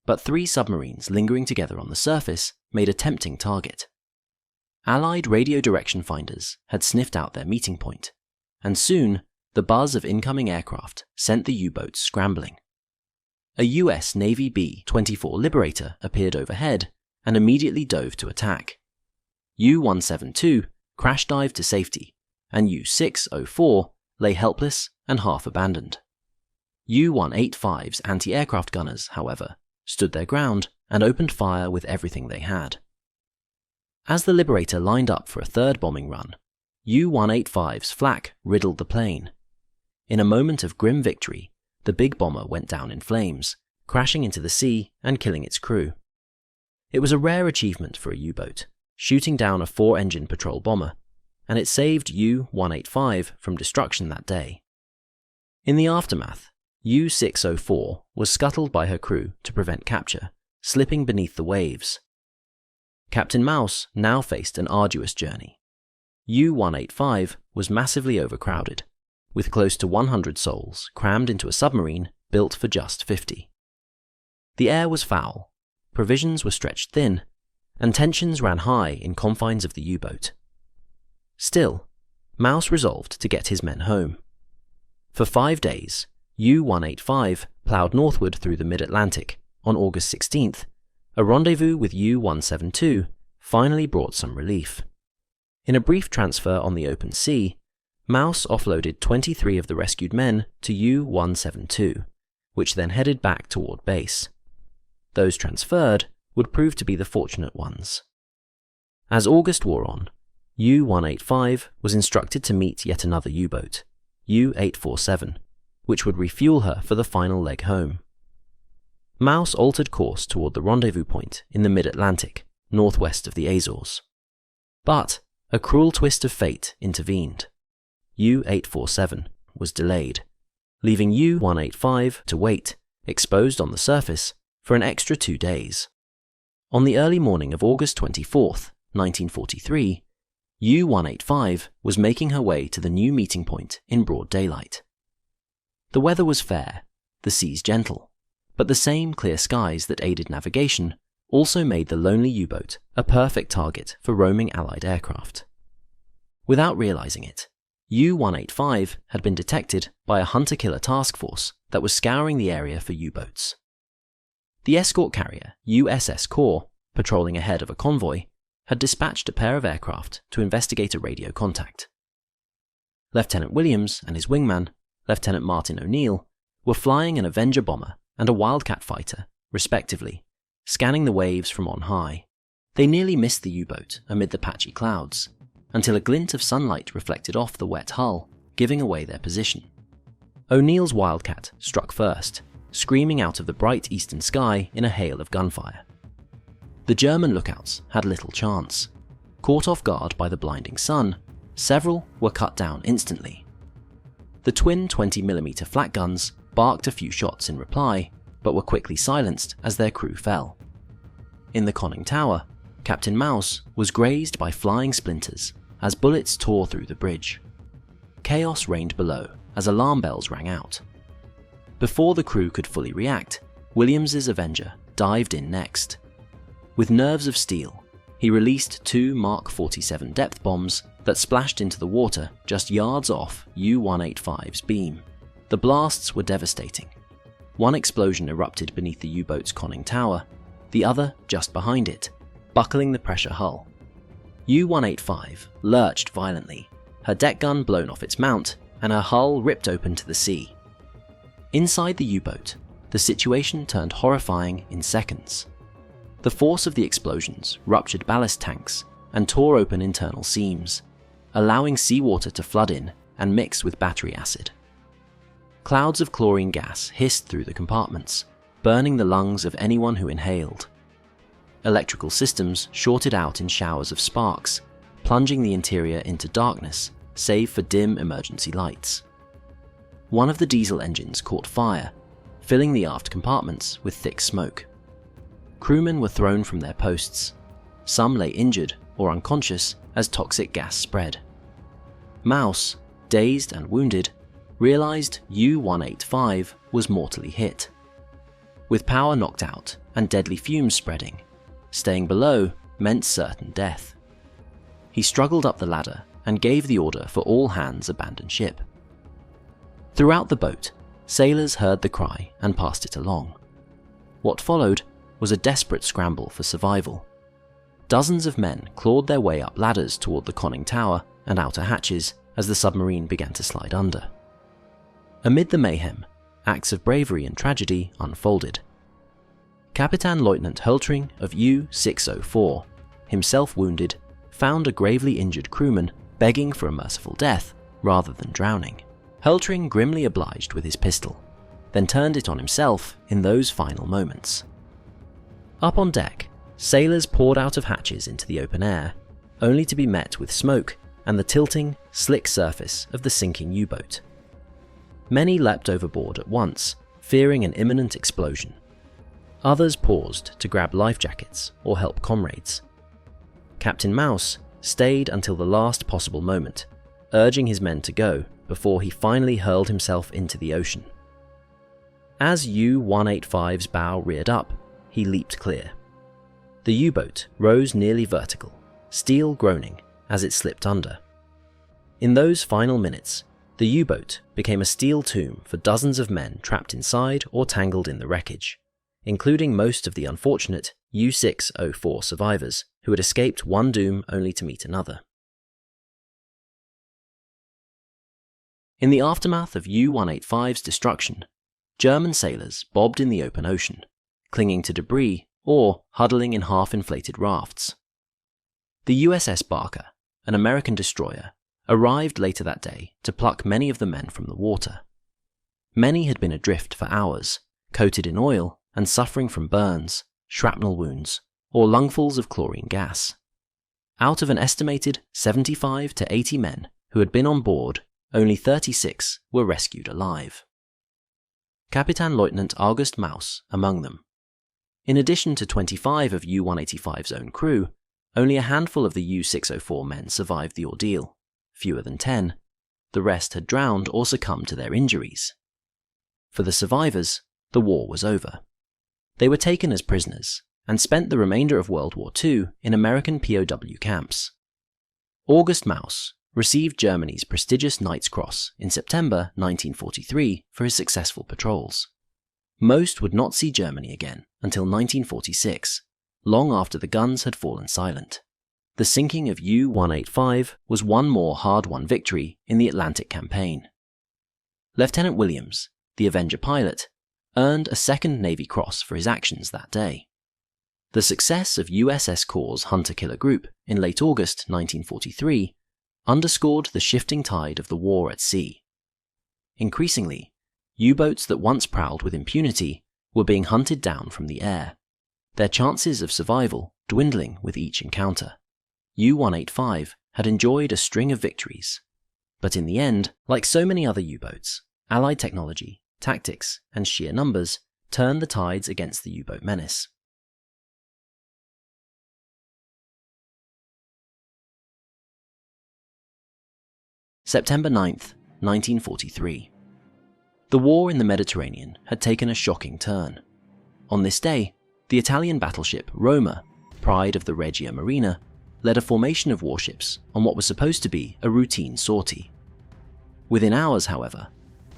But 3 submarines lingering together on the surface made a tempting target. Allied radio direction finders had sniffed out their meeting point, and soon the buzz of incoming aircraft sent the U-boats scrambling. A US Navy B-24 Liberator appeared overhead and immediately dove to attack. U-172 crash-dived to safety, and U-604 lay helpless and half-abandoned. U-185's anti-aircraft gunners, however, stood their ground and opened fire with everything they had. As the Liberator lined up for a third bombing run, U-185's flak riddled the plane. In a moment of grim victory, the big bomber went down in flames, crashing into the sea and killing its crew. It was a rare achievement for a U-boat, shooting down a 4-engine patrol bomber, and it saved U-185 from destruction that day. In the aftermath, U-604 was scuttled by her crew to prevent capture, slipping beneath the waves. Captain Maus now faced an arduous journey. U-185 was massively overcrowded, with close to 100 souls crammed into a submarine built for just 50. The air was foul, provisions were stretched thin, and tensions ran high in confines of the U-boat. Still, Maus resolved to get his men home. For 5 days, U-185 ploughed northward through the mid-Atlantic. On August 16th, a rendezvous with U-172 finally brought some relief. In a brief transfer on the open sea, Maus offloaded 23 of the rescued men to U-172, which then headed back toward base. Those transferred would prove to be the fortunate ones. As August wore on, U-185 was instructed to meet yet another U-boat, U-847, which would refuel her for the final leg home. Maus altered course toward the rendezvous point in the mid-Atlantic, northwest of the Azores. But a cruel twist of fate intervened. U-847 was delayed, leaving U-185 to wait, exposed on the surface, for an extra 2 days. On the early morning of August 24th, 1943, U-185 was making her way to the new meeting point in broad daylight. The weather was fair, the seas gentle, but the same clear skies that aided navigation also made the lonely U-boat a perfect target for roaming Allied aircraft. Without realizing it, U-185 had been detected by a hunter-killer task force that was scouring the area for U-boats. The escort carrier USS Core, patrolling ahead of a convoy, had dispatched a pair of aircraft to investigate a radio contact. Lieutenant Williams and his wingman, Lieutenant Martin O'Neill, were flying an Avenger bomber and a Wildcat fighter, respectively, scanning the waves from on high. They nearly missed the U-boat amid the patchy clouds, until a glint of sunlight reflected off the wet hull, giving away their position. O'Neill's Wildcat struck first, screaming out of the bright eastern sky in a hail of gunfire. The German lookouts had little chance. Caught off guard by the blinding sun, several were cut down instantly. The twin 20mm flak guns barked a few shots in reply, but were quickly silenced as their crew fell. In the conning tower, Captain Mouse was grazed by flying splinters as bullets tore through the bridge. Chaos reigned below as alarm bells rang out. Before the crew could fully react, Williams's Avenger dived in next. With nerves of steel, he released 2 Mark 47 depth bombs that splashed into the water just yards off U-185's beam. The blasts were devastating. One explosion erupted beneath the U-boat's conning tower, the other just behind it, buckling the pressure hull. U-185 lurched violently, her deck gun blown off its mount, and her hull ripped open to the sea. Inside the U-boat, the situation turned horrifying in seconds. The force of the explosions ruptured ballast tanks and tore open internal seams, allowing seawater to flood in and mix with battery acid. Clouds of chlorine gas hissed through the compartments, burning the lungs of anyone who inhaled. Electrical systems shorted out in showers of sparks, plunging the interior into darkness, save for dim emergency lights. One of the diesel engines caught fire, filling the aft compartments with thick smoke. Crewmen were thrown from their posts. Some lay injured or unconscious as toxic gas spread. Mouse, dazed and wounded, realized U-185 was mortally hit. With power knocked out and deadly fumes spreading, staying below meant certain death. He struggled up the ladder and gave the order for all hands abandon ship. Throughout the boat, sailors heard the cry and passed it along. What followed was a desperate scramble for survival. Dozens of men clawed their way up ladders toward the conning tower and outer hatches as the submarine began to slide under. Amid the mayhem, acts of bravery and tragedy unfolded. Kapitan Lieutenant Höltring of U-604, himself wounded, found a gravely injured crewman begging for a merciful death rather than drowning. Höltring grimly obliged with his pistol, then turned it on himself in those final moments. Up on deck, sailors poured out of hatches into the open air, only to be met with smoke and the tilting, slick surface of the sinking U-boat. Many leapt overboard at once, fearing an imminent explosion. Others paused to grab life jackets or help comrades. Captain Mouse stayed until the last possible moment, urging his men to go before he finally hurled himself into the ocean. As U-185's bow reared up, he leaped clear. The U-boat rose nearly vertical, steel groaning as it slipped under. In those final minutes, the U-boat became a steel tomb for dozens of men trapped inside or tangled in the wreckage, including most of the unfortunate U-604 survivors who had escaped one doom only to meet another. In the aftermath of U-185's destruction, German sailors bobbed in the open ocean, clinging to debris or huddling in half-inflated rafts. The USS Barker, an American destroyer, arrived later that day to pluck many of the men from the water. Many had been adrift for hours, coated in oil and suffering from burns, shrapnel wounds, or lungfuls of chlorine gas. Out of an estimated 75 to 80 men who had been on board, only 36 were rescued alive. Kapitan Lieutenant August Mouse among them. In addition to 25 of U-185's own crew, only a handful of the U-604 men survived the ordeal, fewer than 10. The rest had drowned or succumbed to their injuries. For the survivors, the war was over. They were taken as prisoners and spent the remainder of World War II in American POW camps. August Mouse received Germany's prestigious Knight's Cross in September 1943 for his successful patrols. Most would not see Germany again until 1946, long after the guns had fallen silent. The sinking of U-185 was one more hard-won victory in the Atlantic campaign. Lieutenant Williams, the Avenger pilot, earned a second Navy Cross for his actions that day. The success of USS Corps' hunter-killer group in late August 1943 underscored the shifting tide of the war at sea. Increasingly, U-boats that once prowled with impunity were being hunted down from the air, their chances of survival dwindling with each encounter. U-185 had enjoyed a string of victories, but in the end, like so many other U-boats, Allied technology, tactics, and sheer numbers turned the tides against the U-boat menace. September 9th, 1943. The war in the Mediterranean had taken a shocking turn. On this day, the Italian battleship Roma, pride of the Regia Marina, led a formation of warships on what was supposed to be a routine sortie. Within hours, however,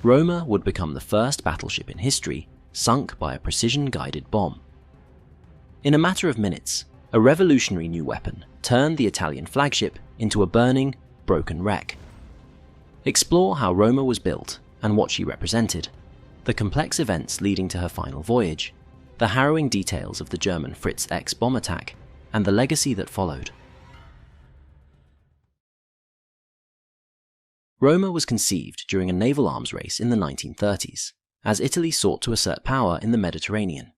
Roma would become the first battleship in history sunk by a precision-guided bomb. In a matter of minutes, a revolutionary new weapon turned the Italian flagship into a burning, broken wreck. Explore how Roma was built and what she represented, the complex events leading to her final voyage, the harrowing details of the German Fritz X bomb attack, and the legacy that followed. Roma was conceived during a naval arms race in the 1930s, as Italy sought to assert power in the Mediterranean.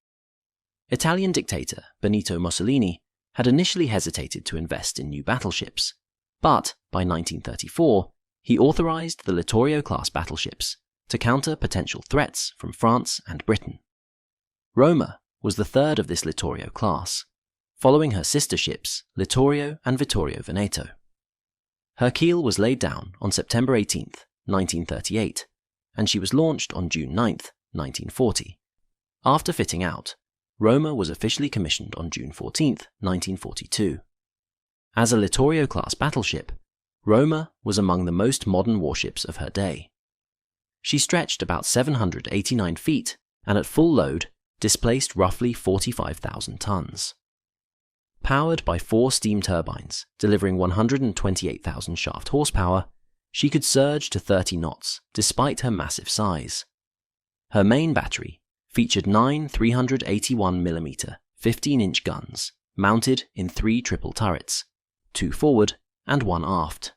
Italian dictator Benito Mussolini had initially hesitated to invest in new battleships, but by 1934, he authorized the Littorio-class battleships to counter potential threats from France and Britain. Roma was the third of this Littorio class, following her sister ships Littorio and Vittorio Veneto. Her keel was laid down on September 18, 1938, and she was launched on June 9, 1940. After fitting out, Roma was officially commissioned on June 14, 1942. As a Littorio-class battleship, Roma was among the most modern warships of her day. She stretched about 789 feet and at full load displaced roughly 45,000 tons. Powered by 4 steam turbines delivering 128,000 shaft horsepower, she could surge to 30 knots despite her massive size. Her main battery featured 9 381mm 15-inch guns mounted in 3 triple turrets, 2 forward and 1 aft.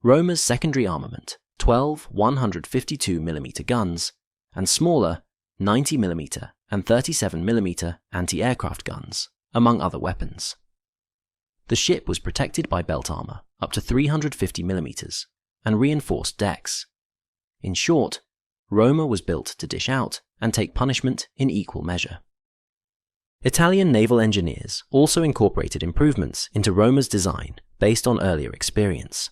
Roma's secondary armament, 12 152mm guns, and smaller 90mm and 37mm anti-aircraft guns, among other weapons. The ship was protected by belt armor up to 350mm and reinforced decks. In short, Roma was built to dish out and take punishment in equal measure. Italian naval engineers also incorporated improvements into Roma's design based on earlier experience.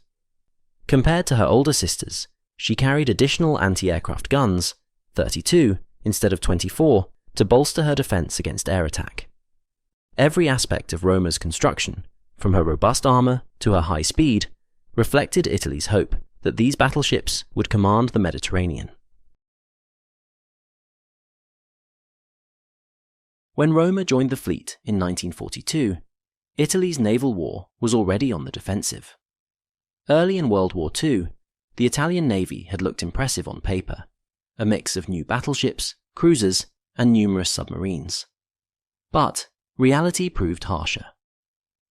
Compared to her older sisters, she carried additional anti-aircraft guns, 32 instead of 24, to bolster her defense against air attack. Every aspect of Roma's construction, from her robust armor to her high speed, reflected Italy's hope that these battleships would command the Mediterranean. When Roma joined the fleet in 1942, Italy's naval war was already on the defensive. Early in World War II, the Italian Navy had looked impressive on paper, a mix of new battleships, cruisers, and numerous submarines. But reality proved harsher.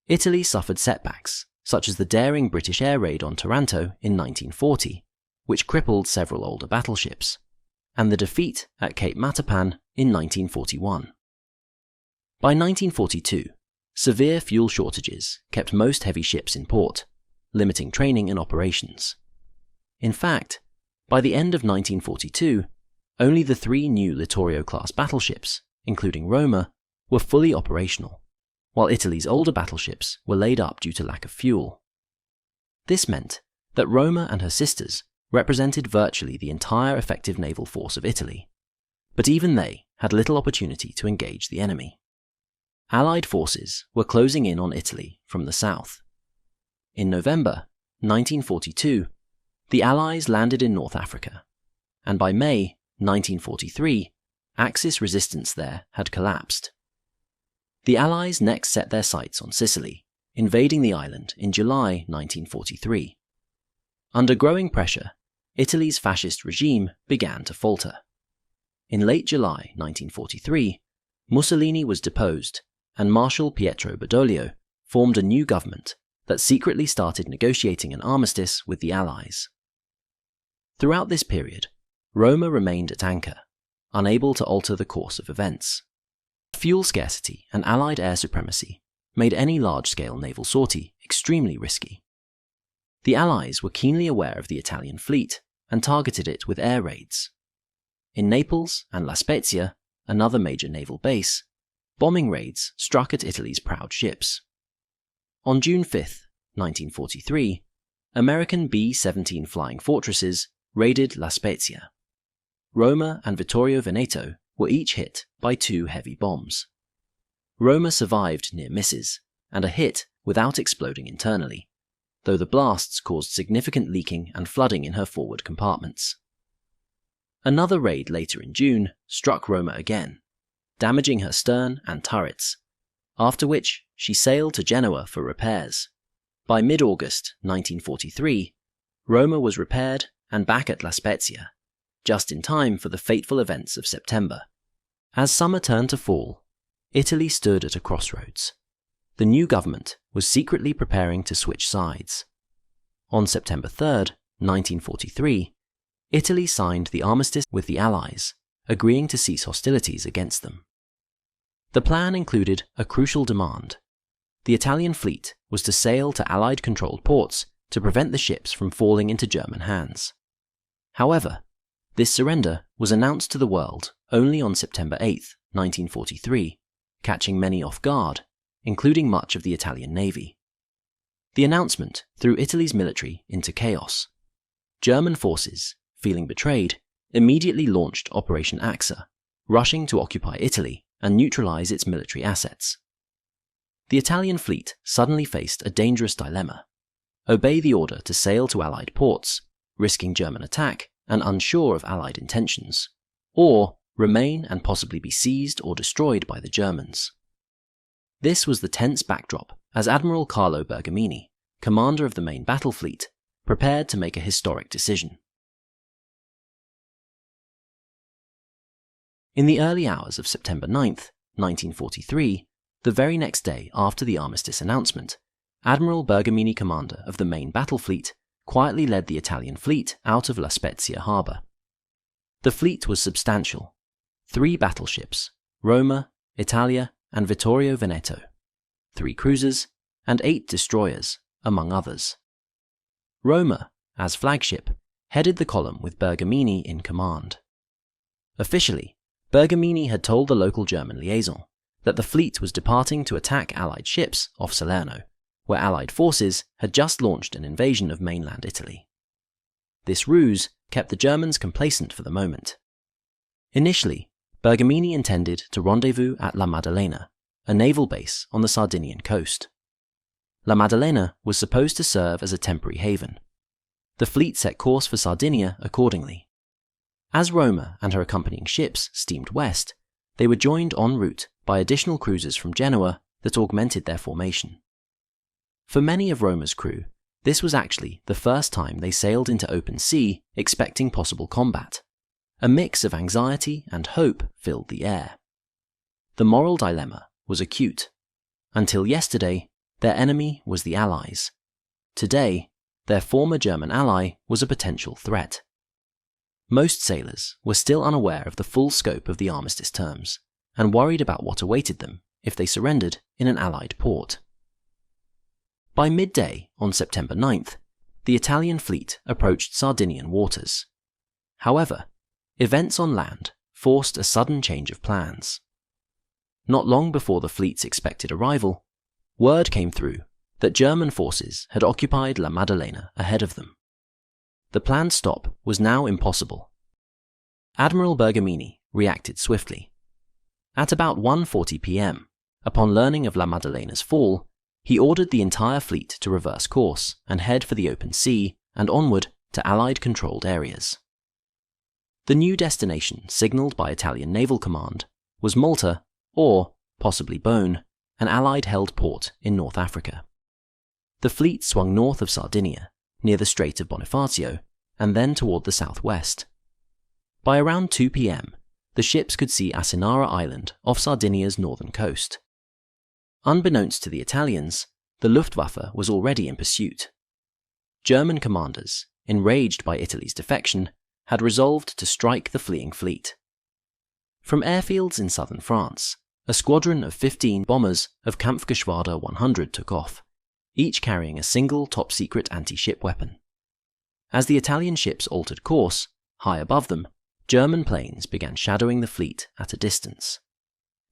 Italy suffered setbacks, such as the daring British air raid on Taranto in 1940, which crippled several older battleships, and the defeat at Cape Matapan in 1941. By 1942, severe fuel shortages kept most heavy ships in port, limiting training and operations. In fact, by the end of 1942, only the 3 new Littorio-class battleships, including Roma, were fully operational, while Italy's older battleships were laid up due to lack of fuel. This meant that Roma and her sisters represented virtually the entire effective naval force of Italy, but even they had little opportunity to engage the enemy. Allied forces were closing in on Italy from the south. In November 1942, the Allies landed in North Africa, and by May 1943, Axis resistance there had collapsed. The Allies next set their sights on Sicily, invading the island in July 1943. Under growing pressure, Italy's fascist regime began to falter. In late July 1943, Mussolini was deposed, and Marshal Pietro Badoglio formed a new government that secretly started negotiating an armistice with the Allies. Throughout this period, Roma remained at anchor, unable to alter the course of events. Fuel scarcity and Allied air supremacy made any large-scale naval sortie extremely risky. The Allies were keenly aware of the Italian fleet and targeted it with air raids. In Naples and La Spezia, another major naval base, bombing raids struck at Italy's proud ships. On June 5, 1943, American B-17 flying fortresses raided La Spezia. Roma and Vittorio Veneto were each hit by 2 heavy bombs. Roma survived near misses and a hit without exploding internally, though the blasts caused significant leaking and flooding in her forward compartments. Another raid later in June struck Roma again, damaging her stern and turrets, after which she sailed to Genoa for repairs. By mid-August 1943, Roma was repaired and back at La Spezia, just in time for the fateful events of September. As summer turned to fall, Italy stood at a crossroads. The new government was secretly preparing to switch sides. On September 3, 1943, Italy signed the armistice with the Allies, agreeing to cease hostilities against them. The plan included a crucial demand. The Italian fleet was to sail to Allied-controlled ports to prevent the ships from falling into German hands. However, this surrender was announced to the world only on September 8, 1943, catching many off guard, including much of the Italian Navy. The announcement threw Italy's military into chaos. German forces, feeling betrayed, immediately launched Operation AXA, rushing to occupy Italy and neutralize its military assets. The Italian fleet suddenly faced a dangerous dilemma: obey the order to sail to Allied ports, risking German attack and unsure of Allied intentions, or remain and possibly be seized or destroyed by the Germans. This was the tense backdrop as Admiral Carlo Bergamini, commander of the main battle fleet, prepared to make a historic decision. In the early hours of September 9, 1943, the very next day after the armistice announcement, Admiral Bergamini, commander of the main battle fleet, quietly led the Italian fleet out of La Spezia harbour. The fleet was substantial: 3 battleships, Roma, Italia, and Vittorio Veneto, 3 cruisers, and 8 destroyers, among others. Roma, as flagship, headed the column with Bergamini in command. Officially, Bergamini had told the local German liaison that the fleet was departing to attack Allied ships off Salerno, where Allied forces had just launched an invasion of mainland Italy. This ruse kept the Germans complacent for the moment. Initially, Bergamini intended to rendezvous at La Maddalena, a naval base on the Sardinian coast. La Maddalena was supposed to serve as a temporary haven. The fleet set course for Sardinia accordingly. As Roma and her accompanying ships steamed west, they were joined en route by additional cruisers from Genoa that augmented their formation. For many of Roma's crew, this was actually the first time they sailed into open sea expecting possible combat. A mix of anxiety and hope filled the air. The moral dilemma was acute. Until yesterday, their enemy was the Allies. Today, their former German ally was a potential threat. Most sailors were still unaware of the full scope of the armistice terms, and worried about what awaited them if they surrendered in an Allied port. By midday on September 9th, the Italian fleet approached Sardinian waters. However, events on land forced a sudden change of plans. Not long before the fleet's expected arrival, word came through that German forces had occupied La Maddalena ahead of them. The planned stop was now impossible. Admiral Bergamini reacted swiftly. At about 1:40 p.m., upon learning of La Maddalena's fall, he ordered the entire fleet to reverse course and head for the open sea and onward to Allied-controlled areas. The new destination signalled by Italian Naval Command was Malta, or possibly Beaune, an Allied-held port in North Africa. The fleet swung north of Sardinia, near the Strait of Bonifacio, and then toward the southwest. By around 2 p.m., the ships could see Asinara Island off Sardinia's northern coast. Unbeknownst to the Italians, the Luftwaffe was already in pursuit. German commanders, enraged by Italy's defection, had resolved to strike the fleeing fleet. From airfields in southern France, a squadron of 15 bombers of Kampfgeschwader 100 took off, each carrying a single top-secret anti-ship weapon. As the Italian ships altered course, high above them, German planes began shadowing the fleet at a distance.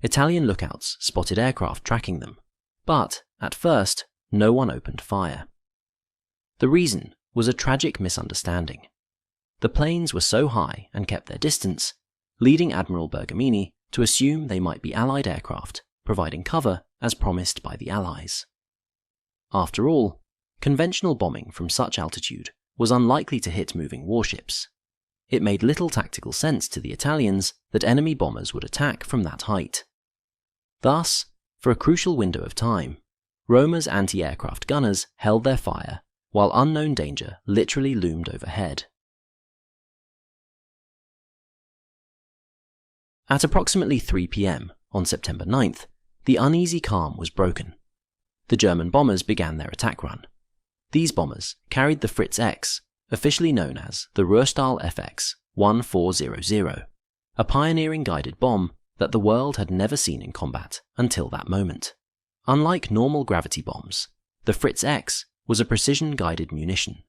Italian lookouts spotted aircraft tracking them, but, at first, no one opened fire. The reason was a tragic misunderstanding. The planes were so high and kept their distance, leading Admiral Bergamini to assume they might be Allied aircraft, providing cover as promised by the Allies. After all, conventional bombing from such altitude was unlikely to hit moving warships. It made little tactical sense to the Italians that enemy bombers would attack from that height. Thus, for a crucial window of time, Roma's anti-aircraft gunners held their fire while unknown danger literally loomed overhead. At approximately 3 p.m. on September 9th, the uneasy calm was broken. The German bombers began their attack run. These bombers carried the Fritz X, officially known as the Ruhrstahl FX 1400, a pioneering guided bomb that the world had never seen in combat until that moment. Unlike normal gravity bombs, the Fritz X was a precision-guided munition,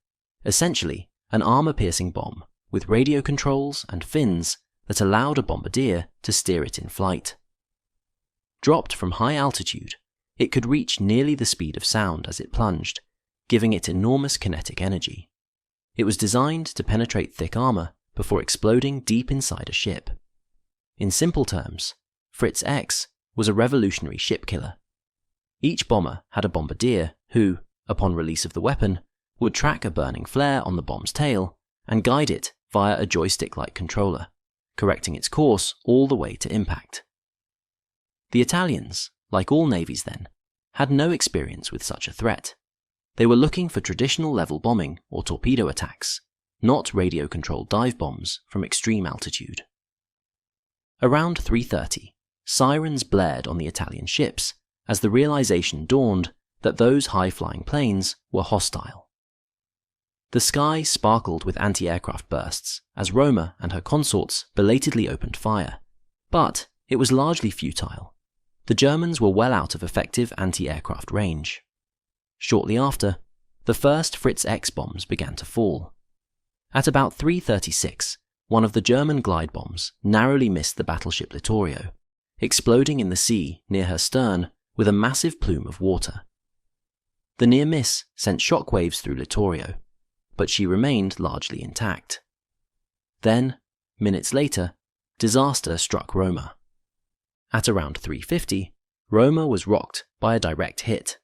essentially an armor-piercing bomb with radio controls and fins that allowed a bombardier to steer it in flight. Dropped from high altitude, it could reach nearly the speed of sound as it plunged, giving it enormous kinetic energy. It was designed to penetrate thick armor before exploding deep inside a ship. In simple terms, Fritz X was a revolutionary ship killer. Each bomber had a bombardier who, upon release of the weapon, would track a burning flare on the bomb's tail and guide it via a joystick-like controller, correcting its course all the way to impact. The Italians, like all navies then, had no experience with such a threat. They were looking for traditional level bombing or torpedo attacks, not radio-controlled dive bombs from extreme altitude. Around 3:30, sirens blared on the Italian ships as the realization dawned that those high-flying planes were hostile. The sky sparkled with anti-aircraft bursts as Roma and her consorts belatedly opened fire, but it was largely futile. The Germans were well out of effective anti-aircraft range. Shortly after, the first Fritz X bombs began to fall. At about 3:36, one of the German glide bombs narrowly missed the battleship Littorio, exploding in the sea near her stern with a massive plume of water. The near miss sent shockwaves through Littorio, but she remained largely intact. Then, minutes later, disaster struck Roma. At around 3:50, Roma was rocked by a direct hit.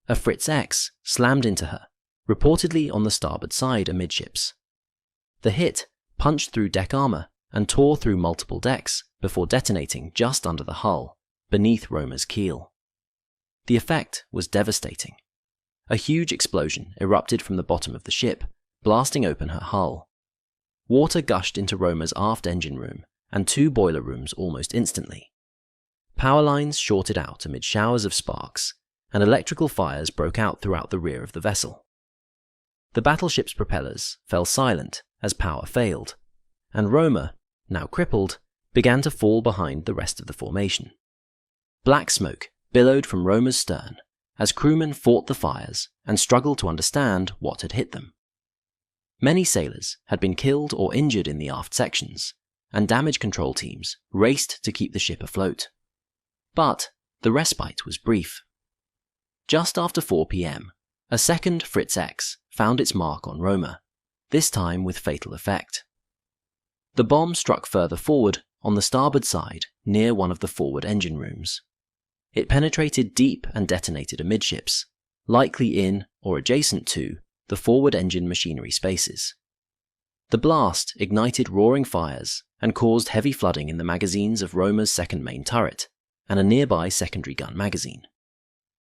A Fritz X slammed into her, reportedly on the starboard side amidships. The hit punched through deck armor and tore through multiple decks before detonating just under the hull, beneath Roma's keel. The effect was devastating. A huge explosion erupted from the bottom of the ship, blasting open her hull. Water gushed into Roma's aft engine room and 2 boiler rooms almost instantly. Power lines shorted out amid showers of sparks, and electrical fires broke out throughout the rear of the vessel. The battleship's propellers fell silent as power failed, and Roma, now crippled, began to fall behind the rest of the formation. Black smoke billowed from Roma's stern as crewmen fought the fires and struggled to understand what had hit them. Many sailors had been killed or injured in the aft sections, and damage control teams raced to keep the ship afloat. But the respite was brief. Just after 4 p.m., a second Fritz X found its mark on Roma, this time with fatal effect. The bomb struck further forward on the starboard side near one of the forward engine rooms. It penetrated deep and detonated amidships, likely in or adjacent to the forward engine machinery spaces. The blast ignited roaring fires and caused heavy flooding in the magazines of Roma's second main turret and a nearby secondary gun magazine.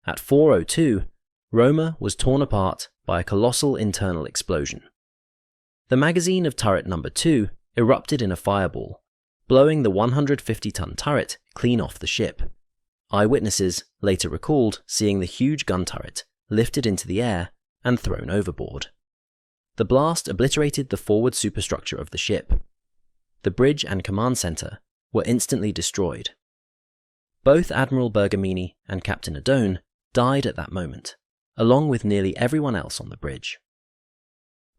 At 4:02, Roma was torn apart by a colossal internal explosion. The magazine of turret number 2 erupted in a fireball, blowing the 150-ton turret clean off the ship. Eyewitnesses later recalled seeing the huge gun turret lifted into the air and thrown overboard. The blast obliterated the forward superstructure of the ship. The bridge and command center were instantly destroyed. Both Admiral Bergamini and Captain Adone died at that moment, along with nearly everyone else on the bridge.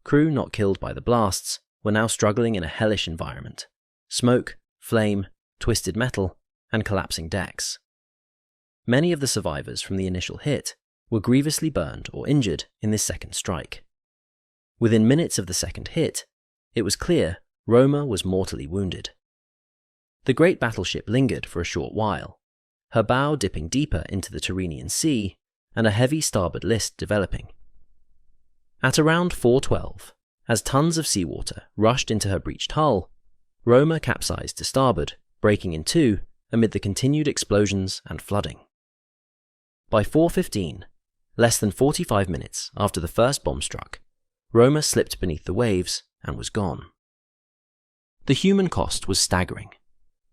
Crew not killed by the blasts were now struggling in a hellish environment: smoke, flame, twisted metal, and collapsing decks. Many of the survivors from the initial hit were grievously burned or injured in this second strike. Within minutes of the second hit, it was clear Roma was mortally wounded. The great battleship lingered for a short while, her bow dipping deeper into the Tyrrhenian Sea and a heavy starboard list developing. At around 4:12, as tons of seawater rushed into her breached hull, Roma capsized to starboard, breaking in two amid the continued explosions and flooding. By 4:15, less than 45 minutes after the first bomb struck, Roma slipped beneath the waves and was gone. The human cost was staggering.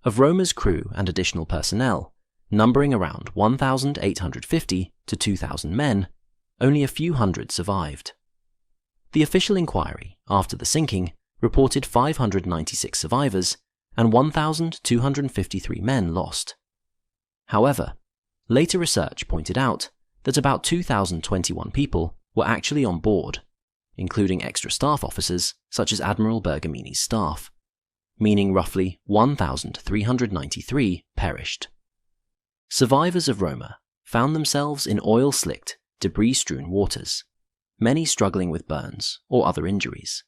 Of Roma's crew and additional personnel, numbering around 1,850 to 2,000 men, only a few hundred survived. The official inquiry after the sinking reported 596 survivors and 1,253 men lost. However, later research pointed out that about 2,021 people were actually on board, including extra staff officers such as Admiral Bergamini's staff, meaning roughly 1,393 perished. Survivors of Roma found themselves in oil-slicked, debris-strewn waters, many struggling with burns or other injuries.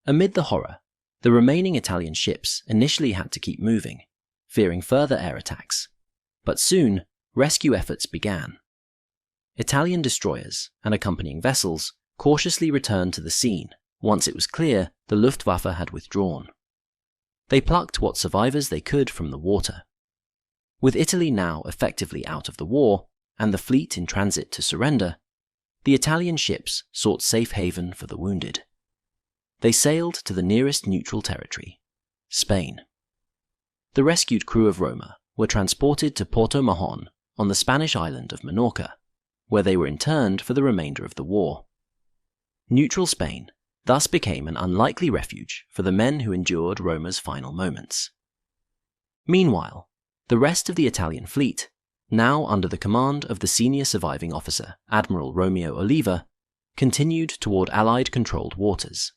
Amid the horror, the remaining Italian ships initially had to keep moving, fearing further air attacks, but soon rescue efforts began. Italian destroyers and accompanying vessels cautiously returned to the scene once it was clear the Luftwaffe had withdrawn. They plucked what survivors they could from the water. With Italy now effectively out of the war and the fleet in transit to surrender, the Italian ships sought safe haven for the wounded. They sailed to the nearest neutral territory, Spain. The rescued crew of Roma were transported to Porto Mahon on the Spanish island of Minorca, where they were interned for the remainder of the war. Neutral Spain thus became an unlikely refuge for the men who endured Roma's final moments. Meanwhile, the rest of the Italian fleet, now under the command of the senior surviving officer, Admiral Romeo Oliva, continued toward Allied-controlled waters.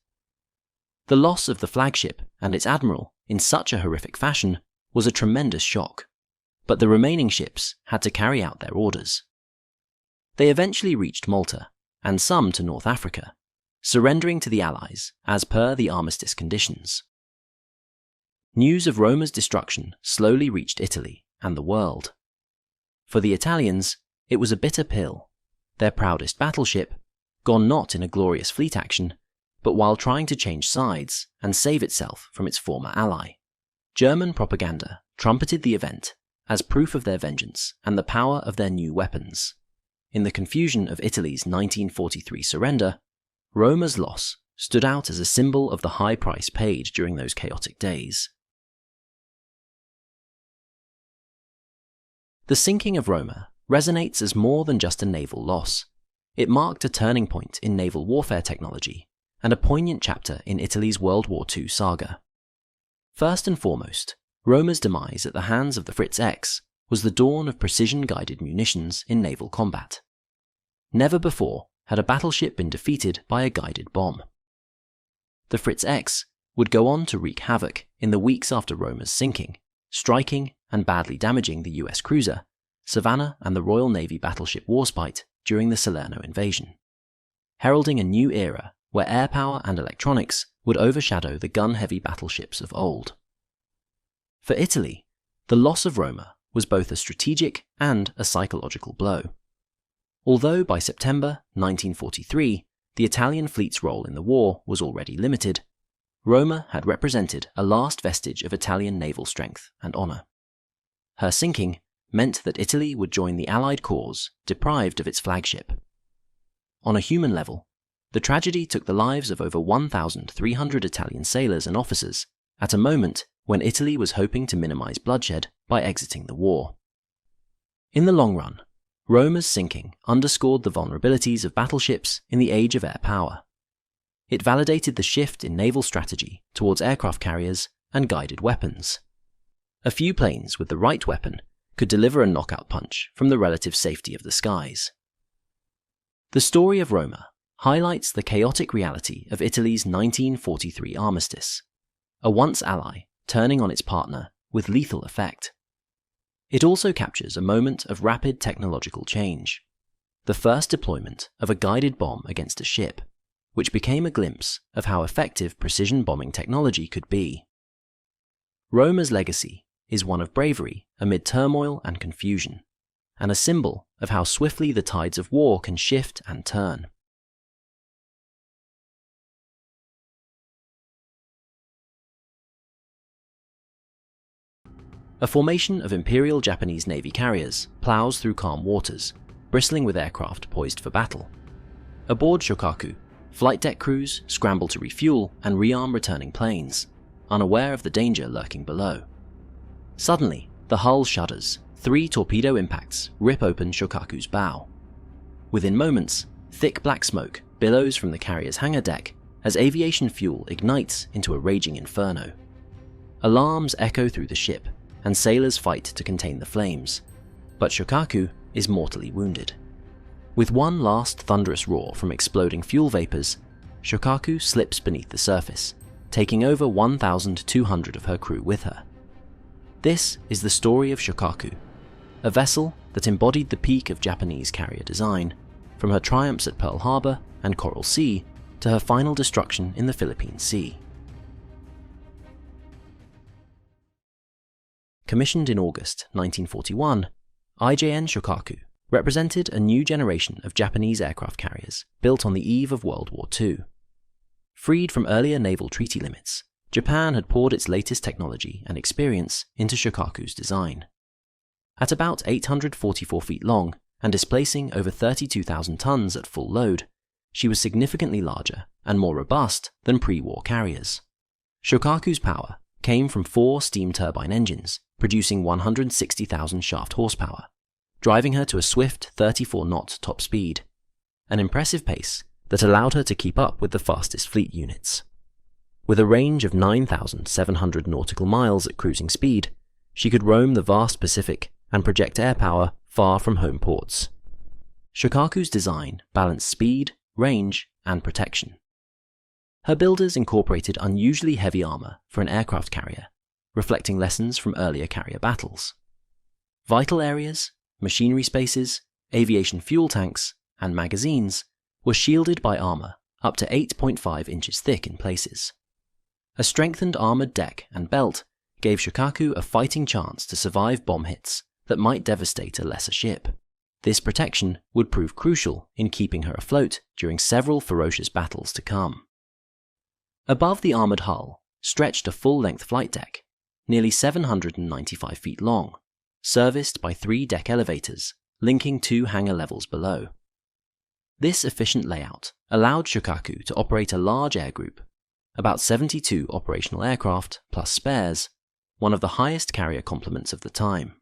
The loss of the flagship and its admiral in such a horrific fashion was a tremendous shock, but the remaining ships had to carry out their orders. They eventually reached Malta, and some to North Africa, surrendering to the Allies as per the armistice conditions. News of Roma's destruction slowly reached Italy and the world. For the Italians, it was a bitter pill. Their proudest battleship, gone not in a glorious fleet action, but while trying to change sides and save itself from its former ally. German propaganda trumpeted the event as proof of their vengeance and the power of their new weapons. In the confusion of Italy's 1943 surrender, Roma's loss stood out as a symbol of the high price paid during those chaotic days. The sinking of Roma resonates as more than just a naval loss. It marked a turning point in naval warfare technology and a poignant chapter in Italy's World War II saga. First and foremost, Roma's demise at the hands of the Fritz X was the dawn of precision-guided munitions in naval combat. Never before had a battleship been defeated by a guided bomb. The Fritz X would go on to wreak havoc in the weeks after Roma's sinking, striking and badly damaging the US cruiser, Savannah, and the Royal Navy battleship Warspite during the Salerno invasion, heralding a new era where air power and electronics would overshadow the gun-heavy battleships of old. For Italy, the loss of Roma was both a strategic and a psychological blow. Although by September 1943, the Italian fleet's role in the war was already limited, Roma had represented a last vestige of Italian naval strength and honour. Her sinking meant that Italy would join the Allied cause deprived of its flagship. On a human level, the tragedy took the lives of over 1,300 Italian sailors and officers at a moment when Italy was hoping to minimise bloodshed by exiting the war. In the long run, Roma's sinking underscored the vulnerabilities of battleships in the age of air power. it validated the shift in naval strategy towards aircraft carriers and guided weapons. A few planes with the right weapon could deliver a knockout punch from the relative safety of the skies. The story of Roma highlights the chaotic reality of Italy's 1943 armistice, a once ally turning on its partner with lethal effect. It also captures a moment of rapid technological change, the first deployment of a guided bomb against a ship, which became a glimpse of how effective precision bombing technology could be. Roma's legacy is one of bravery amid turmoil and confusion, and a symbol of how swiftly the tides of war can shift and turn. A formation of Imperial Japanese Navy carriers plows through calm waters, bristling with aircraft poised for battle. Aboard Shōkaku, flight deck crews scramble to refuel and rearm returning planes, unaware of the danger lurking below. Suddenly, the hull shudders. 3 torpedo impacts rip open Shōkaku's bow. Within moments, thick black smoke billows from the carrier's hangar deck as aviation fuel ignites into a raging inferno. Alarms echo through the ship, and sailors fight to contain the flames, but Shōkaku is mortally wounded. With one last thunderous roar from exploding fuel vapors, Shōkaku slips beneath the surface, taking over 1,200 of her crew with her. This is the story of Shōkaku, a vessel that embodied the peak of Japanese carrier design, from her triumphs at Pearl Harbor and Coral Sea to her final destruction in the Philippine Sea. Commissioned in August 1941, IJN Shōkaku represented a new generation of Japanese aircraft carriers built on the eve of World War II. Freed from earlier naval treaty limits, Japan had poured its latest technology and experience into Shōkaku's design. At about 844 feet long and displacing over 32,000 tons at full load, she was significantly larger and more robust than pre-war carriers. Shōkaku's power came from 4 steam turbine engines producing 160,000 shaft horsepower, driving her to a swift 34-knot top speed, an impressive pace that allowed her to keep up with the fastest fleet units. With a range of 9,700 nautical miles at cruising speed, she could roam the vast Pacific and project air power far from home ports. Shōkaku's design balanced speed, range, and protection. Her builders incorporated unusually heavy armor for an aircraft carrier, reflecting lessons from earlier carrier battles. Vital areas, machinery spaces, aviation fuel tanks, and magazines were shielded by armor up to 8.5 inches thick in places. A strengthened armored deck and belt gave Shōkaku a fighting chance to survive bomb hits that might devastate a lesser ship. This protection would prove crucial in keeping her afloat during several ferocious battles to come. Above the armored hull stretched a full-length flight deck, nearly 795 feet long, serviced by 3 deck elevators linking 2 hangar levels below. This efficient layout allowed Shōkaku to operate a large air group, about 72 operational aircraft plus spares, one of the highest carrier complements of the time.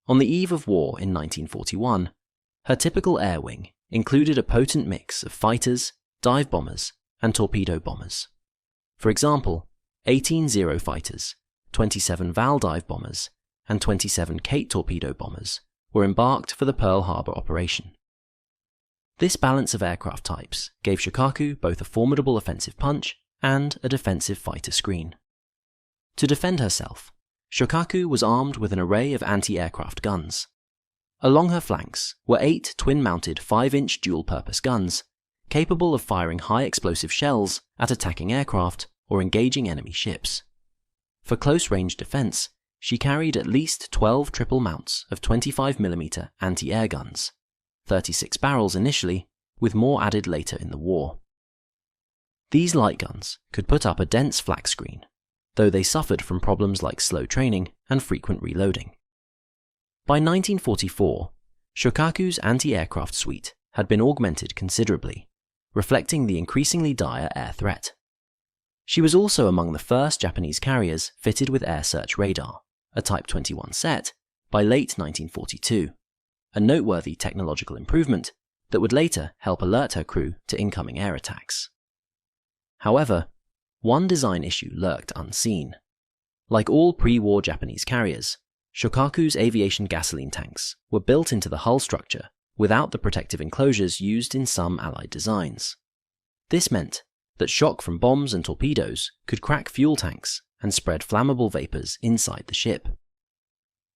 On the eve of war in 1941, her typical air wing included a potent mix of fighters, dive bombers, and torpedo bombers. For example, 18 Zero fighters, 27 Val dive bombers, and 27 Kate torpedo bombers were embarked for the Pearl Harbor operation. This balance of aircraft types gave Shōkaku both a formidable offensive punch and a defensive fighter screen. To defend herself, Shōkaku was armed with an array of anti-aircraft guns. Along her flanks were 8 twin-mounted 5-inch dual-purpose guns, capable of firing high-explosive shells at attacking aircraft or engaging enemy ships. For close-range defense, she carried at least 12 triple mounts of 25mm anti-air guns, 36 barrels initially, with more added later in the war. These light guns could put up a dense flak screen, though they suffered from problems like slow training and frequent reloading. By 1944, Shōkaku's anti-aircraft suite had been augmented considerably, reflecting the increasingly dire air threat. She was also among the first Japanese carriers fitted with air search radar, a Type 21 set, by late 1942, a noteworthy technological improvement that would later help alert her crew to incoming air attacks. However, one design issue lurked unseen. Like all pre-war Japanese carriers, Shōkaku's aviation gasoline tanks were built into the hull structure without the protective enclosures used in some Allied designs. This meant that shock from bombs and torpedoes could crack fuel tanks and spread flammable vapors inside the ship.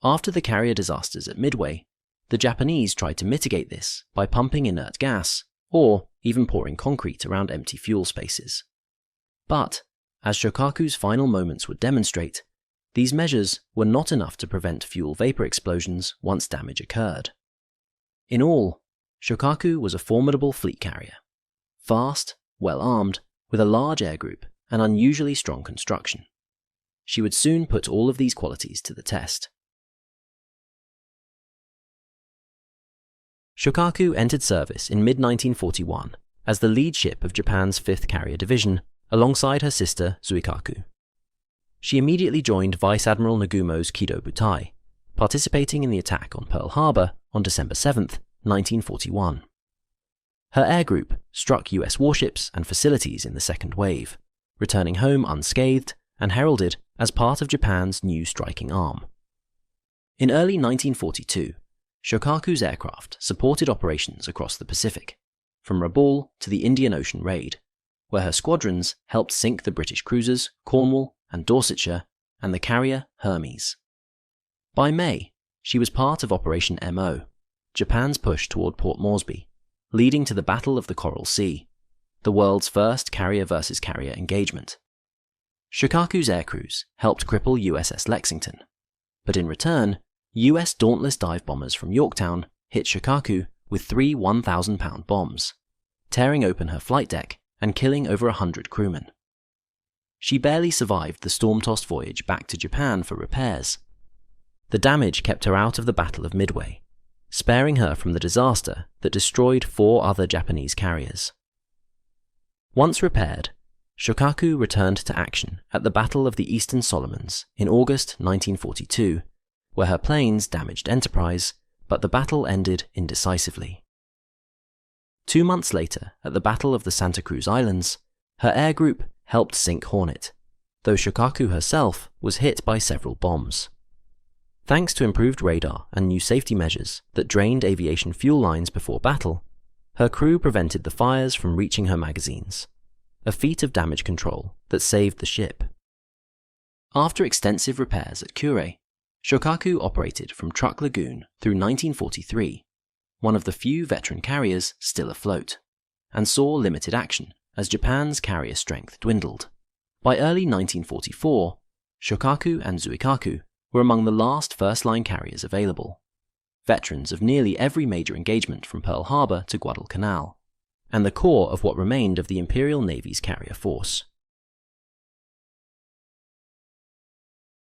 After the carrier disasters at Midway, the Japanese tried to mitigate this by pumping inert gas or even pouring concrete around empty fuel spaces. But, as Shōkaku's final moments would demonstrate, these measures were not enough to prevent fuel vapor explosions once damage occurred. In all, Shōkaku was a formidable fleet carrier. Fast, well-armed, with a large air group and unusually strong construction. She would soon put all of these qualities to the test. Shōkaku entered service in mid-1941 as the lead ship of Japan's 5th Carrier Division, alongside her sister Zuikaku. She immediately joined Vice Admiral Nagumo's Kido Butai, participating in the attack on Pearl Harbor on December 7, 1941. Her air group struck US warships and facilities in the second wave, returning home unscathed and heralded as part of Japan's new striking arm. In early 1942, Shōkaku's aircraft supported operations across the Pacific, from Rabaul to the Indian Ocean raid, where her squadrons helped sink the British cruisers Cornwall and Dorsetshire and the carrier Hermes. By May, she was part of Operation MO, Japan's push toward Port Moresby, leading to the Battle of the Coral Sea, the world's first carrier-versus-carrier engagement. Shōkaku's aircrews helped cripple USS Lexington, but in return, US Dauntless dive bombers from Yorktown hit Shōkaku with 3 1,000-pound bombs, tearing open her flight deck and killing over 100 crewmen. She barely survived the storm-tossed voyage back to Japan for repairs. The damage kept her out of the Battle of Midway, sparing her from the disaster that destroyed 4 other Japanese carriers. Once repaired, Shōkaku returned to action at the Battle of the Eastern Solomons in August 1942, where her planes damaged Enterprise, but the battle ended indecisively. 2 months later, at the Battle of the Santa Cruz Islands, her air group helped sink Hornet, though Shōkaku herself was hit by several bombs. Thanks to improved radar and new safety measures that drained aviation fuel lines before battle, her crew prevented the fires from reaching her magazines, a feat of damage control that saved the ship. After extensive repairs at Kure, Shōkaku operated from Truk Lagoon through 1943, one of the few veteran carriers still afloat, and saw limited action as Japan's carrier strength dwindled. By early 1944, Shōkaku and Zuikaku were among the last first-line carriers available, veterans of nearly every major engagement from Pearl Harbor to Guadalcanal, and the core of what remained of the Imperial Navy's carrier force.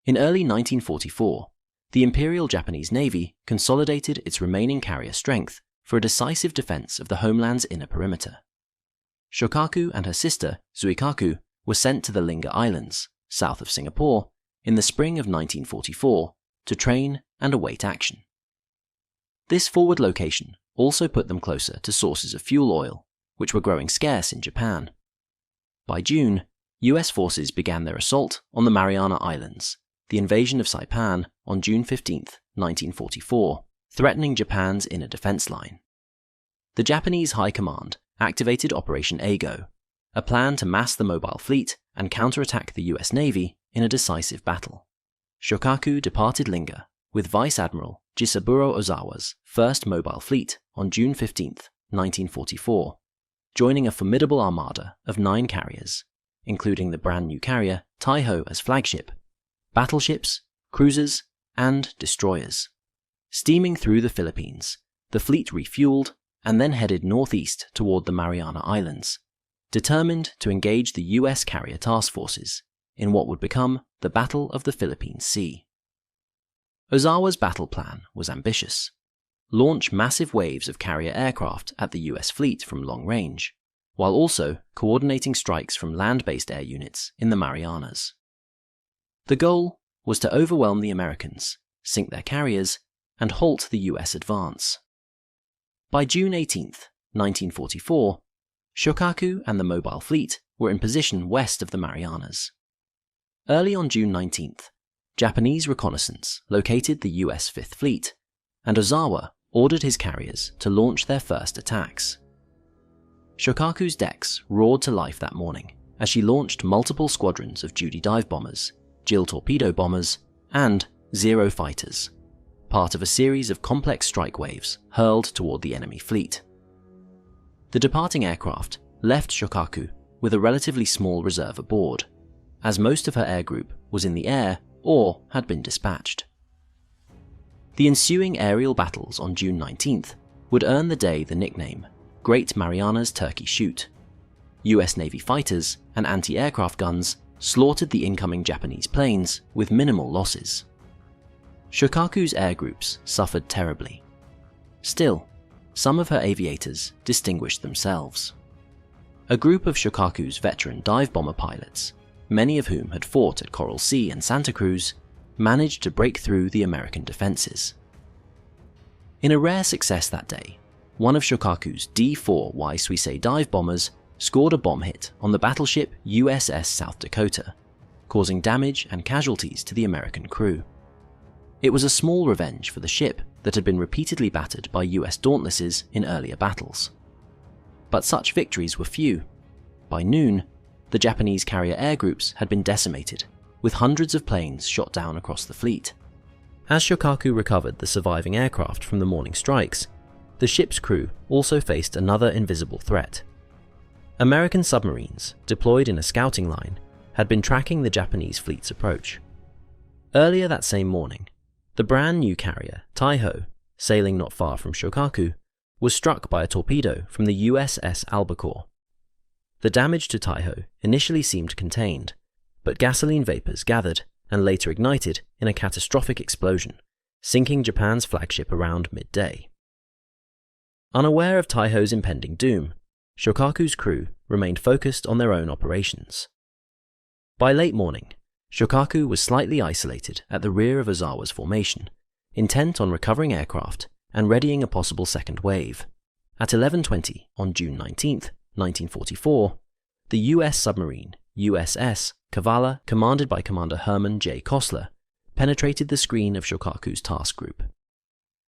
In early 1944, the Imperial Japanese Navy consolidated its remaining carrier strength for a decisive defense of the homeland's inner perimeter. Shōkaku and her sister, Zuikaku, were sent to the Linga Islands, south of Singapore, in the spring of 1944 to train and await action. This forward location also put them closer to sources of fuel oil, which were growing scarce in Japan. By June, US forces began their assault on the Mariana Islands, the invasion of Saipan on June 15, 1944, threatening Japan's inner defense line. The Japanese High Command activated Operation Eigo, a plan to mass the mobile fleet and counterattack the US Navy in a decisive battle. Shōkaku departed Linga with Vice Admiral Jisaburo Ozawa's 1st Mobile Fleet on June 15, 1944, joining a formidable armada of 9 carriers, including the brand new carrier Taiho as flagship, battleships, cruisers, and destroyers. Steaming through the Philippines, the fleet refueled and then headed northeast toward the Mariana Islands, determined to engage the US carrier task forces in what would become the Battle of the Philippine Sea. Ozawa's battle plan was ambitious: launch massive waves of carrier aircraft at the US fleet from long range, while also coordinating strikes from land-based air units in the Marianas. The goal was to overwhelm the Americans, sink their carriers, and halt the US advance. By June 18, 1944, Shōkaku and the Mobile Fleet were in position west of the Marianas. Early on June 19th, Japanese reconnaissance located the US Fifth Fleet, and Ozawa ordered his carriers to launch their first attacks. Shōkaku's decks roared to life that morning as she launched multiple squadrons of Judy dive bombers, Jill torpedo bombers, and Zero fighters, part of a series of complex strike waves hurled toward the enemy fleet. The departing aircraft left Shōkaku with a relatively small reserve aboard, as most of her air group was in the air or had been dispatched. The ensuing aerial battles on June 19th would earn the day the nickname Great Marianas Turkey Shoot. US Navy fighters and anti-aircraft guns slaughtered the incoming Japanese planes with minimal losses. Shōkaku's air groups suffered terribly. Still, some of her aviators distinguished themselves. A group of Shōkaku's veteran dive bomber pilots, many of whom had fought at Coral Sea and Santa Cruz, managed to break through the American defenses. In a rare success that day, one of Shōkaku's D-4 Waisui dive bombers scored a bomb hit on the battleship USS South Dakota, causing damage and casualties to the American crew. It was a small revenge for the ship that had been repeatedly battered by US Dauntlesses in earlier battles. But such victories were few. By noon, the Japanese carrier air groups had been decimated, with hundreds of planes shot down across the fleet. As Shōkaku recovered the surviving aircraft from the morning strikes, the ship's crew also faced another invisible threat. American submarines, deployed in a scouting line, had been tracking the Japanese fleet's approach. Earlier that same morning, the brand new carrier, Taiho, sailing not far from Shōkaku, was struck by a torpedo from the USS Albacore. The damage to Taiho initially seemed contained, but gasoline vapors gathered and later ignited in a catastrophic explosion, sinking Japan's flagship around midday. Unaware of Taiho's impending doom, Shōkaku's crew remained focused on their own operations. By late morning, Shōkaku was slightly isolated at the rear of Ozawa's formation, intent on recovering aircraft and readying a possible second wave. At 11:20 on June 19th, 1944, the US submarine USS Kavala, commanded by Commander Herman J. Kostler, penetrated the screen of Shōkaku's task group.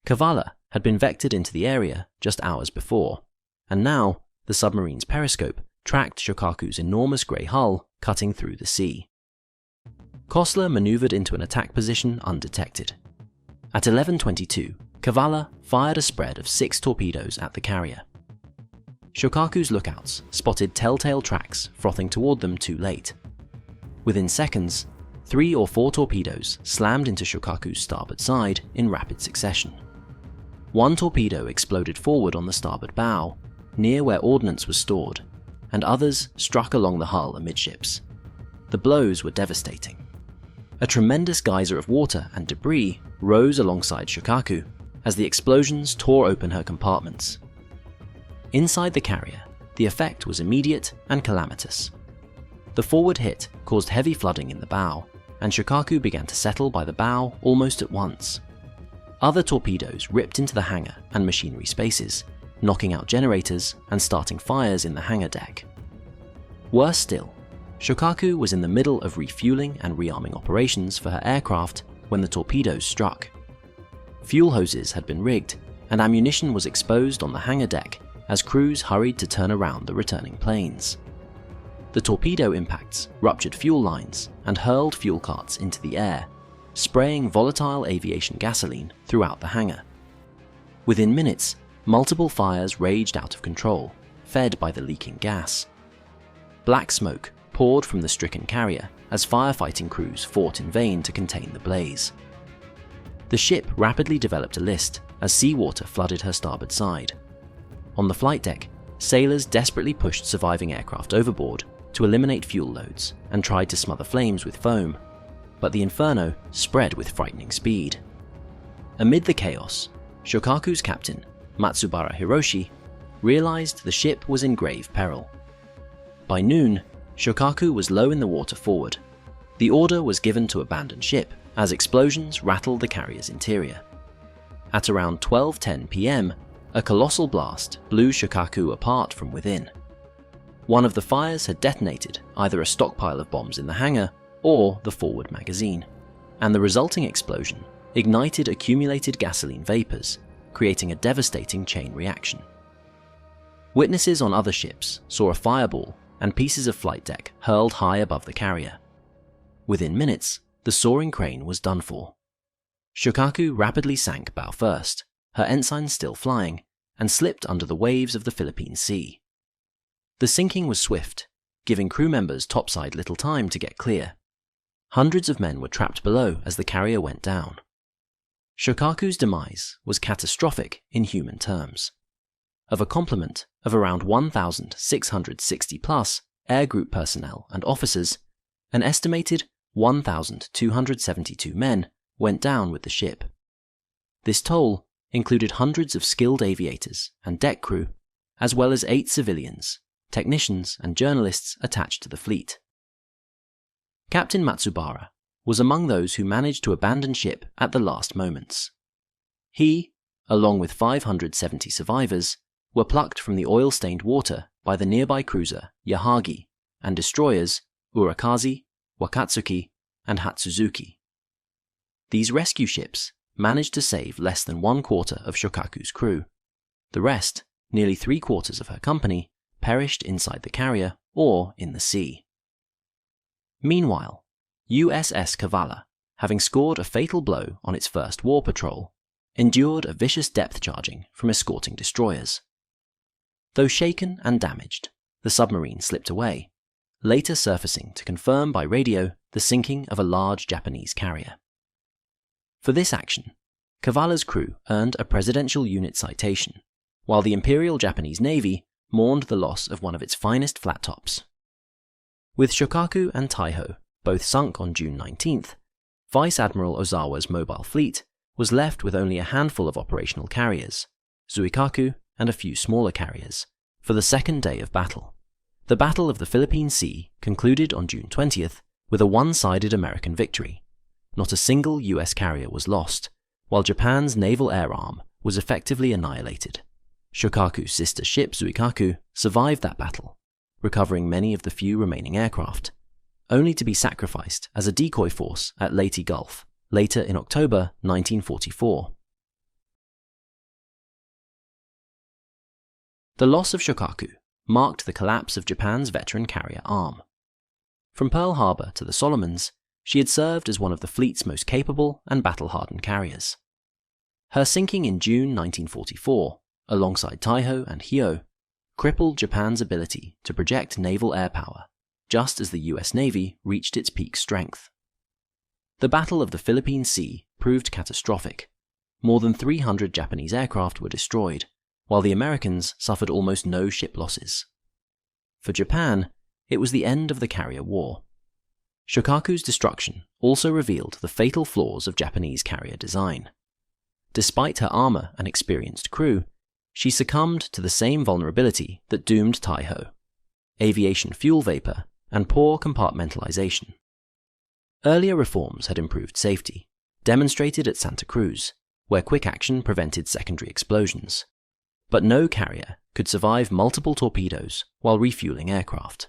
Kavala had been vectored into the area just hours before, and now the submarine's periscope tracked Shōkaku's enormous grey hull cutting through the sea. Kostler maneuvered into an attack position undetected. At 11:22, Kavala fired a spread of 6 torpedoes at the carrier. Shōkaku's lookouts spotted telltale tracks frothing toward them too late. Within seconds, 3 or 4 torpedoes slammed into Shōkaku's starboard side in rapid succession. One torpedo exploded forward on the starboard bow, near where ordnance was stored, and others struck along the hull amidships. The blows were devastating. A tremendous geyser of water and debris rose alongside Shōkaku as the explosions tore open her compartments. Inside the carrier, the effect was immediate and calamitous. The forward hit caused heavy flooding in the bow, and Shōkaku began to settle by the bow almost at once. Other torpedoes ripped into the hangar and machinery spaces, knocking out generators and starting fires in the hangar deck. Worse still, Shōkaku was in the middle of refueling and rearming operations for her aircraft when the torpedoes struck. Fuel hoses had been rigged, and ammunition was exposed on the hangar deck as crews hurried to turn around the returning planes. The torpedo impacts ruptured fuel lines and hurled fuel carts into the air, spraying volatile aviation gasoline throughout the hangar. Within minutes, multiple fires raged out of control, fed by the leaking gas. Black smoke poured from the stricken carrier as firefighting crews fought in vain to contain the blaze. The ship rapidly developed a list as seawater flooded her starboard side. On the flight deck, sailors desperately pushed surviving aircraft overboard to eliminate fuel loads and tried to smother flames with foam, but the inferno spread with frightening speed. Amid the chaos, Shōkaku's captain, Matsubara Hiroshi, realized the ship was in grave peril. By noon, Shōkaku was low in the water forward. The order was given to abandon ship as explosions rattled the carrier's interior. At around 12:10 p.m., a colossal blast blew Shōkaku apart from within. One of the fires had detonated either a stockpile of bombs in the hangar or the forward magazine, and the resulting explosion ignited accumulated gasoline vapors, creating a devastating chain reaction. Witnesses on other ships saw a fireball and pieces of flight deck hurled high above the carrier. Within minutes, the soaring crane was done for. Shōkaku rapidly sank bow first, her ensign still flying, and slipped under the waves of the Philippine Sea. The sinking was swift, giving crew members topside little time to get clear. Hundreds of men were trapped below as the carrier went down. Shōkaku's demise was catastrophic in human terms. Of a complement of around 1,660 plus air group personnel and officers, an estimated 1,272 men went down with the ship. This toll included hundreds of skilled aviators and deck crew, as well as 8 civilians, technicians and journalists attached to the fleet. Captain Matsubara was among those who managed to abandon ship at the last moments. He, along with 570 survivors, were plucked from the oil-stained water by the nearby cruiser Yahagi and destroyers Urakazi, Wakatsuki, and Hatsuzuki. These rescue ships managed to save less than 1/4 of Shōkaku's crew. The rest, nearly 3/4 of her company, perished inside the carrier or in the sea. Meanwhile, USS Kavala, having scored a fatal blow on its first war patrol, endured a vicious depth charging from escorting destroyers. Though shaken and damaged, the submarine slipped away, later surfacing to confirm by radio the sinking of a large Japanese carrier. For this action, Kavala's crew earned a Presidential Unit Citation, while the Imperial Japanese Navy mourned the loss of one of its finest flat tops. With Shōkaku and Taiho both sunk on June 19th, Vice Admiral Ozawa's mobile fleet was left with only a handful of operational carriers, Zuikaku and a few smaller carriers, for the second day of battle. The Battle of the Philippine Sea concluded on June 20th with a one-sided American victory. Not a single US carrier was lost, while Japan's naval air arm was effectively annihilated. Shōkaku's sister ship Zuikaku survived that battle, recovering many of the few remaining aircraft, only to be sacrificed as a decoy force at Leyte Gulf later in October 1944. The loss of Shōkaku marked the collapse of Japan's veteran carrier arm. From Pearl Harbor to the Solomons, she had served as one of the fleet's most capable and battle-hardened carriers. Her sinking in June 1944, alongside Taiho and Hyo, crippled Japan's ability to project naval air power, just as the US Navy reached its peak strength. The Battle of the Philippine Sea proved catastrophic. More than 300 Japanese aircraft were destroyed, while the Americans suffered almost no ship losses. For Japan, it was the end of the carrier war. Shōkaku's destruction also revealed the fatal flaws of Japanese carrier design. Despite her armor and experienced crew, she succumbed to the same vulnerability that doomed Taiho: aviation fuel vapor and poor compartmentalization. Earlier reforms had improved safety, demonstrated at Santa Cruz, where quick action prevented secondary explosions. But no carrier could survive multiple torpedoes while refueling aircraft.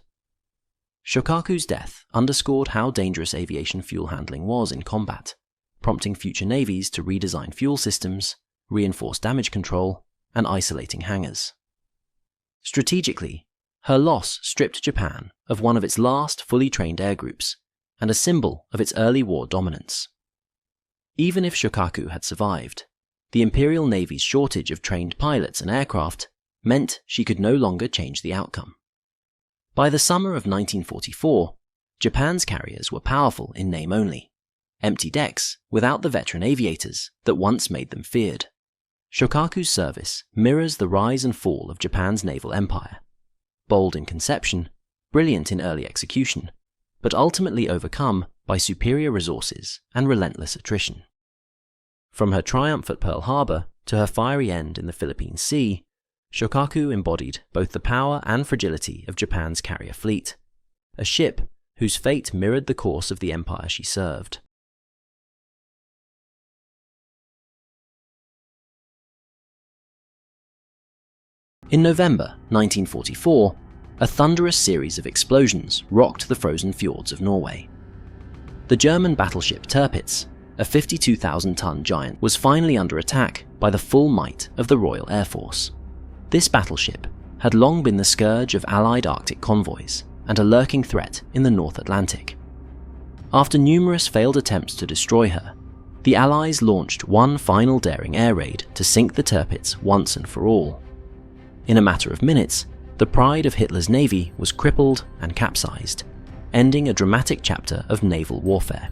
Shōkaku's death underscored how dangerous aviation fuel handling was in combat, prompting future navies to redesign fuel systems, reinforce damage control, and isolating hangars. Strategically, her loss stripped Japan of one of its last fully trained air groups and a symbol of its early war dominance. Even if Shōkaku had survived, the Imperial Navy's shortage of trained pilots and aircraft meant she could no longer change the outcome. By the summer of 1944, Japan's carriers were powerful in name only, empty decks without the veteran aviators that once made them feared. Shōkaku's service mirrors the rise and fall of Japan's naval empire. Bold in conception, brilliant in early execution, but ultimately overcome by superior resources and relentless attrition. From her triumph at Pearl Harbor to her fiery end in the Philippine Sea, Shōkaku embodied both the power and fragility of Japan's carrier fleet, a ship whose fate mirrored the course of the empire she served. In November 1944, A thunderous series of explosions rocked the frozen fjords of Norway. The German battleship Tirpitz, a 52,000-ton giant, was finally under attack by the full might of the Royal Air Force. This battleship had long been the scourge of Allied Arctic convoys and a lurking threat in the North Atlantic. After numerous failed attempts to destroy her, the Allies launched one final daring air raid to sink the Tirpitz once and for all. In a matter of minutes, the pride of Hitler's navy was crippled and capsized, ending a dramatic chapter of naval warfare.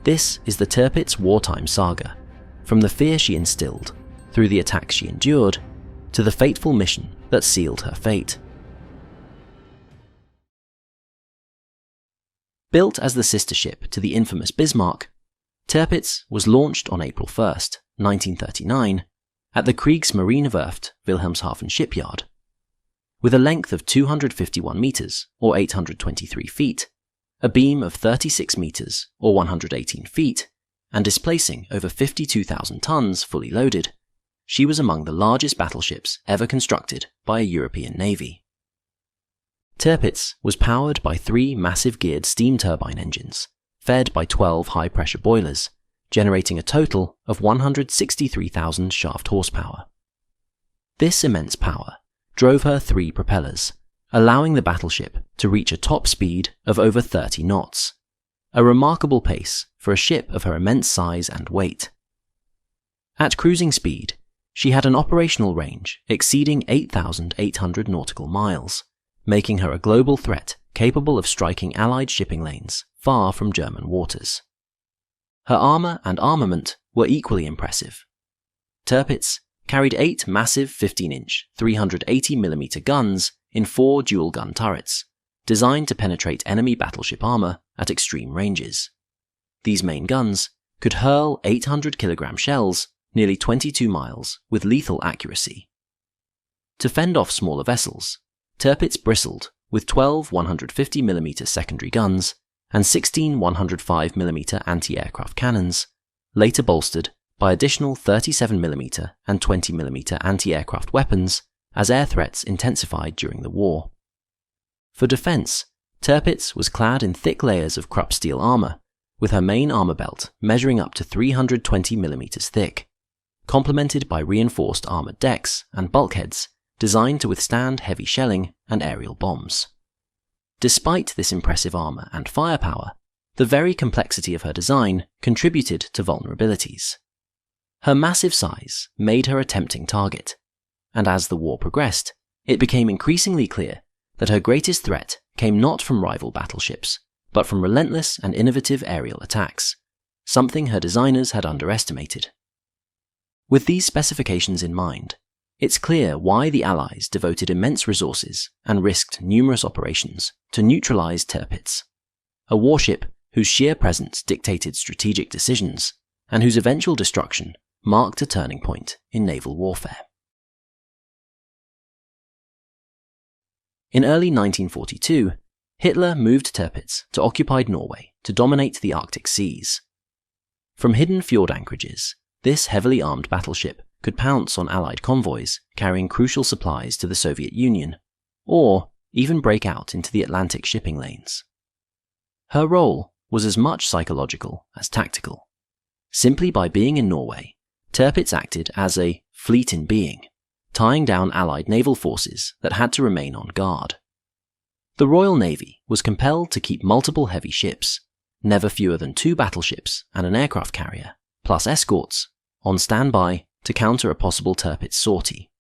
This is the Tirpitz wartime saga, from the fear she instilled, through the attacks she endured, to the fateful mission that sealed her fate. Built as the sister ship to the infamous Bismarck, Tirpitz was launched on April 1, 1939, at the Kriegsmarinewerft Wilhelmshaven shipyard. With a length of 251 meters, or 823 feet, a beam of 36 meters, or 118 feet, and displacing over 52,000 tons fully loaded, she was among the largest battleships ever constructed by a European navy. Tirpitz was powered by 3 massive geared steam turbine engines, fed by 12 high-pressure boilers, generating a total of 163,000 shaft horsepower. This immense power drove her 3 propellers, allowing the battleship to reach a top speed of over 30 knots, a remarkable pace for a ship of her immense size and weight. At cruising speed, she had an operational range exceeding 8,800 nautical miles, making her a global threat capable of striking Allied shipping lanes far from German waters. Her armour and armament were equally impressive. Tirpitz carried 8 massive 15-inch 380mm guns in 4 dual-gun turrets, designed to penetrate enemy battleship armour at extreme ranges. These main guns could hurl 800-kilogram shells nearly 22 miles with lethal accuracy. To fend off smaller vessels, Tirpitz bristled with 12 150mm secondary guns and 16 105mm anti-aircraft cannons, later bolstered by additional 37mm and 20mm anti-aircraft weapons as air threats intensified during the war. For defence, Tirpitz was clad in thick layers of Krupp steel armour, with her main armour belt measuring up to 320mm thick, complemented by reinforced armoured decks and bulkheads designed to withstand heavy shelling and aerial bombs. Despite this impressive armour and firepower, the very complexity of her design contributed to vulnerabilities. Her massive size made her a tempting target, and as the war progressed, it became increasingly clear that her greatest threat came not from rival battleships, but from relentless and innovative aerial attacks, something her designers had underestimated. With these specifications in mind, it's clear why the Allies devoted immense resources and risked numerous operations to neutralize Tirpitz, a warship whose sheer presence dictated strategic decisions and whose eventual destruction marked a turning point in naval warfare. In early 1942, Hitler moved Tirpitz to occupied Norway to dominate the Arctic seas. From hidden fjord anchorages, this heavily armed battleship could pounce on Allied convoys carrying crucial supplies to the Soviet Union, or even break out into the Atlantic shipping lanes. Her role was as much psychological as tactical. Simply by being in Norway, Tirpitz acted as a fleet in being, tying down Allied naval forces that had to remain on guard. The Royal Navy was compelled to keep multiple heavy ships, never fewer than 2 battleships and an aircraft carrier, plus escorts, on standby to counter a possible Tirpitz sortie.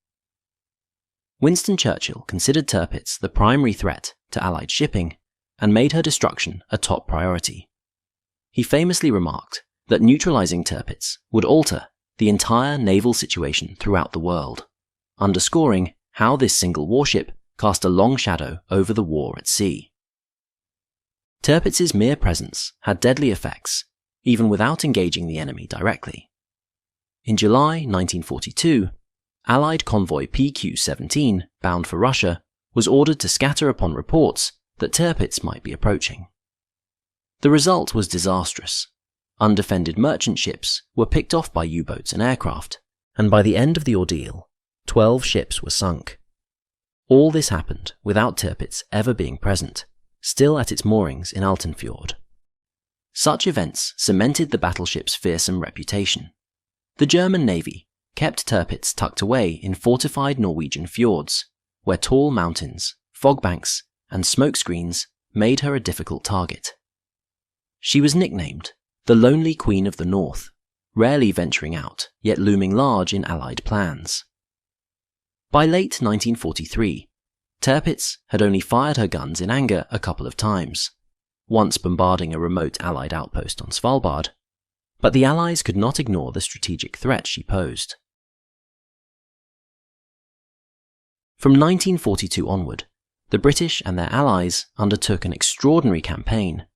Winston Churchill considered Tirpitz the primary threat to Allied shipping and made her destruction a top priority. He famously remarked that neutralizing Tirpitz would alter the entire naval situation throughout the world, underscoring how this single warship cast a long shadow over the war at sea. Tirpitz's mere presence had deadly effects, even without engaging the enemy directly. In July 1942, Allied convoy PQ-17, bound for Russia, was ordered to scatter upon reports that Tirpitz might be approaching. The result was disastrous. Undefended merchant ships were picked off by U-boats and aircraft, and by the end of the ordeal, 12 ships were sunk. All this happened without Tirpitz ever being present, still at its moorings in Altenfjord. Such events cemented the battleship's fearsome reputation. The German Navy kept Tirpitz tucked away in fortified Norwegian fjords, where tall mountains, fog banks, and smoke screens made her a difficult target. She was nicknamed the Lonely Queen of the North, rarely venturing out, yet looming large in Allied plans. By late 1943, Tirpitz had only fired her guns in anger a couple of times, once bombarding a remote Allied outpost on Svalbard, but the Allies could not ignore the strategic threat she posed. From 1942 onward, the British and their allies undertook an extraordinary campaign,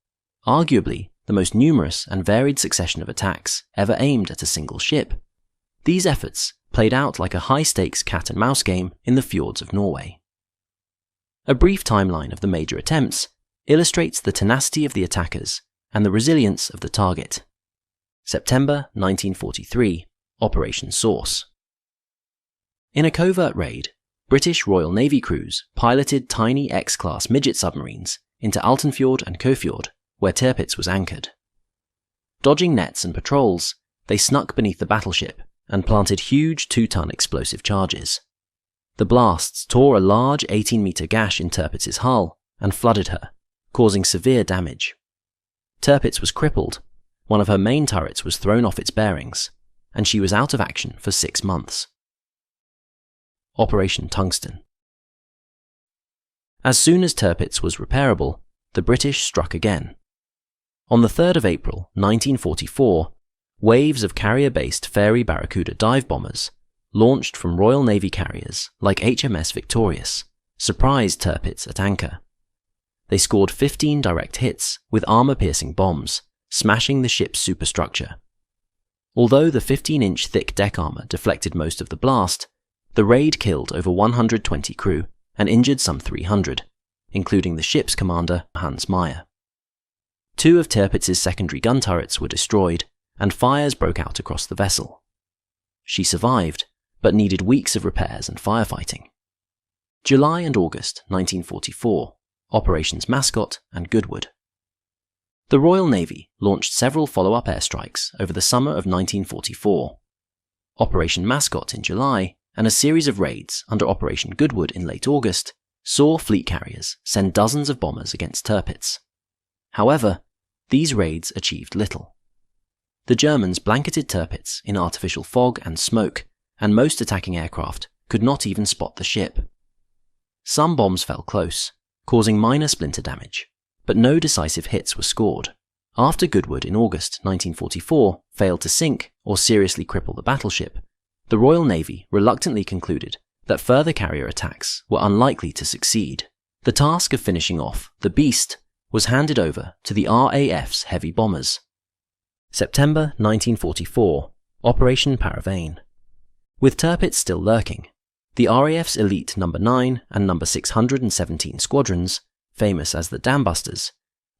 arguably the most numerous and varied succession of attacks ever aimed at a single ship. These efforts played out like a high-stakes cat-and-mouse game in the fjords of Norway. A brief timeline of the major attempts illustrates the tenacity of the attackers and the resilience of the target. September 1943, Operation Source. In a covert raid, British Royal Navy crews piloted tiny X-class midget submarines into Altenfjord and Kofjord, where Tirpitz was anchored. Dodging nets and patrols, they snuck beneath the battleship and planted huge 2-ton explosive charges. The blasts tore a large 18-meter gash in Tirpitz's hull and flooded her, causing severe damage. Tirpitz was crippled, one of her main turrets was thrown off its bearings, and she was out of action for 6 months. Operation Tungsten. As soon as Tirpitz was repairable, the British struck again. On the 3rd of April 1944, waves of carrier-based Fairey Barracuda dive bombers, launched from Royal Navy carriers like HMS Victorious, surprised Tirpitz at anchor. They scored 15 direct hits with armor-piercing bombs, smashing the ship's superstructure. Although the 15-inch thick deck armor deflected most of the blast, the raid killed over 120 crew and injured some 300, including the ship's commander, Hans Meyer. 2 of Tirpitz's secondary gun turrets were destroyed, and fires broke out across the vessel. She survived, but needed weeks of repairs and firefighting. July and August 1944, Operations Mascot and Goodwood. The Royal Navy launched several follow-up airstrikes over the summer of 1944. Operation Mascot in July and a series of raids under Operation Goodwood in late August saw fleet carriers send dozens of bombers against Tirpitz. However, these raids achieved little. The Germans blanketed Tirpitz in artificial fog and smoke, and most attacking aircraft could not even spot the ship. Some bombs fell close, causing minor splinter damage, but no decisive hits were scored. After Goodwood in August 1944 failed to sink or seriously cripple the battleship, the Royal Navy reluctantly concluded that further carrier attacks were unlikely to succeed. The task of finishing off the Beast was handed over to the RAF's heavy bombers. September 1944, Operation Paravane. With Tirpitz still lurking, the RAF's elite No. 9 and No. 617 squadrons, famous as the Dambusters,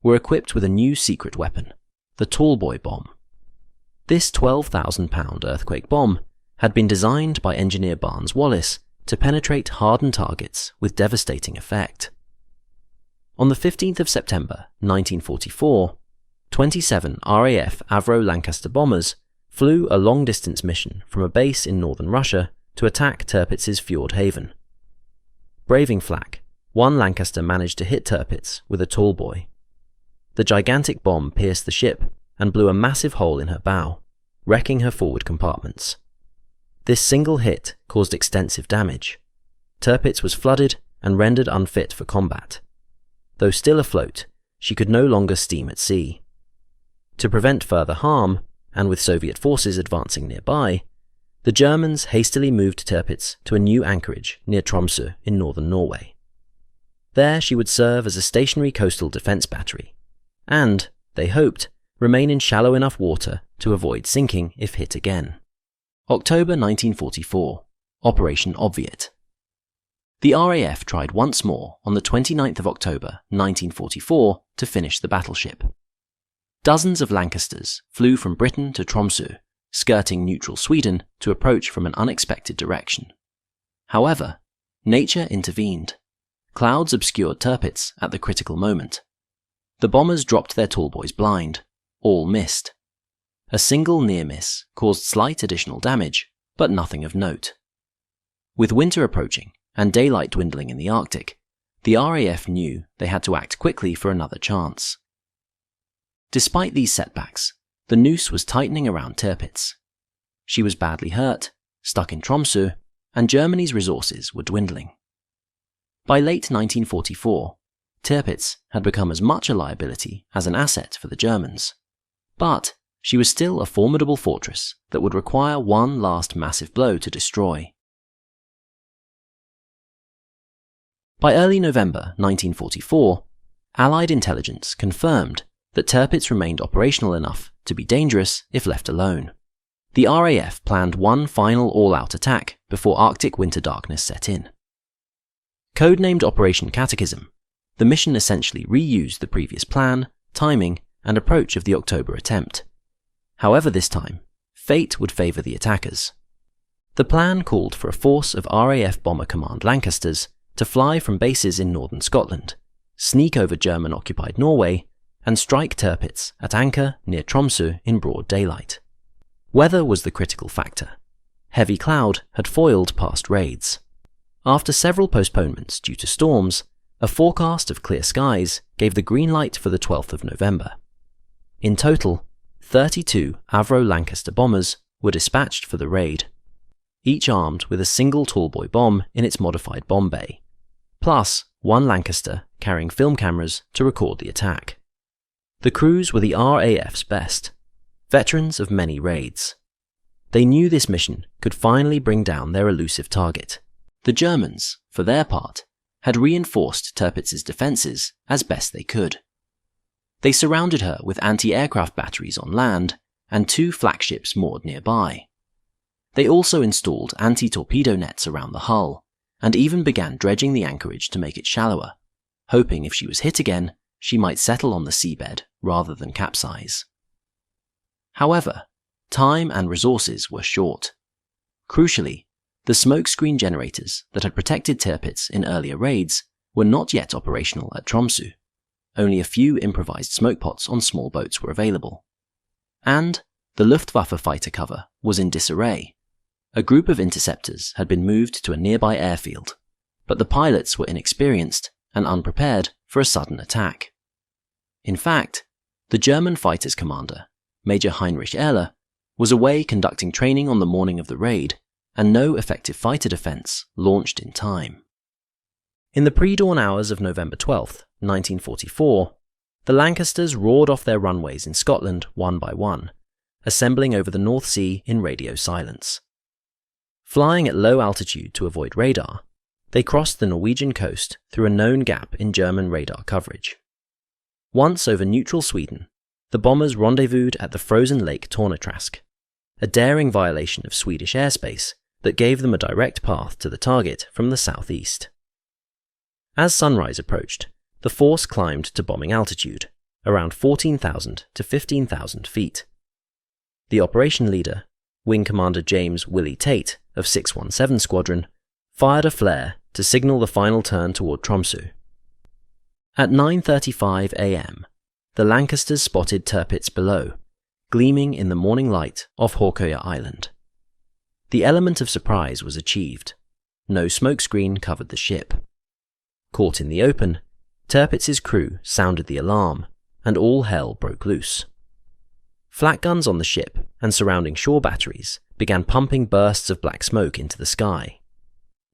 were equipped with a new secret weapon, the Tallboy bomb. This 12,000-pound earthquake bomb had been designed by engineer Barnes Wallis to penetrate hardened targets with devastating effect. On the 15th of September 1944, 27 RAF Avro Lancaster bombers flew a long-distance mission from a base in northern Russia to attack Tirpitz's fjord haven. Braving flak, one Lancaster managed to hit Tirpitz with a Tallboy. The gigantic bomb pierced the ship and blew a massive hole in her bow, wrecking her forward compartments. This single hit caused extensive damage. Tirpitz was flooded and rendered unfit for combat. Though still afloat, she could no longer steam at sea. To prevent further harm, and with Soviet forces advancing nearby, the Germans hastily moved Tirpitz to a new anchorage near Tromsø in northern Norway. There she would serve as a stationary coastal defense battery, and, they hoped, remain in shallow enough water to avoid sinking if hit again. October 1944, Operation Obviate. The RAF tried once more on the 29th of October 1944 to finish the battleship. Dozens of Lancasters flew from Britain to Tromsø, skirting neutral Sweden to approach from an unexpected direction. However, nature intervened. Clouds obscured Tirpitz at the critical moment. The bombers dropped their tallboys blind. All missed. A single near miss caused slight additional damage, but nothing of note. With winter approaching and daylight dwindling in the Arctic, the RAF knew they had to act quickly for another chance. Despite these setbacks, the noose was tightening around Tirpitz. She was badly hurt, stuck in Tromsø, and Germany's resources were dwindling. By late 1944, Tirpitz had become as much a liability as an asset for the Germans. But she was still a formidable fortress that would require one last massive blow to destroy. By early November 1944, Allied intelligence confirmed that Tirpitz remained operational enough to be dangerous if left alone. The RAF planned one final all-out attack before Arctic winter darkness set in. Codenamed Operation Catechism, the mission essentially reused the previous plan, timing, and approach of the October attempt. However, this time, fate would favour the attackers. The plan called for a force of RAF Bomber Command Lancasters to fly from bases in northern Scotland, sneak over German-occupied Norway, and strike Tirpitz at anchor near Tromsø in broad daylight. Weather was the critical factor. Heavy cloud had foiled past raids. After several postponements due to storms, a forecast of clear skies gave the green light for the 12th of November. In total, 32 Avro Lancaster bombers were dispatched for the raid, each armed with a single tallboy bomb in its modified bomb bay, plus one Lancaster carrying film cameras to record the attack. The crews were the RAF's best, veterans of many raids. They knew this mission could finally bring down their elusive target. The Germans, for their part, had reinforced Tirpitz's defences as best they could. They surrounded her with anti-aircraft batteries on land and 2 flak ships moored nearby. They also installed anti-torpedo nets around the hull, and even began dredging the anchorage to make it shallower, hoping if she was hit again, she might settle on the seabed rather than capsize. However, time and resources were short. Crucially, the smokescreen generators that had protected Tirpitz in earlier raids were not yet operational at Tromsø. Only a few improvised smoke pots on small boats were available. And the Luftwaffe fighter cover was in disarray. A group of interceptors had been moved to a nearby airfield, but the pilots were inexperienced and unprepared for a sudden attack. In fact, the German fighter's commander, Major Heinrich Erler, was away conducting training on the morning of the raid, and no effective fighter defence launched in time. In the pre-dawn hours of November 12, 1944, the Lancasters roared off their runways in Scotland one by one, assembling over the North Sea in radio silence. Flying at low altitude to avoid radar, they crossed the Norwegian coast through a known gap in German radar coverage. Once over neutral Sweden, the bombers rendezvoused at the frozen Lake Tornetrask, a daring violation of Swedish airspace that gave them a direct path to the target from the southeast. As sunrise approached, the force climbed to bombing altitude, around 14,000 to 15,000 feet. The operation leader, Wing Commander James Willie Tate of 617 Squadron, fired a flare to signal the final turn toward Tromsø. At 9:35 a.m., the Lancasters spotted Tirpitz below, gleaming in the morning light off Hawkøya Island. The element of surprise was achieved. No smokescreen covered the ship. Caught in the open, Tirpitz's crew sounded the alarm, and all hell broke loose. Flak guns on the ship and surrounding shore batteries began pumping bursts of black smoke into the sky.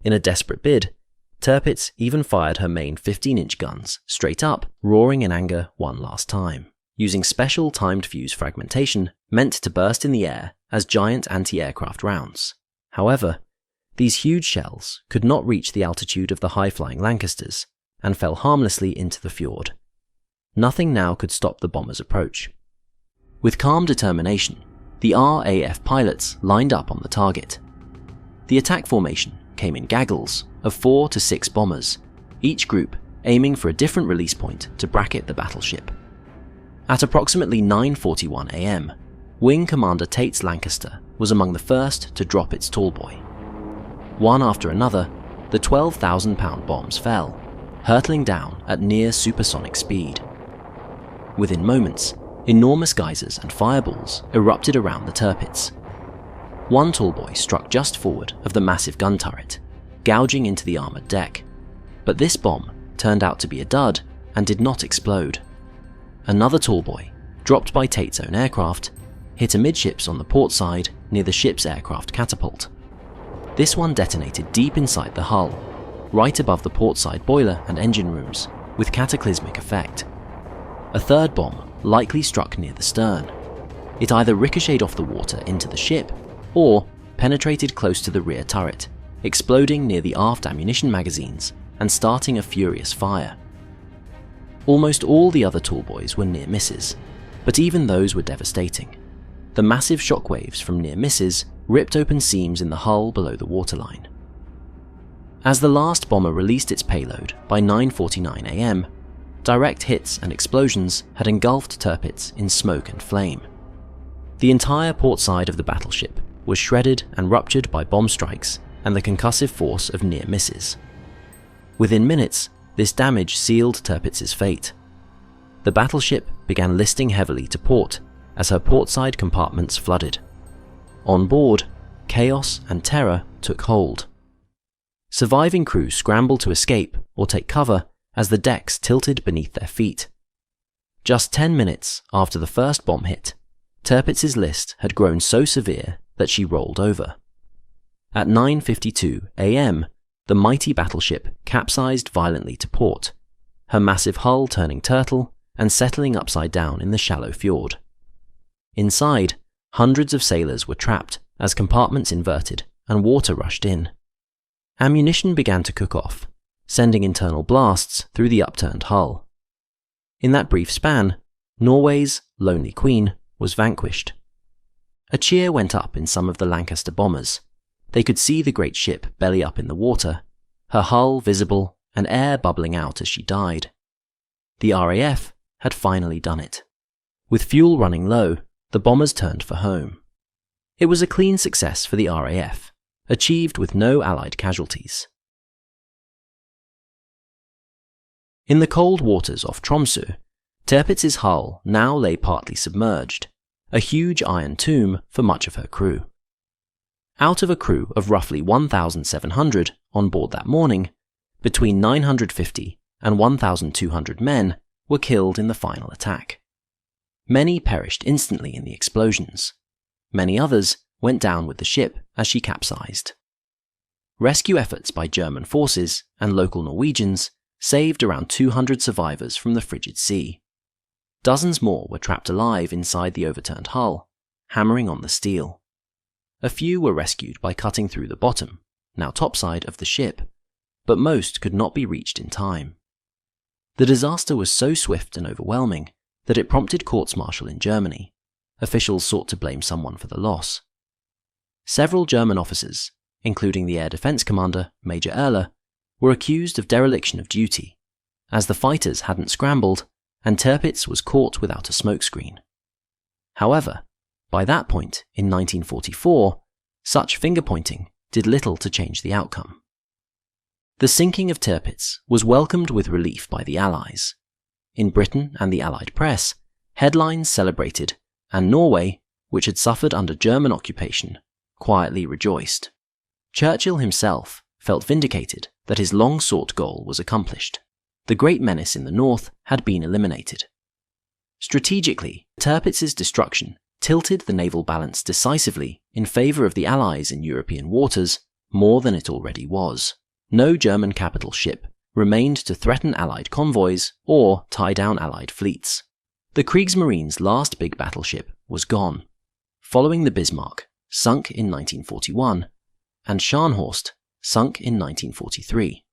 In a desperate bid, Tirpitz even fired her main 15-inch guns straight up, roaring in anger one last time, using special timed fuse fragmentation meant to burst in the air as giant anti-aircraft rounds. However, these huge shells could not reach the altitude of the high-flying Lancasters and fell harmlessly into the fjord. Nothing now could stop the bombers' approach. With calm determination, the RAF pilots lined up on the target. The attack formation came in gaggles of 4 to 6 bombers, each group aiming for a different release point to bracket the battleship. At approximately 9:41 a.m., Wing Commander Tate's Lancaster was among the first to drop its tallboy. One after another, the 12,000-pound bombs fell, hurtling down at near supersonic speed. Within moments, enormous geysers and fireballs erupted around the Tirpitz. One tall boy struck just forward of the massive gun turret, gouging into the armoured deck. But this bomb turned out to be a dud and did not explode. Another tall boy, dropped by Tate's own aircraft, hit amidships on the port side near the ship's aircraft catapult. This one detonated deep inside the hull, right above the port side boiler and engine rooms, with cataclysmic effect. A third bomb likely struck near the stern. It either ricocheted off the water into the ship, or penetrated close to the rear turret, exploding near the aft ammunition magazines and starting a furious fire. Almost all the other tall boys were near misses, but even those were devastating. The massive shockwaves from near misses ripped open seams in the hull below the waterline. As the last bomber released its payload by 9:49 AM, direct hits and explosions had engulfed Tirpitz in smoke and flame. The entire port side of the battleship was shredded and ruptured by bomb strikes and the concussive force of near misses. Within minutes, this damage sealed Tirpitz's fate. The battleship began listing heavily to port as her portside compartments flooded. On board, chaos and terror took hold. Surviving crew scrambled to escape or take cover as the decks tilted beneath their feet. Just 10 minutes after the first bomb hit, Tirpitz's list had grown so severe that she rolled over. At 9:52 AM, the mighty battleship capsized violently to port, her massive hull turning turtle and settling upside down in the shallow fjord. Inside, hundreds of sailors were trapped as compartments inverted and water rushed in. Ammunition began to cook off, sending internal blasts through the upturned hull. In that brief span, Norway's Lonely Queen was vanquished. A cheer went up in some of the Lancaster bombers. They could see the great ship belly up in the water, her hull visible and air bubbling out as she died. The RAF had finally done it. With fuel running low, the bombers turned for home. It was a clean success for the RAF, achieved with no Allied casualties. In the cold waters off Tromsø, Tirpitz's hull now lay partly submerged, a huge iron tomb for much of her crew. Out of a crew of roughly 1,700 on board that morning, between 950 and 1,200 men were killed in the final attack. Many perished instantly in the explosions. Many others went down with the ship as she capsized. Rescue efforts by German forces and local Norwegians saved around 200 survivors from the frigid sea. Dozens more were trapped alive inside the overturned hull, hammering on the steel. A few were rescued by cutting through the bottom, now topside, of the ship, but most could not be reached in time. The disaster was so swift and overwhelming that it prompted courts-martial in Germany. Officials sought to blame someone for the loss. Several German officers, including the Air Defense Commander, Major Erler, were accused of dereliction of duty, as the fighters hadn't scrambled and Tirpitz was caught without a smokescreen. However, by that point in 1944, such finger-pointing did little to change the outcome. The sinking of Tirpitz was welcomed with relief by the Allies. In Britain and the Allied press, headlines celebrated, and Norway, which had suffered under German occupation, quietly rejoiced. Churchill himself felt vindicated that his long-sought goal was accomplished. The great menace in the north had been eliminated. Strategically, Tirpitz's destruction tilted the naval balance decisively in favour of the Allies in European waters more than it already was. No German capital ship remained to threaten Allied convoys or tie down Allied fleets. The Kriegsmarine's last big battleship was gone, following the Bismarck, sunk in 1941, and Scharnhorst, sunk in 1943.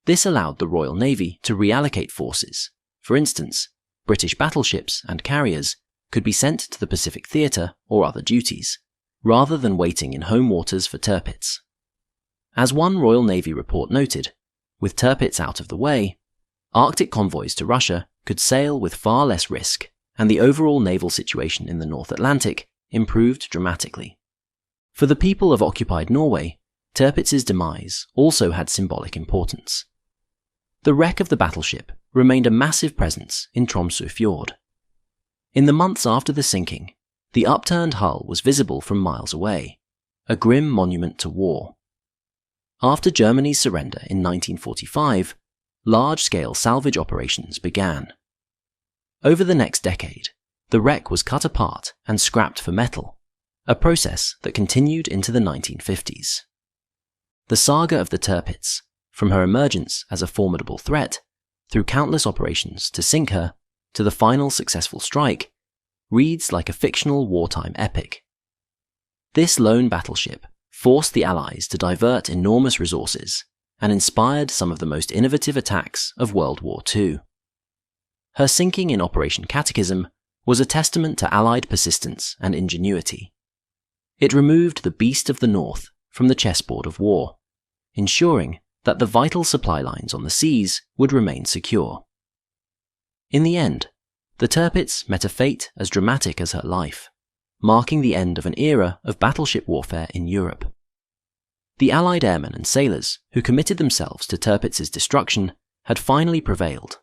This allowed the Royal Navy to reallocate forces. For instance, British battleships and carriers could be sent to the Pacific Theatre or other duties, rather than waiting in home waters for Tirpitz. As one Royal Navy report noted, with Tirpitz out of the way, Arctic convoys to Russia could sail with far less risk, and the overall naval situation in the North Atlantic improved dramatically. For the people of occupied Norway, Tirpitz's demise also had symbolic importance. The wreck of the battleship remained a massive presence in Tromsø fjord. In the months after the sinking, the upturned hull was visible from miles away, a grim monument to war. After Germany's surrender in 1945, large-scale salvage operations began. Over the next decade, the wreck was cut apart and scrapped for metal, a process that continued into the 1950s. The saga of the Tirpitz, from her emergence as a formidable threat, through countless operations to sink her, to the final successful strike, reads like a fictional wartime epic. This lone battleship forced the Allies to divert enormous resources and inspired some of the most innovative attacks of World War II. Her sinking in Operation Catechism was a testament to Allied persistence and ingenuity. It removed the beast of the North from the chessboard of war, ensuring that the vital supply lines on the seas would remain secure. In the end, the Tirpitz met a fate as dramatic as her life, marking the end of an era of battleship warfare in Europe. The Allied airmen and sailors who committed themselves to Tirpitz's destruction had finally prevailed,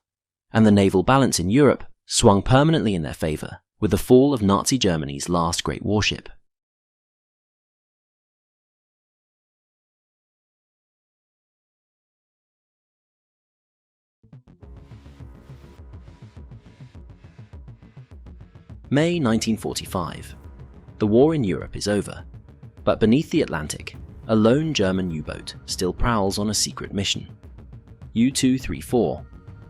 and the naval balance in Europe swung permanently in their favour with the fall of Nazi Germany's last great warship. May 1945. The war in Europe is over, but beneath the Atlantic, a lone German U-boat still prowls on a secret mission. U-234,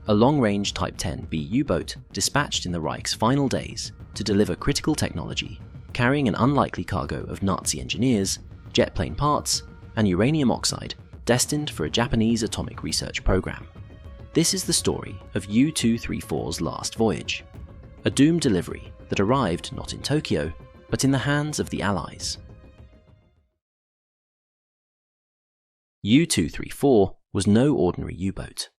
a long-range Type 10B U-boat dispatched in the Reich's final days to deliver critical technology, carrying an unlikely cargo of Nazi engineers, jet plane parts, and uranium oxide destined for a Japanese atomic research program. This is the story of U-234's last voyage, a doomed delivery that arrived not in Tokyo, but in the hands of the Allies. U-234 was no ordinary U-boat.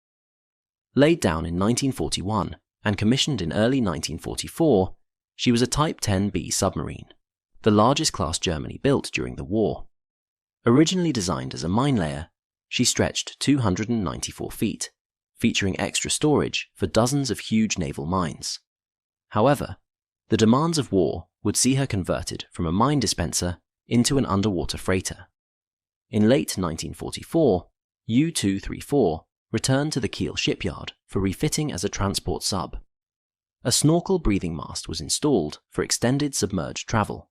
Laid down in 1941 and commissioned in early 1944, she was a Type 10B submarine, the largest class Germany built during the war. Originally designed as a mine layer, she stretched 294 feet, featuring extra storage for dozens of huge naval mines. However, the demands of war would see her converted from a mine dispenser into an underwater freighter. In late 1944, U-234 returned to the Kiel shipyard for refitting as a transport sub. A snorkel breathing mast was installed for extended submerged travel,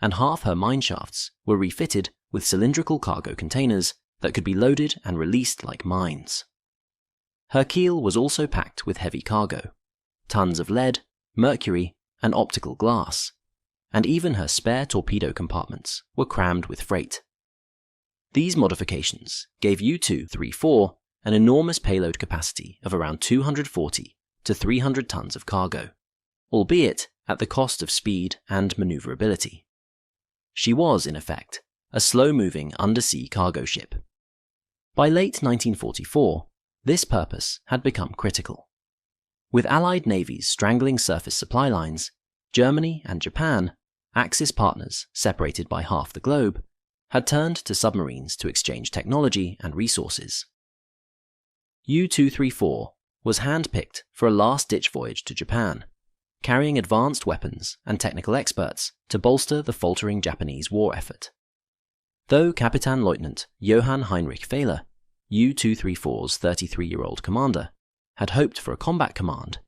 and half her mine shafts were refitted with cylindrical cargo containers that could be loaded and released like mines. Her keel was also packed with heavy cargo, tons of lead, mercury, and optical glass, and even her spare torpedo compartments were crammed with freight. These modifications gave U-234 an enormous payload capacity of around 240 to 300 tons of cargo, albeit at the cost of speed and maneuverability. She was, in effect, a slow-moving undersea cargo ship. By late 1944, this purpose had become critical. With Allied navies strangling surface supply lines, Germany and Japan, Axis partners separated by half the globe, had turned to submarines to exchange technology and resources. U-234 was hand-picked for a last-ditch voyage to Japan, carrying advanced weapons and technical experts to bolster the faltering Japanese war effort. Though Kapitänleutnant Johann Heinrich Fehler, U-234's 33-year-old commander, had hoped for a combat command,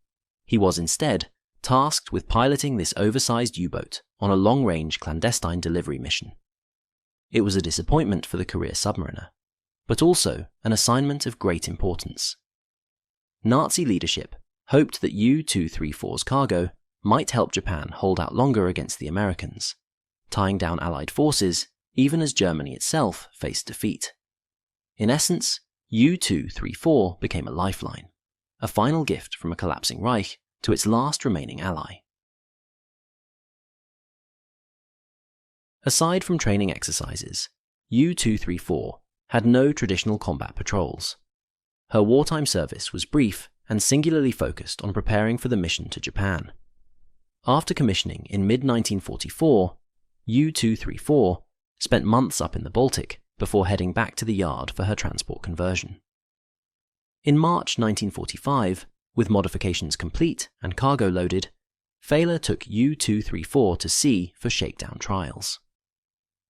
he was instead tasked with piloting this oversized U-boat on a long-range clandestine delivery mission. It was a disappointment for the career submariner, but also an assignment of great importance. Nazi leadership hoped that U-234's cargo might help Japan hold out longer against the Americans, tying down Allied forces even as Germany itself faced defeat. In essence, U-234 became a lifeline, a final gift from a collapsing Reich to its last remaining ally. Aside from training exercises, U-234 had no traditional combat patrols. Her wartime service was brief and singularly focused on preparing for the mission to Japan. After commissioning in mid-1944, U-234 spent months up in the Baltic before heading back to the yard for her transport conversion. In March 1945, with modifications complete and cargo loaded, Fehler took U-234 to sea for shakedown trials.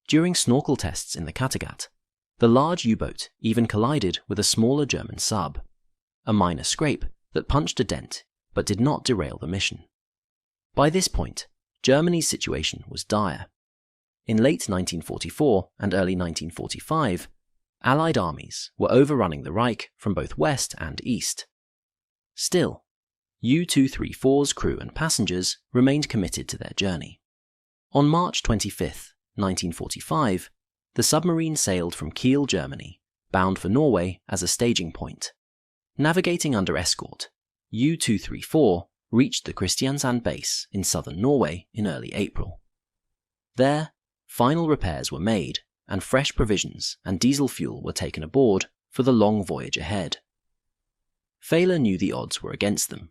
During snorkel tests in the Kattegat, the large U-boat even collided with a smaller German sub, a minor scrape that punched a dent but did not derail the mission. By this point, Germany's situation was dire. In late 1944 and early 1945, Allied armies were overrunning the Reich from both west and east. Still, U-234's crew and passengers remained committed to their journey. On March 25, 1945, the submarine sailed from Kiel, Germany, bound for Norway as a staging point. Navigating under escort, U-234 reached the Kristiansand base in southern Norway in early April. There, final repairs were made and fresh provisions and diesel fuel were taken aboard for the long voyage ahead. Fehler knew the odds were against them.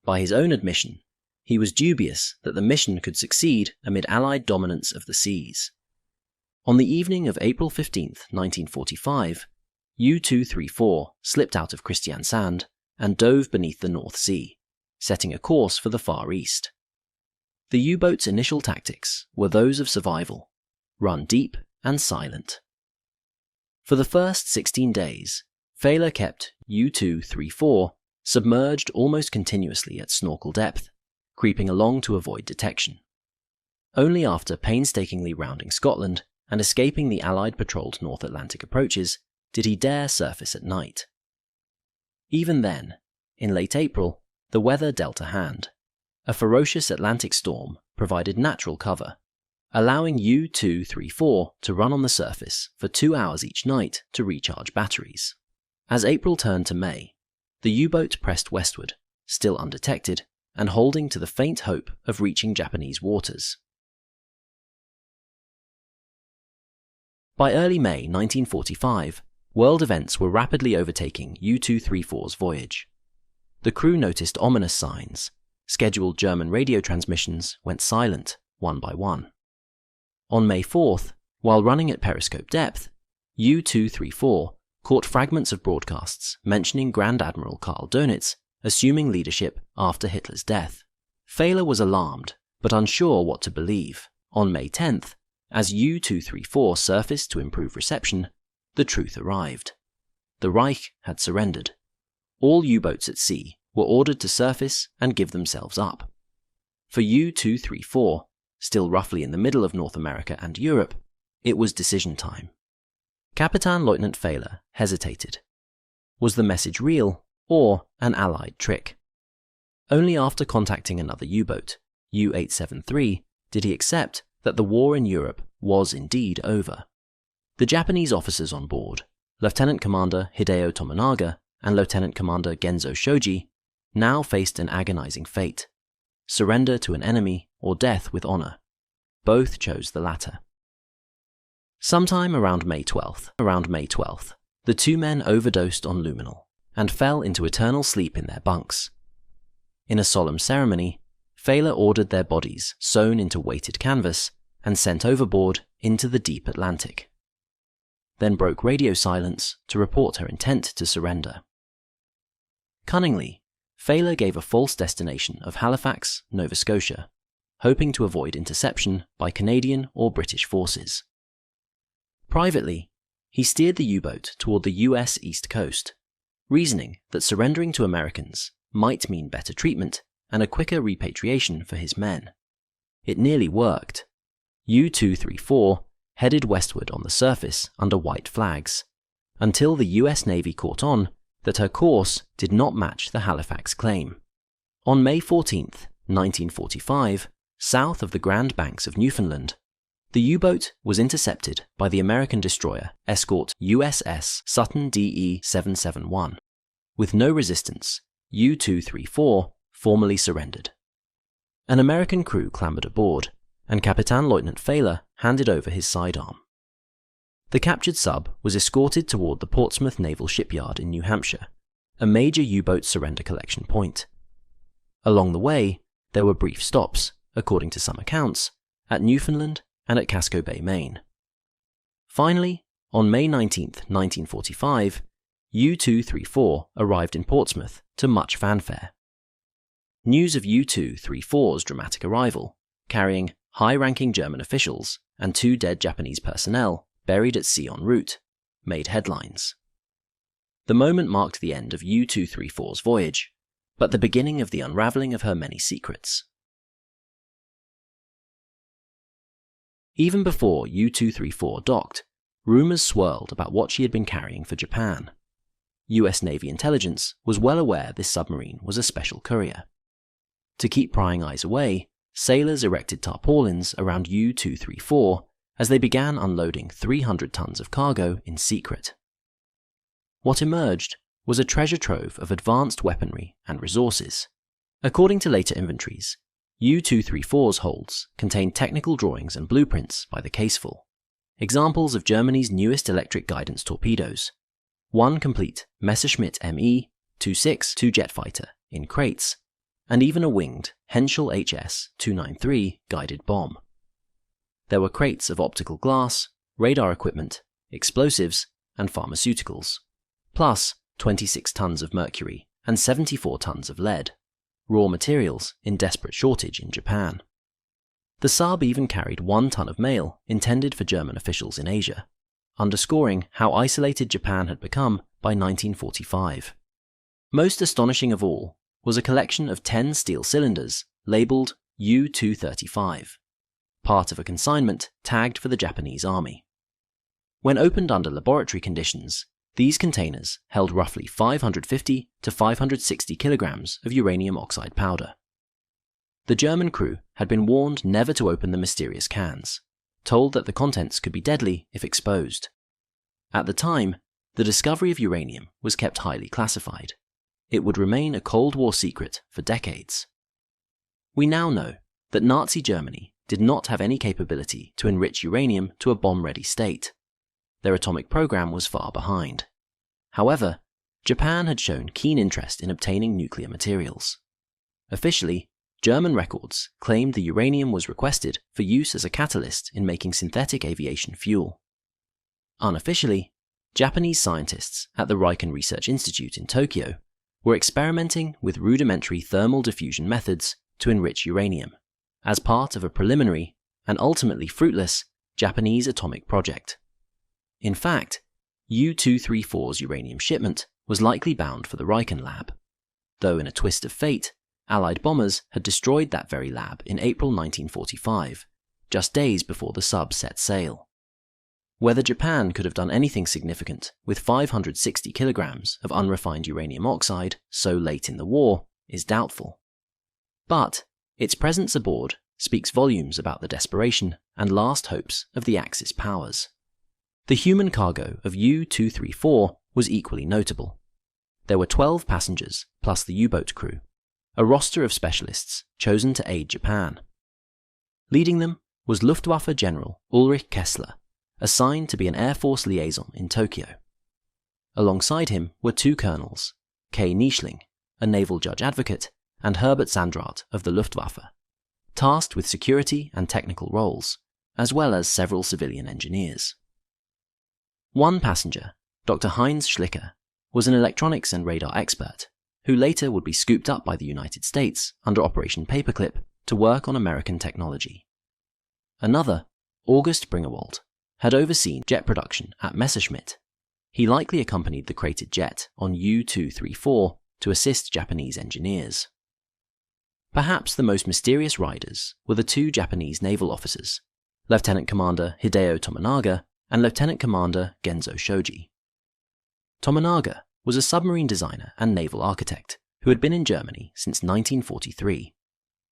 By his own admission, he was dubious that the mission could succeed amid Allied dominance of the seas. On the evening of April 15, 1945, U-234 slipped out of Kristiansand and dove beneath the North Sea, setting a course for the Far East. The U-boat's initial tactics were those of survival, run deep and silent. For the first 16 days, Fehler kept U-234 submerged almost continuously at snorkel depth, creeping along to avoid detection. Only after painstakingly rounding Scotland and escaping the Allied patrolled North Atlantic approaches did he dare surface at night. Even then, in late April, the weather dealt a hand. A ferocious Atlantic storm provided natural cover, allowing U-234 to run on the surface for 2 hours each night to recharge batteries. As April turned to May, the U-boat pressed westward, still undetected, and holding to the faint hope of reaching Japanese waters. By early May 1945, world events were rapidly overtaking U-234's voyage. The crew noticed ominous signs. Scheduled German radio transmissions went silent, one by one. On May 4th, while running at periscope depth, U-234 caught fragments of broadcasts mentioning Grand Admiral Karl Dönitz assuming leadership after Hitler's death. Fehler was alarmed, but unsure what to believe. On May 10th, as U-234 surfaced to improve reception, the truth arrived. The Reich had surrendered. All U-boats at sea were ordered to surface and give themselves up. For U-234, still roughly in the middle of North America and Europe, it was decision time. Kapitän Leutnant Fehler hesitated. Was the message real or an Allied trick? Only after contacting another U-boat, U-873, did he accept that the war in Europe was indeed over. The Japanese officers on board, Lieutenant Commander Hideo Tominaga and Lieutenant Commander Genzo Shoji, now faced an agonizing fate: surrender to an enemy or death with honor. Both chose the latter. Sometime around May 12th, the two men overdosed on luminol and fell into eternal sleep in their bunks. In a solemn ceremony, Fehler ordered their bodies sewn into weighted canvas and sent overboard into the deep Atlantic. Then broke radio silence to report her intent to surrender. Cunningly, Fehler gave a false destination of Halifax, Nova Scotia, hoping to avoid interception by Canadian or British forces. Privately, he steered the U-boat toward the US East Coast, reasoning that surrendering to Americans might mean better treatment and a quicker repatriation for his men. It nearly worked. U-234 headed westward on the surface under white flags, until the US Navy caught on that her course did not match the Halifax claim. On May 14, 1945, south of the Grand Banks of Newfoundland, the U-boat was intercepted by the American destroyer escort USS Sutton DE-771. With no resistance, U-234 formally surrendered. An American crew clambered aboard, and Kapitän Leutnant Fehler handed over his sidearm. The captured sub was escorted toward the Portsmouth Naval Shipyard in New Hampshire, a major U-boat surrender collection point. Along the way, there were brief stops, according to some accounts, at Newfoundland and at Casco Bay, Maine. Finally, On May 19, 1945, U-234 arrived in Portsmouth to much fanfare. News of U-234's dramatic arrival, carrying high-ranking German officials and 2 dead Japanese personnel buried at sea en route, made headlines. The moment marked the end of U-234's voyage, but the beginning of the unravelling of her many secrets. Even before U-234 docked, rumours swirled about what she had been carrying for Japan. US Navy intelligence was well aware this submarine was a special courier. To keep prying eyes away, sailors erected tarpaulins around U-234 as they began unloading 300 tons of cargo in secret. What emerged was a treasure trove of advanced weaponry and resources. According to later inventories, U-234's holds contained technical drawings and blueprints by the caseful, examples of Germany's newest electric guidance torpedoes, one complete Messerschmitt Me-262 jet fighter in crates, and even a winged Henschel HS-293 guided bomb. There were crates of optical glass, radar equipment, explosives, and pharmaceuticals, plus 26 tons of mercury and 74 tons of lead, raw materials in desperate shortage in Japan. The sub even carried 1 ton of mail intended for German officials in Asia, underscoring how isolated Japan had become by 1945. Most astonishing of all was a collection of 10 steel cylinders labelled U-235, part of a consignment tagged for the Japanese army. When opened under laboratory conditions, these containers held roughly 550 to 560 kilograms of uranium oxide powder. The German crew had been warned never to open the mysterious cans, told that the contents could be deadly if exposed. At the time, the discovery of uranium was kept highly classified. It would remain a Cold War secret for decades. We now know that Nazi Germany did not have any capability to enrich uranium to a bomb-ready state. Their atomic program was far behind. However, Japan had shown keen interest in obtaining nuclear materials. Officially, German records claimed the uranium was requested for use as a catalyst in making synthetic aviation fuel. Unofficially, Japanese scientists at the Riken Research Institute in Tokyo were experimenting with rudimentary thermal diffusion methods to enrich uranium, as part of a preliminary, and ultimately fruitless, Japanese atomic project. In fact, U-234's uranium shipment was likely bound for the Riken lab, though in a twist of fate, Allied bombers had destroyed that very lab in April 1945, just days before the sub set sail. Whether Japan could have done anything significant with 560 kilograms of unrefined uranium oxide so late in the war is doubtful. But its presence aboard speaks volumes about the desperation and last hopes of the Axis powers. The human cargo of U-234 was equally notable. There were 12 passengers plus the U-boat crew, a roster of specialists chosen to aid Japan. Leading them was Luftwaffe General Ulrich Kessler, assigned to be an Air Force liaison in Tokyo. Alongside him were 2 colonels, K. Nischling, a naval judge advocate, and Herbert Sandrart of the Luftwaffe, tasked with security and technical roles, as well as several civilian engineers. One passenger, Dr. Heinz Schlicker, was an electronics and radar expert, who later would be scooped up by the United States under Operation Paperclip to work on American technology. Another, August Bringerwald, had overseen jet production at Messerschmitt. He likely accompanied the crated jet on U-234 to assist Japanese engineers. Perhaps the most mysterious riders were the 2 Japanese naval officers, Lieutenant Commander Hideo Tominaga and Lieutenant Commander Genzo Shoji. Tominaga was a submarine designer and naval architect who had been in Germany since 1943.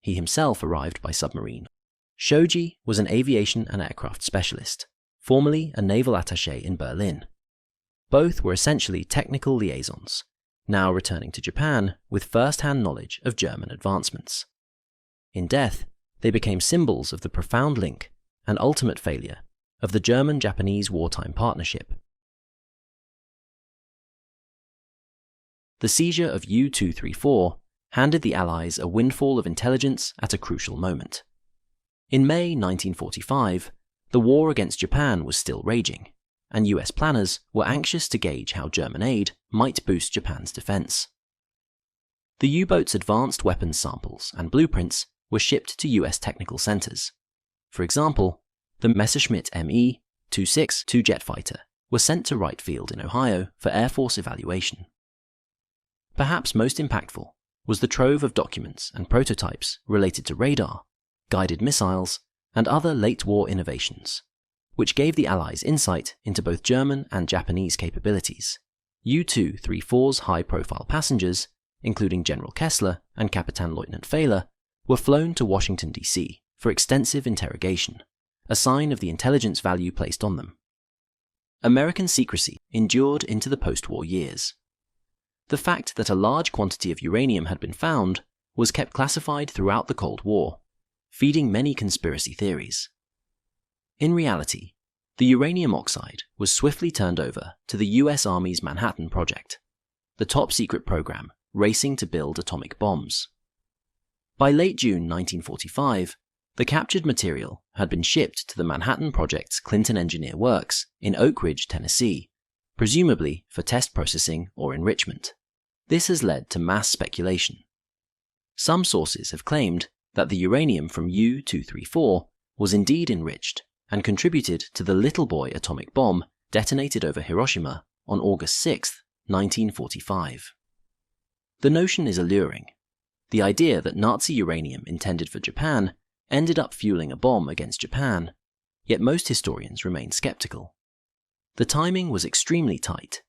He himself arrived by submarine. Shoji was an aviation and aircraft specialist, formerly a naval attaché in Berlin. Both were essentially technical liaisons, now returning to Japan with first-hand knowledge of German advancements. In death, they became symbols of the profound link and ultimate failure of the German-Japanese wartime partnership. The seizure of U-234 handed the Allies a windfall of intelligence at a crucial moment. In May 1945, the war against Japan was still raging, and US planners were anxious to gauge how German aid might boost Japan's defense. The U-boat's advanced weapons samples and blueprints were shipped to US technical centers. For example, the Messerschmitt Me-262 jet fighter was sent to Wright Field in Ohio for Air Force evaluation. Perhaps most impactful was the trove of documents and prototypes related to radar, guided missiles, and other late-war innovations, which gave the Allies insight into both German and Japanese capabilities. U-234's high-profile passengers, including General Kessler and Kapitänleutnant Fehler, were flown to Washington, D.C. for extensive interrogation, a sign of the intelligence value placed on them. American secrecy endured into the post-war years. The fact that a large quantity of uranium had been found was kept classified throughout the Cold War, feeding many conspiracy theories. In reality, the uranium oxide was swiftly turned over to the US Army's Manhattan Project, the top-secret program racing to build atomic bombs. By late June 1945, the captured material had been shipped to the Manhattan Project's Clinton Engineer Works in Oak Ridge, Tennessee, presumably for test processing or enrichment. This has led to mass speculation. Some sources have claimed that the uranium from U-234 was indeed enriched and contributed to the Little Boy atomic bomb detonated over Hiroshima on August 6, 1945. The notion is alluring. The idea that Nazi uranium intended for Japan ended up fueling a bomb against Japan, yet most historians remain skeptical. The timing was extremely tight.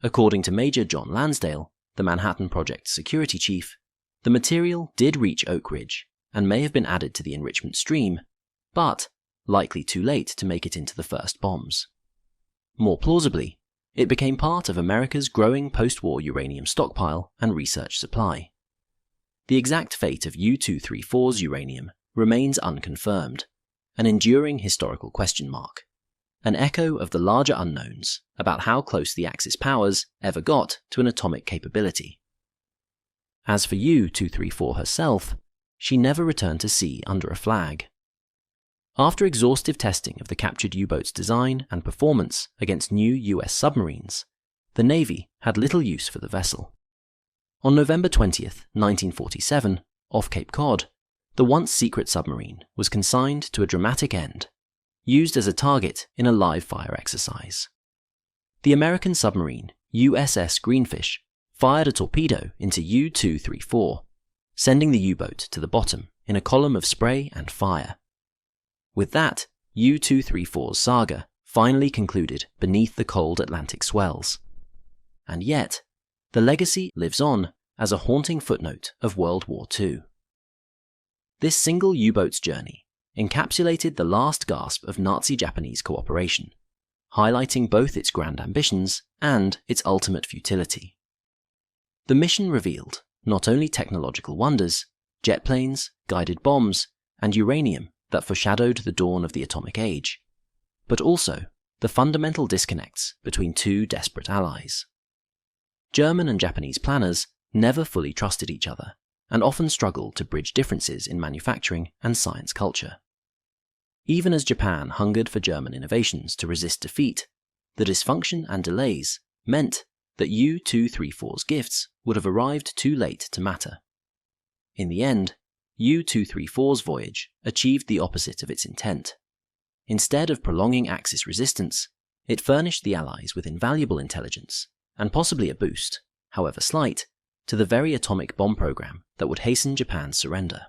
According to Major John Lansdale, the Manhattan Project security chief, the material did reach Oak Ridge and may have been added to the enrichment stream, but likely too late to make it into the first bombs. More plausibly, it became part of America's growing post-war uranium stockpile and research supply. The exact fate of U-234's uranium remains unconfirmed, an enduring historical question mark, an echo of the larger unknowns about how close the Axis powers ever got to an atomic capability. As for U-234 herself, she never returned to sea under a flag. After exhaustive testing of the captured U-boat's design and performance against new US submarines, the Navy had little use for the vessel. On November 20th, 1947, off Cape Cod, the once secret submarine was consigned to a dramatic end, used as a target in a live-fire exercise. The American submarine USS Greenfish fired a torpedo into U-234, sending the U-boat to the bottom in a column of spray and fire. With that, U-234's saga finally concluded beneath the cold Atlantic swells. And yet, the legacy lives on as a haunting footnote of World War II. This single U-boat's journey encapsulated the last gasp of Nazi-Japanese cooperation, highlighting both its grand ambitions and its ultimate futility. The mission revealed not only technological wonders, jet planes, guided bombs, and uranium that foreshadowed the dawn of the atomic age, but also the fundamental disconnects between two desperate allies. German and Japanese planners never fully trusted each other and often struggled to bridge differences in manufacturing and science culture. Even as Japan hungered for German innovations to resist defeat, the dysfunction and delays meant that U-234's gifts would have arrived too late to matter. In the end, U-234's voyage achieved the opposite of its intent. Instead of prolonging Axis resistance, it furnished the Allies with invaluable intelligence and possibly a boost, however slight, to the very atomic bomb program that would hasten Japan's surrender.